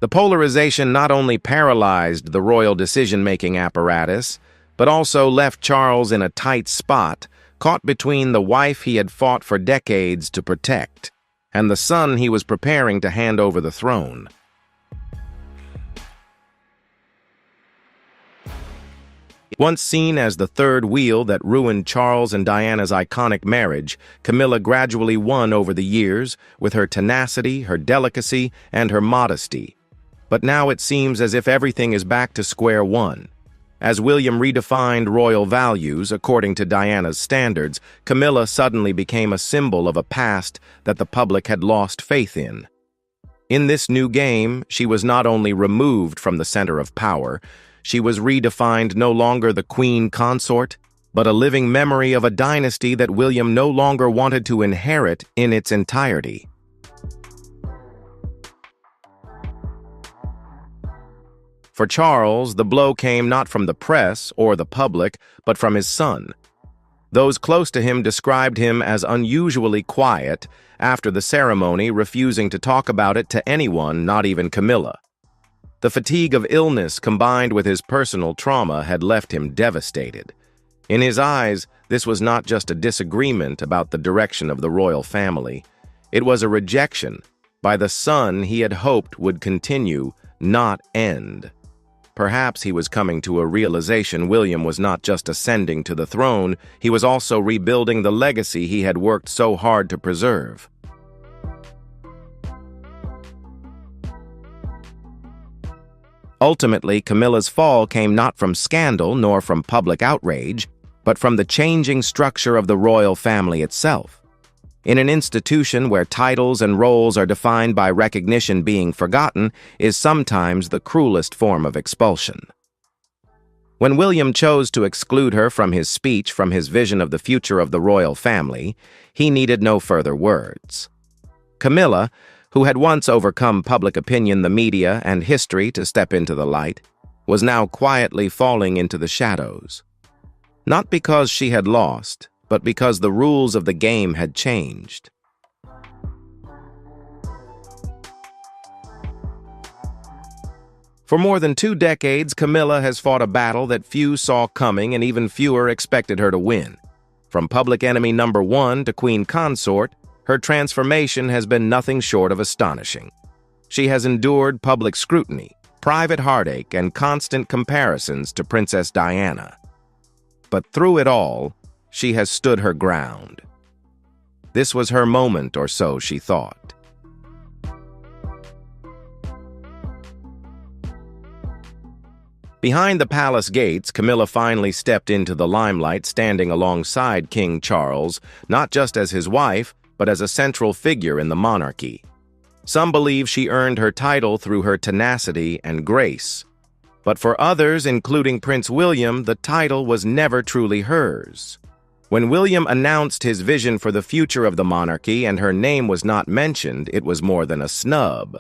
The polarization not only paralyzed the royal decision-making apparatus, but also left Charles in a tight spot, caught between the wife he had fought for decades to protect and the son he was preparing to hand over the throne. Once seen as the third wheel that ruined Charles and Diana's iconic marriage, Camilla gradually won over the years with her tenacity, her delicacy, and her modesty. But now it seems as if everything is back to square one. As William redefined royal values according to Diana's standards, Camilla suddenly became a symbol of a past that the public had lost faith in. In this new game, she was not only removed from the center of power, she was redefined no longer the queen consort, but a living memory of a dynasty that William no longer wanted to inherit in its entirety. For Charles, the blow came not from the press or the public, but from his son. Those close to him described him as unusually quiet after the ceremony, refusing to talk about it to anyone, not even Camilla. The fatigue of illness combined with his personal trauma had left him devastated. In his eyes, this was not just a disagreement about the direction of the royal family. It was a rejection by the son he had hoped would continue, not end. Perhaps he was coming to a realization William was not just ascending to the throne, he was also rebuilding the legacy he had worked so hard to preserve. Ultimately, Camilla's fall came not from scandal nor from public outrage, but from the changing structure of the royal family itself. In an institution where titles and roles are defined by recognition, being forgotten is sometimes the cruelest form of expulsion. When William chose to exclude her from his speech from his vision of the future of the royal family, he needed no further words. Camilla, who had once overcome public opinion, the media, and history to step into the light, was now quietly falling into the shadows. Not because she had lost, but because the rules of the game had changed. For more than 2 decades, Camilla has fought a battle that few saw coming and even fewer expected her to win. From public enemy number 1 to queen consort, her transformation has been nothing short of astonishing. She has endured public scrutiny, private heartache, and constant comparisons to Princess Diana. But through it all, she has stood her ground. This was her moment, or so she thought. Behind the palace gates, Camilla finally stepped into the limelight, standing alongside King Charles, not just as his wife, but as a central figure in the monarchy. Some believe she earned her title through her tenacity and grace. But for others, including Prince William, the title was never truly hers. When William announced his vision for the future of the monarchy and her name was not mentioned, it was more than a snub.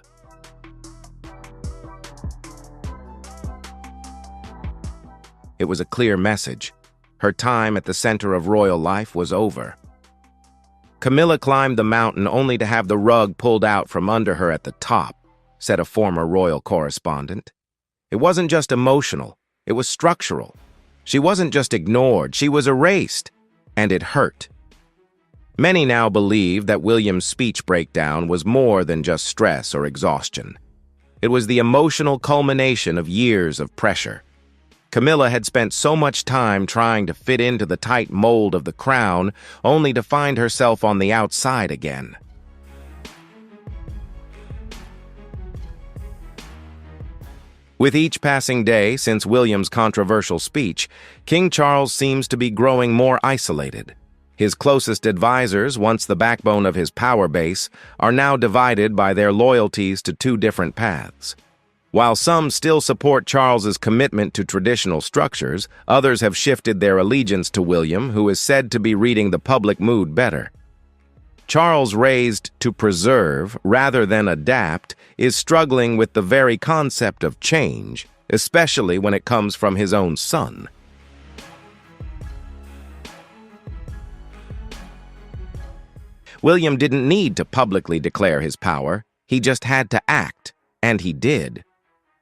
It was a clear message. Her time at the center of royal life was over. Camilla climbed the mountain only to have the rug pulled out from under her at the top, said a former royal correspondent. It wasn't just emotional, it was structural. She wasn't just ignored, she was erased, and it hurt. Many now believe that William's speech breakdown was more than just stress or exhaustion. It was the emotional culmination of years of pressure. Camilla had spent so much time trying to fit into the tight mold of the crown, only to find herself on the outside again. With each passing day since William's controversial speech, King Charles seems to be growing more isolated. His closest advisors, once the backbone of his power base, are now divided by their loyalties to two different paths. While some still support Charles's commitment to traditional structures, others have shifted their allegiance to William, who is said to be reading the public mood better. Charles, raised to preserve rather than adapt, is struggling with the very concept of change, especially when it comes from his own son. William didn't need to publicly declare his power, he just had to act, and he did.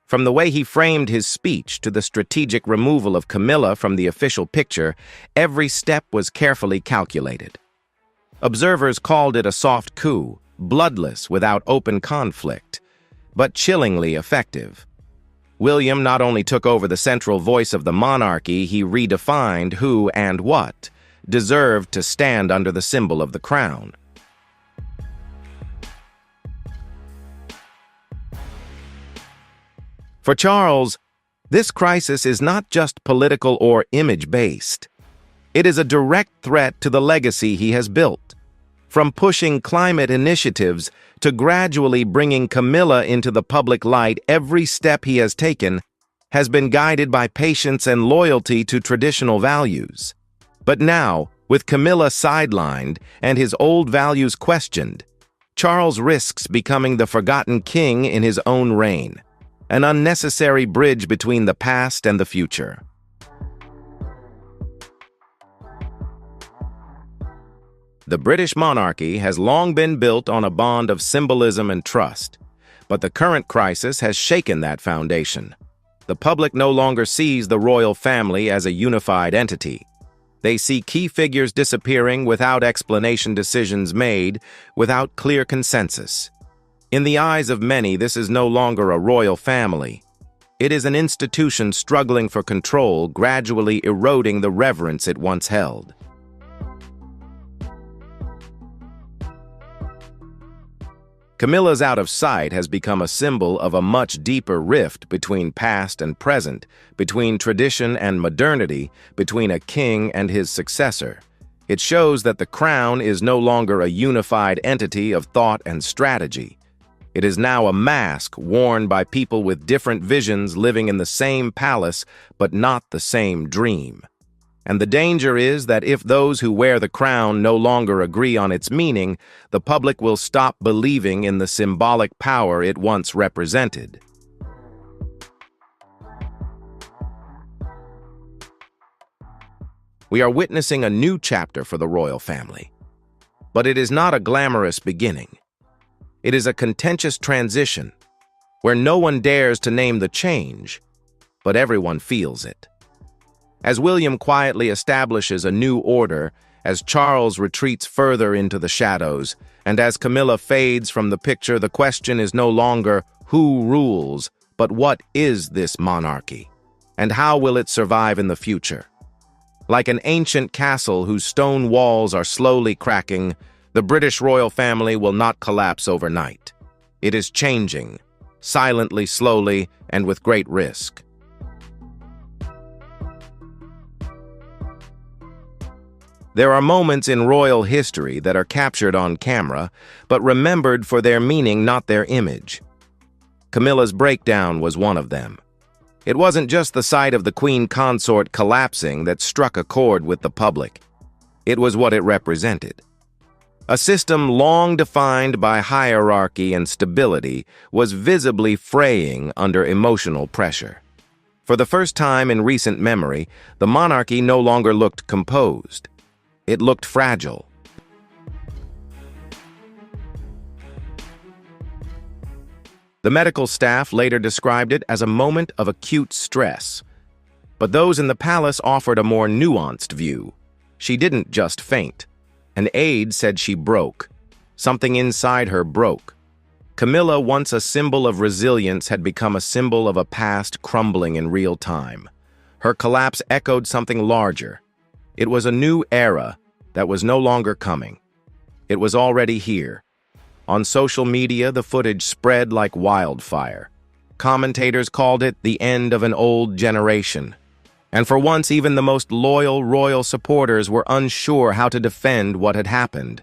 From the way he framed his speech to the strategic removal of Camilla from the official picture, every step was carefully calculated. Observers called it a soft coup, bloodless without open conflict, but chillingly effective. William not only took over the central voice of the monarchy, he redefined who and what deserved to stand under the symbol of the crown. For Charles, this crisis is not just political or image-based. It is a direct threat to the legacy he has built. From pushing climate initiatives to gradually bringing Camilla into the public light, every step he has taken has been guided by patience and loyalty to traditional values. But now, with Camilla sidelined and his old values questioned, Charles risks becoming the forgotten king in his own reign, an unnecessary bridge between the past and the future. The British monarchy has long been built on a bond of symbolism and trust, but the current crisis has shaken that foundation. The public no longer sees the royal family as a unified entity. They see key figures disappearing without explanation, decisions made without clear consensus. In the eyes of many, this is no longer a royal family. It is an institution struggling for control, gradually eroding the reverence it once held. Camilla's out of sight has become a symbol of a much deeper rift between past and present, between tradition and modernity, between a king and his successor. It shows that the crown is no longer a unified entity of thought and strategy. It is now a mask worn by people with different visions living in the same palace but not the same dream. And the danger is that if those who wear the crown no longer agree on its meaning, the public will stop believing in the symbolic power it once represented. We are witnessing a new chapter for the royal family. But it is not a glamorous beginning. It is a contentious transition, where no one dares to name the change, but everyone feels it. As William quietly establishes a new order, as Charles retreats further into the shadows, and as Camilla fades from the picture, the question is no longer who rules, but what is this monarchy, and how will it survive in the future? Like an ancient castle whose stone walls are slowly cracking, the British royal family will not collapse overnight. It is changing, silently, slowly, and with great risk. There are moments in royal history that are captured on camera, but remembered for their meaning, not their image. Camilla's breakdown was one of them. It wasn't just the sight of the queen consort collapsing that struck a chord with the public. It was what it represented. A system long defined by hierarchy and stability was visibly fraying under emotional pressure. For the first time in recent memory, the monarchy no longer looked composed. It looked fragile. The medical staff later described it as a moment of acute stress. But those in the palace offered a more nuanced view. She didn't just faint. An aide said she broke. Something inside her broke. Camilla, once a symbol of resilience, had become a symbol of a past crumbling in real time. Her collapse echoed something larger. It was a new era that was no longer coming. It was already here. On social media, the footage spread like wildfire. Commentators called it the end of an old generation. And for once, even the most loyal royal supporters were unsure how to defend what had happened.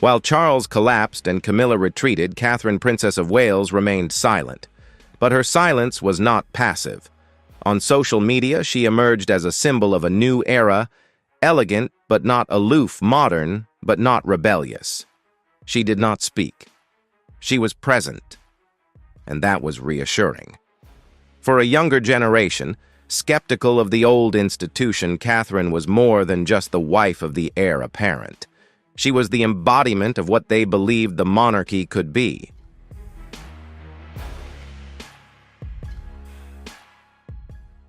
While Charles collapsed and Camilla retreated, Catherine, Princess of Wales, remained silent. But her silence was not passive. On social media, she emerged as a symbol of a new era, elegant but not aloof, modern but not rebellious. She did not speak. She was present. And that was reassuring. For a younger generation, skeptical of the old institution, Catherine was more than just the wife of the heir apparent. She was the embodiment of what they believed the monarchy could be.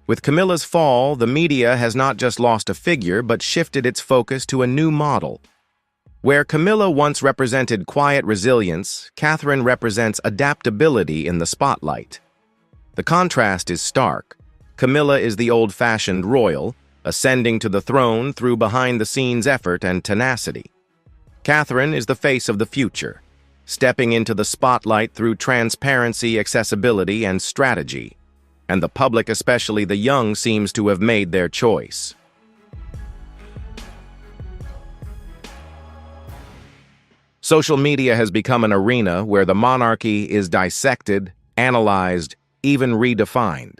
With Camilla's fall, the media has not just lost a figure, but shifted its focus to a new model. Where Camilla once represented quiet resilience, Catherine represents adaptability in the spotlight. The contrast is stark. Camilla is the old-fashioned royal, ascending to the throne through behind-the-scenes effort and tenacity. Catherine is the face of the future, stepping into the spotlight through transparency, accessibility, and strategy. And the public, especially the young, seems to have made their choice. Social media has become an arena where the monarchy is dissected, analyzed, even redefined.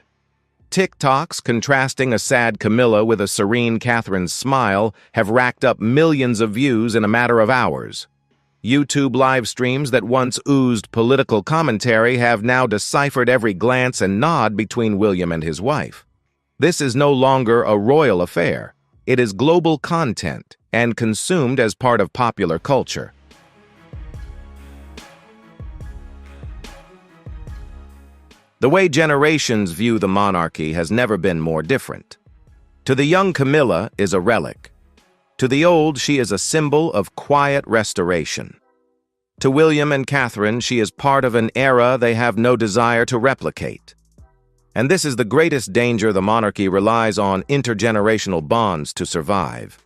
TikToks contrasting a sad Camilla with a serene Catherine's smile have racked up millions of views in a matter of hours. YouTube live streams that once oozed political commentary have now deciphered every glance and nod between William and his wife. This is no longer a royal affair. It is global content and consumed as part of popular culture. The way generations view the monarchy has never been more different. To the young, Camilla is a relic. To the old, she is a symbol of quiet restoration. To William and Catherine, she is part of an era they have no desire to replicate. And this is the greatest danger the monarchy relies on intergenerational bonds to survive.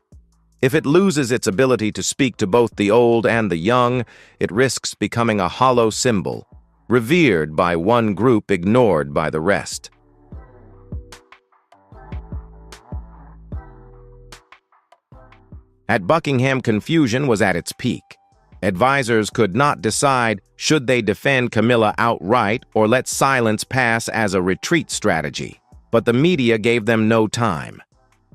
If it loses its ability to speak to both the old and the young, it risks becoming a hollow symbol, revered by one group, ignored by the rest. At Buckingham, confusion was at its peak. Advisors could not decide should they defend Camilla outright or let silence pass as a retreat strategy. But the media gave them no time.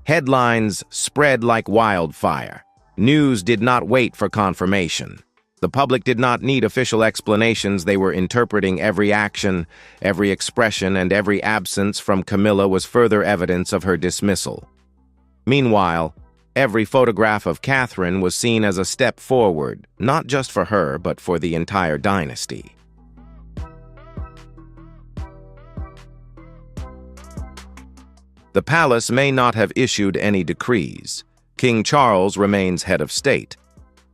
Headlines spread like wildfire. News did not wait for confirmation. The public did not need official explanations. They were interpreting every action, every expression, and every absence from Camilla was further evidence of her dismissal. Meanwhile, every photograph of Catherine was seen as a step forward, not just for her, but for the entire dynasty. The palace may not have issued any decrees. King Charles remains head of state.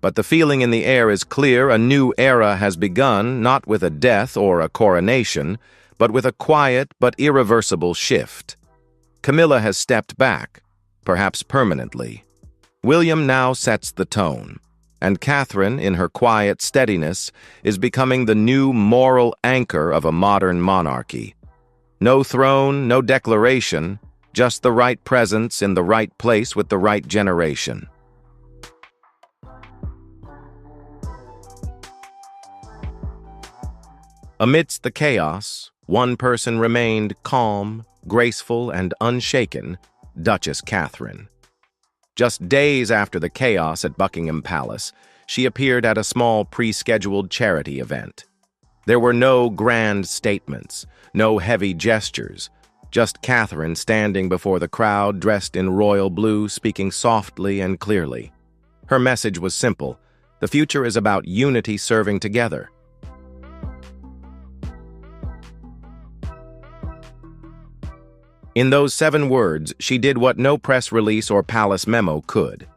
But the feeling in the air is clear: a new era has begun, not with a death or a coronation, but with a quiet but irreversible shift. Camilla has stepped back, perhaps permanently. William now sets the tone, and Catherine, in her quiet steadiness, is becoming the new moral anchor of a modern monarchy. No throne, no declaration, just the right presence in the right place with the right generation. Amidst the chaos, one person remained calm, graceful, and unshaken: Duchess Catherine. Just days after the chaos at Buckingham Palace, she appeared at a small pre-scheduled charity event. There were no grand statements, no heavy gestures, just Catherine standing before the crowd, dressed in royal blue, speaking softly and clearly. Her message was simple: the future is about unity serving together. In those 7 words, she did what no press release or palace memo could.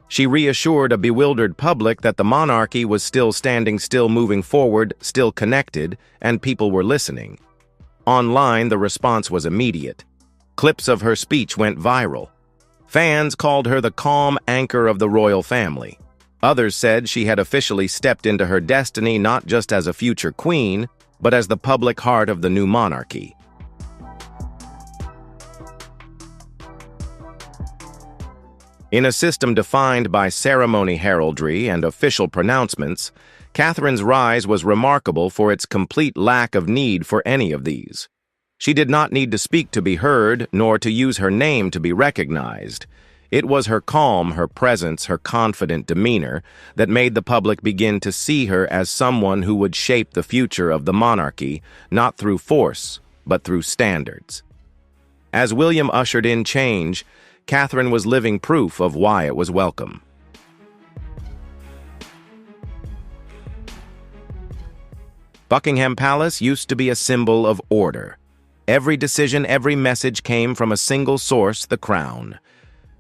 She reassured a bewildered public that the monarchy was still standing, still moving forward, still connected, and people were listening. Online, the response was immediate. Clips of her speech went viral. Fans called her the calm anchor of the royal family. Others said she had officially stepped into her destiny not just as a future queen, but as the public heart of the new monarchy. In a system defined by ceremony heraldry and official pronouncements, Catherine's rise was remarkable for its complete lack of need for any of these. She did not need to speak to be heard, nor to use her name to be recognized. It was her calm, her presence, her confident demeanor that made the public begin to see her as someone who would shape the future of the monarchy, not through force, but through standards. As William ushered in change, Catherine was living proof of why it was welcome. Buckingham Palace used to be a symbol of order. Every decision, every message came from a single source, the crown.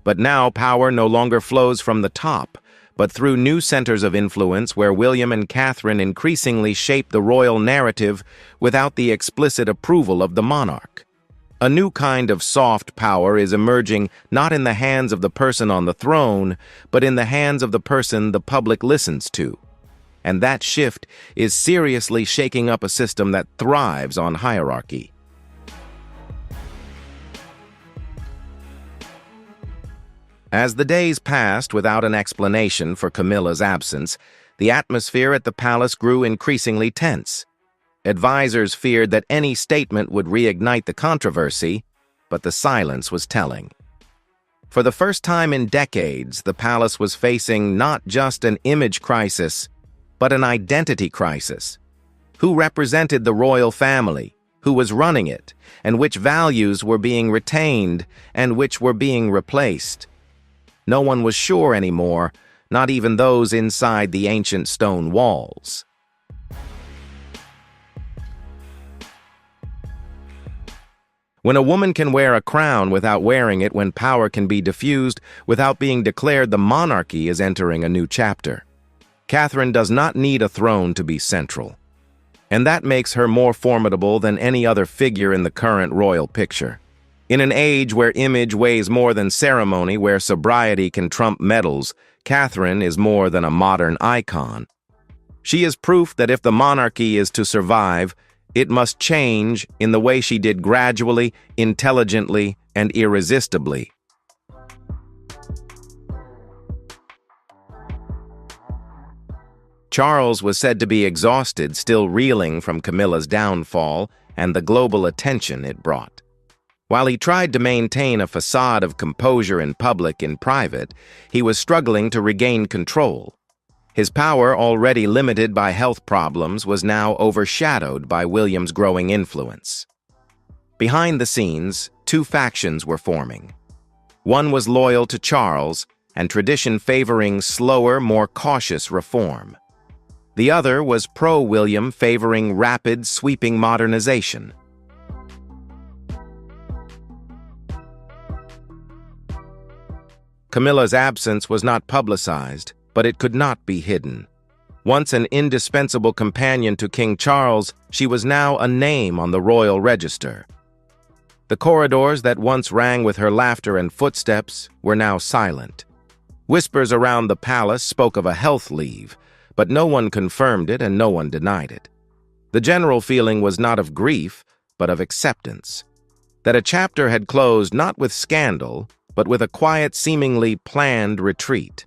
But now power no longer flows from the top, but through new centers of influence where William and Catherine increasingly shape the royal narrative without the explicit approval of the monarch. A new kind of soft power is emerging not in the hands of the person on the throne, but in the hands of the person the public listens to. And that shift is seriously shaking up a system that thrives on hierarchy. As the days passed without an explanation for Camilla's absence, the atmosphere at the palace grew increasingly tense. Advisors feared that any statement would reignite the controversy, but the silence was telling. For the first time in decades, the palace was facing not just an image crisis, but an identity crisis. Who represented the royal family? Who was running it? And which values were being retained and which were being replaced? No one was sure anymore, not even those inside the ancient stone walls. When a woman can wear a crown without wearing it, when power can be diffused without being declared, the monarchy is entering a new chapter. Catherine does not need a throne to be central. And that makes her more formidable than any other figure in the current royal picture. In an age where image weighs more than ceremony, where sobriety can trump medals, Catherine is more than a modern icon. She is proof that if the monarchy is to survive, it must change in the way she did, gradually, intelligently, and irresistibly. Charles was said to be exhausted, still reeling from Camilla's downfall and the global attention it brought. While he tried to maintain a facade of composure in public, in private, he was struggling to regain control. His power, already limited by health problems, was now overshadowed by William's growing influence. Behind the scenes, 2 factions were forming. One was loyal to Charles and tradition favoring slower, more cautious reform. The other was pro-William, favoring rapid, sweeping modernization. Camilla's absence was not publicized, but it could not be hidden. Once an indispensable companion to King Charles, she was now a name on the royal register. The corridors that once rang with her laughter and footsteps were now silent. Whispers around the palace spoke of a health leave, but no one confirmed it and no one denied it. The general feeling was not of grief, but of acceptance. That a chapter had closed not with scandal, but with a quiet, seemingly planned retreat.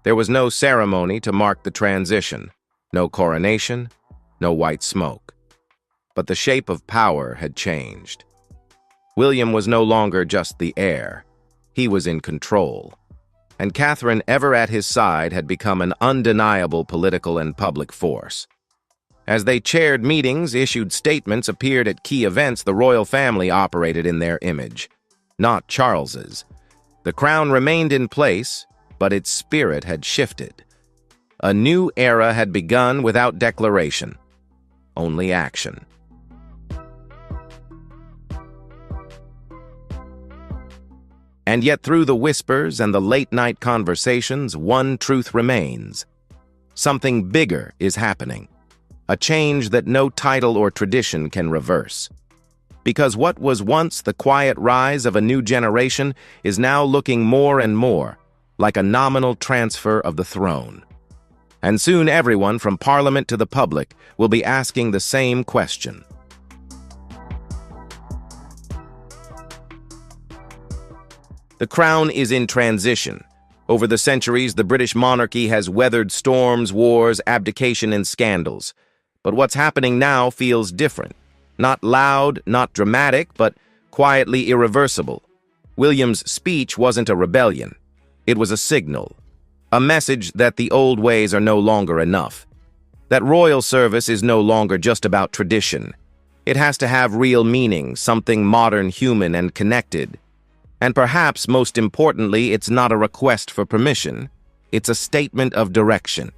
There was no ceremony to mark the transition, no coronation, no white smoke. But the shape of power had changed. William was no longer just the heir. He was in control. And Catherine, ever at his side, had become an undeniable political and public force. As they chaired meetings, issued statements, appeared at key events, the royal family operated in their image, not Charles's. The crown remained in place, but its spirit had shifted. A new era had begun without declaration. only action. And yet through the whispers and the late-night conversations, one truth remains. Something bigger is happening. A change that no title or tradition can reverse. Because what was once the quiet rise of a new generation is now looking more and more like a nominal transfer of the throne. And soon everyone from Parliament to the public will be asking the same question. The crown is in transition. Over the centuries, the British monarchy has weathered storms, wars, abdication, and scandals. But what's happening now feels different. Not loud, not dramatic, but quietly irreversible. William's speech wasn't a rebellion. It was a signal. A message that the old ways are no longer enough. That royal service is no longer just about tradition. It has to have real meaning, something modern, human, and connected. And perhaps most importantly, it's not a request for permission. It's a statement of direction.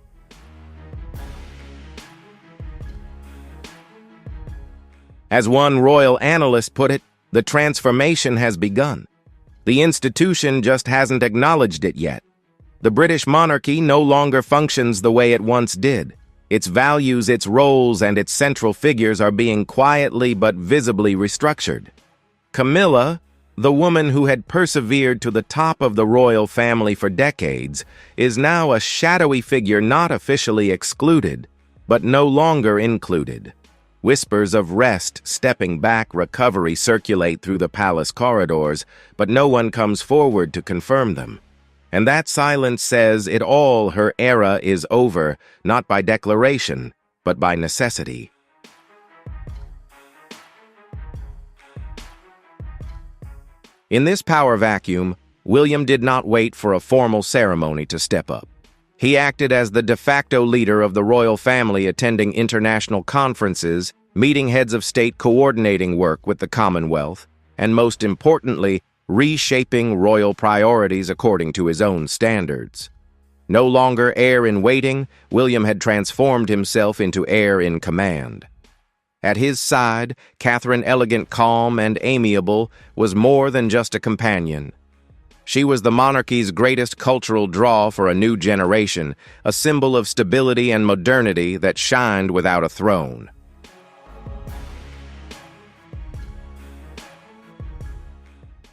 As one royal analyst put it, the transformation has begun. The institution just hasn't acknowledged it yet. The British monarchy no longer functions the way it once did. Its values, its roles, and its central figures are being quietly but visibly restructured. Camilla, the woman who had persevered to the top of the royal family for decades, is now a shadowy figure not officially excluded, but no longer included. Whispers of rest, stepping back, recovery circulate through the palace corridors, but no one comes forward to confirm them. And that silence says it all. Her era is over, not by declaration, but by necessity. In this power vacuum, William did not wait for a formal ceremony to step up. He acted as the de facto leader of the royal family, attending international conferences, meeting heads of state, coordinating work with the Commonwealth, and most importantly, reshaping royal priorities according to his own standards. No longer heir in waiting, William had transformed himself into heir in command. At his side, Catherine, elegant, calm, and amiable, was more than just a companion. She was the monarchy's greatest cultural draw for a new generation, a symbol of stability and modernity that shined without a throne.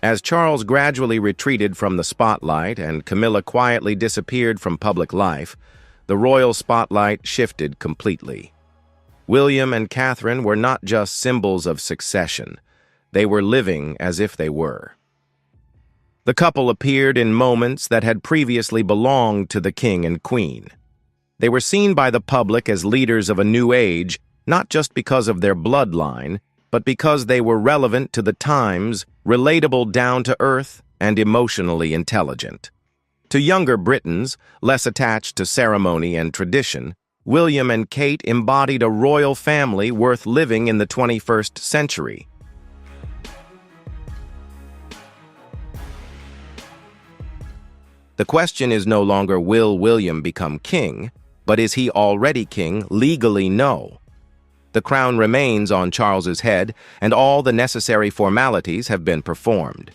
As Charles gradually retreated from the spotlight and Camilla quietly disappeared from public life, the royal spotlight shifted completely. William and Catherine were not just symbols of succession. They were living as if they were. The couple appeared in moments that had previously belonged to the king and queen. They were seen by the public as leaders of a new age, not just because of their bloodline, but because they were relevant to the times, relatable, down to earth, and emotionally intelligent. To younger Britons, less attached to ceremony and tradition, William and Kate embodied a royal family worth living in the 21st century. The question is no longer, will William become king, but is he already king? Legally, no. The crown remains on Charles's head, and all the necessary formalities have been performed.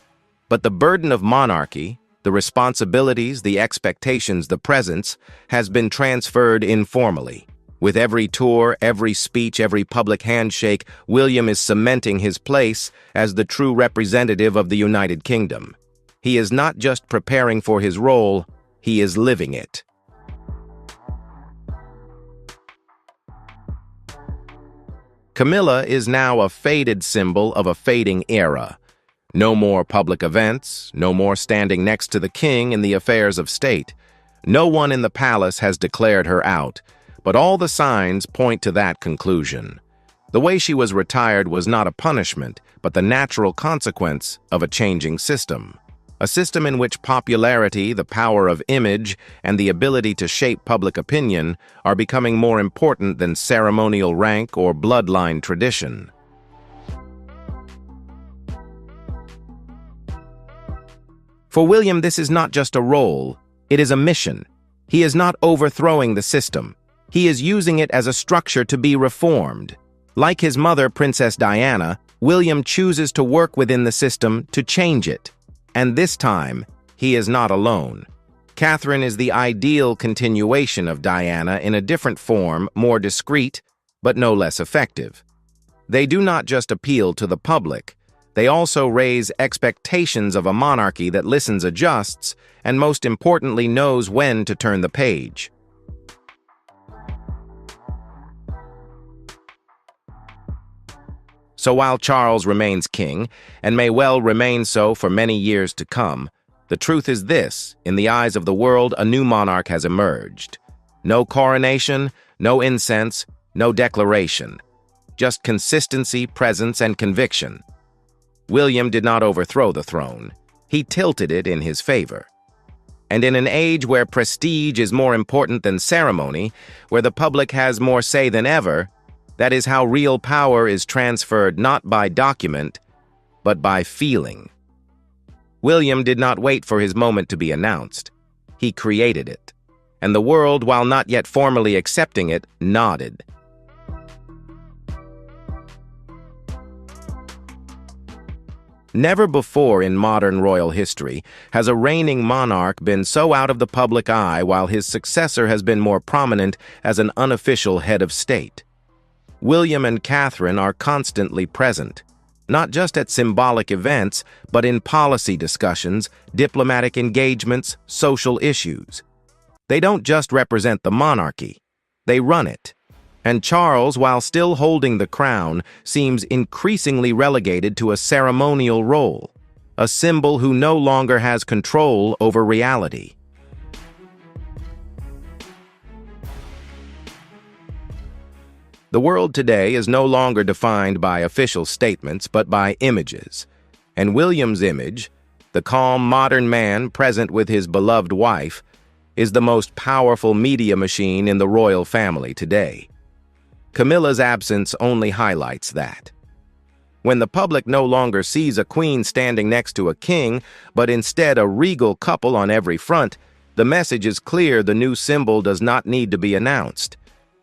But the burden of monarchy, the responsibilities, the expectations, the presence, has been transferred informally. With every tour, every speech, every public handshake, William is cementing his place as the true representative of the United Kingdom. He is not just preparing for his role, he is living it. Camilla is now a faded symbol of a fading era. No more public events, no more standing next to the king in the affairs of state. No one in the palace has declared her out, but all the signs point to that conclusion. The way she was retired was not a punishment, but the natural consequence of a changing system. A system in which popularity, the power of image, and the ability to shape public opinion are becoming more important than ceremonial rank or bloodline tradition. For William, this is not just a role, it is a mission. He is not overthrowing the system. He is using it as a structure to be reformed. Like his mother, Princess Diana, William chooses to work within the system to change it. And this time, he is not alone. Catherine is the ideal continuation of Diana in a different form, more discreet, but no less effective. They do not just appeal to the public, they also raise expectations of a monarchy that listens, adjusts, and most importantly knows when to turn the page. So while Charles remains king, and may well remain so for many years to come, the truth is this: in the eyes of the world, a new monarch has emerged. No coronation, no incense, no declaration. Just consistency, presence, and conviction. William did not overthrow the throne. He tilted it in his favor. And in an age where prestige is more important than ceremony, where the public has more say than ever, that is how real power is transferred not by document, but by feeling. William did not wait for his moment to be announced. He created it. And the world, while not yet formally accepting it, nodded. Never before in modern royal history has a reigning monarch been so out of the public eye while his successor has been more prominent as an unofficial head of state. William and Catherine are constantly present, not just at symbolic events, but in policy discussions, diplomatic engagements, social issues. They don't just represent the monarchy, they run it. And Charles, while still holding the crown, seems increasingly relegated to a ceremonial role, a symbol who no longer has control over reality. The world today is no longer defined by official statements, but by images. And William's image, the calm modern man present with his beloved wife, is the most powerful media machine in the royal family today. Camilla's absence only highlights that. When the public no longer sees a queen standing next to a king, but instead a regal couple on every front, the message is clear: the new symbol does not need to be announced.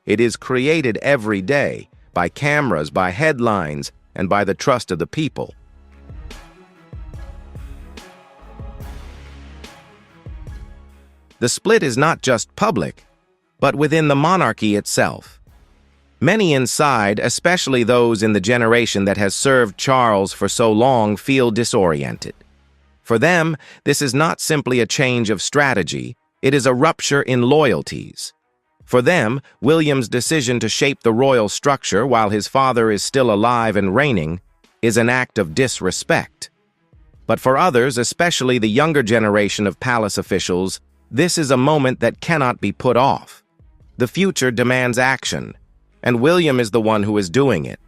It is created every day, by cameras, by headlines, and by the trust of the people. The split is not just public, but within the monarchy itself. Many inside, especially those in the generation that has served Charles for so long, feel disoriented. For them, this is not simply a change of strategy, it is a rupture in loyalties. For them, William's decision to shape the royal structure while his father is still alive and reigning is an act of disrespect. But for others, especially the younger generation of palace officials, this is a moment that cannot be put off. The future demands action, and William is the one who is doing it.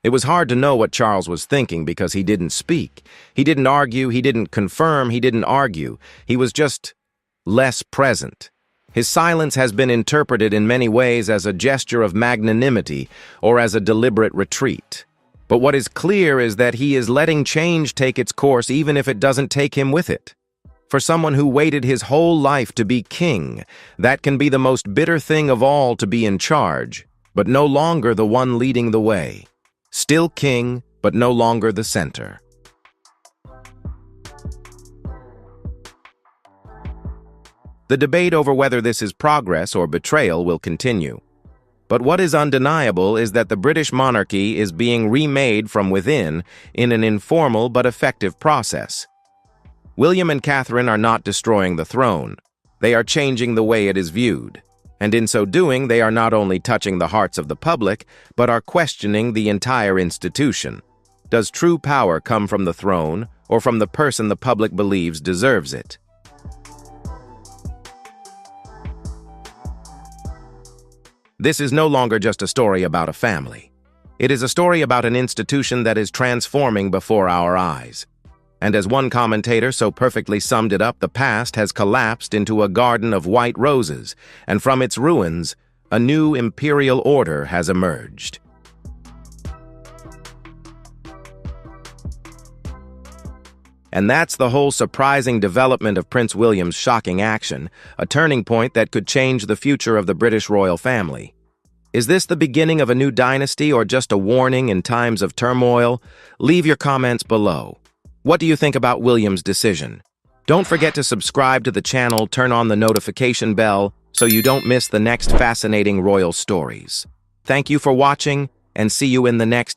It was hard to know what Charles was thinking because he didn't speak. He didn't argue, he didn't confirm, he didn't argue. He was just less present. His silence has been interpreted in many ways as a gesture of magnanimity or as a deliberate retreat. But what is clear is that he is letting change take its course even if it doesn't take him with it. For someone who waited his whole life to be king, that can be the most bitter thing of all, to be in charge, but no longer the one leading the way. Still king, but no longer the center. The debate over whether this is progress or betrayal will continue. But what is undeniable is that the British monarchy is being remade from within in an informal but effective process. William and Catherine are not destroying the throne. They are changing the way it is viewed. And in so doing, they are not only touching the hearts of the public, but are questioning the entire institution. Does true power come from the throne, or from the person the public believes deserves it? This is no longer just a story about a family. It is a story about an institution that is transforming before our eyes. And as one commentator so perfectly summed it up, the past has collapsed into a garden of white roses, and from its ruins, a new imperial order has emerged. And that's the whole surprising development of Prince William's shocking action, a turning point that could change the future of the British royal family. Is this the beginning of a new dynasty or just a warning in times of turmoil? Leave your comments below. What do you think about William's decision? Don't forget to subscribe to the channel, turn on the notification bell so you don't miss the next fascinating royal stories. Thank you for watching, and see you in the next video.